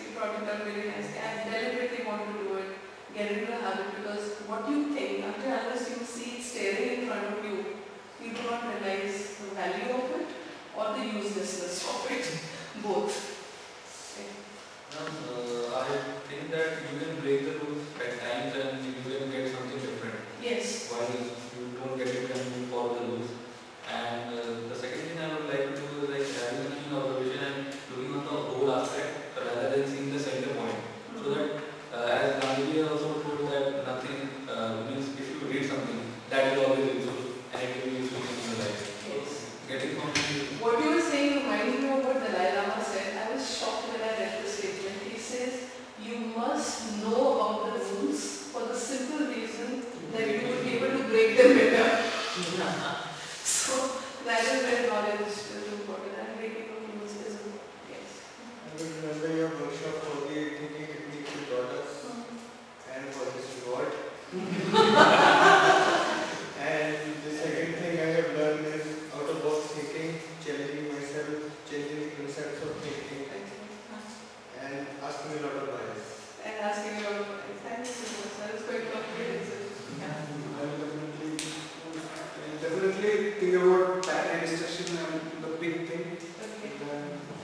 you brought it up really nicely. I deliberately want to do it, get into the habit, because what you think, unless you see it staring in front of you, you do not realize the value of it or the uselessness of it. Both. I think that you can break the rules at times and you can get something different. Yes. While you don't get it and you follow the rules. And the second thing I would like to do is like having an observation and looking on the whole aspect rather than seeing the center point. So that as Gandhi also told that nothing means if you read something, that will always be useful and it will be useful in your life. Yes. Getting something. What you were saying reminds me of what Dalai Lama said. I was shocked when I read the statement. He says, you must know about the rules for the simple reason that you will be able to break them better. So that is where knowledge is important, and breaking of rules is important. Yes. I will remember your workshop for the thinking techniques you taught us and for this reward. And the second thing I have learned is out of box thinking, challenging myself, changing the concepts of thinking, and asking a lot of whys. And asking a lot of whys. Thank you so much. That is quite comprehensive. I will definitely think about pattern discussion and the big thing. Okay. The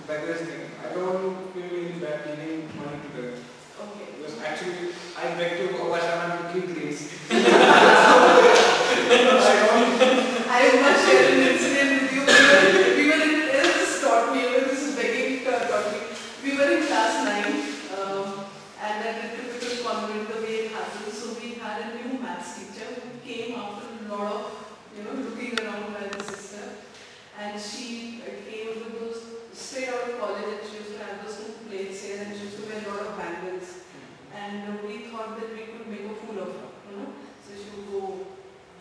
backwards thing. I don't feel really bad giving money to them. Okay. Because actually, I beg to go, but I'm not keep things. I must share an incident with you. We were in, this taught me, this is begging taught me. We were in class 9 and at a typical convent the way it happens. So we had a new maths teacher who came after a lot of looking around by the sister, and she came with those straight out of college, and she used to have those two plates here, and she used to wear a lot of bangles. And we thought that we could make a fool of her, So she would go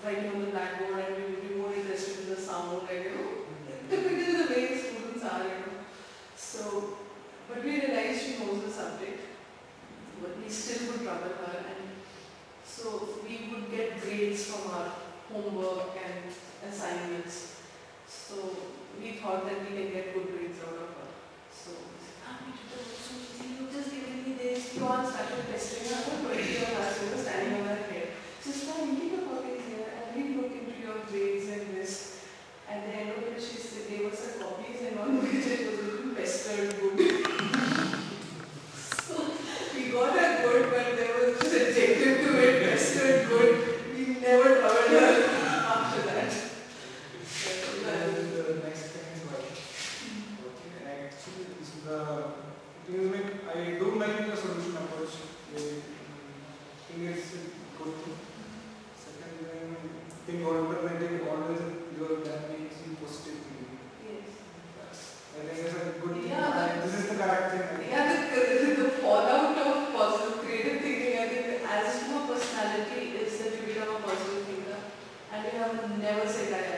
writing on the blackboard, and we would be more interested in the sound, typically the way students are, So, but we realized she knows the subject, but we still would trouble her, and so we would get grades from our homework and assignments. So we thought that we can get good grades out of her. So we said, you just giving me this. You all started pestering her for 20 hours, standing on her head. Sister, I need a copy here, and we look into your grades and this. At the end of it, she gave us her copies, and on which it was written pestered good. So we got her good, but there was this adjective to it, pestered good. We never covered her after that. say that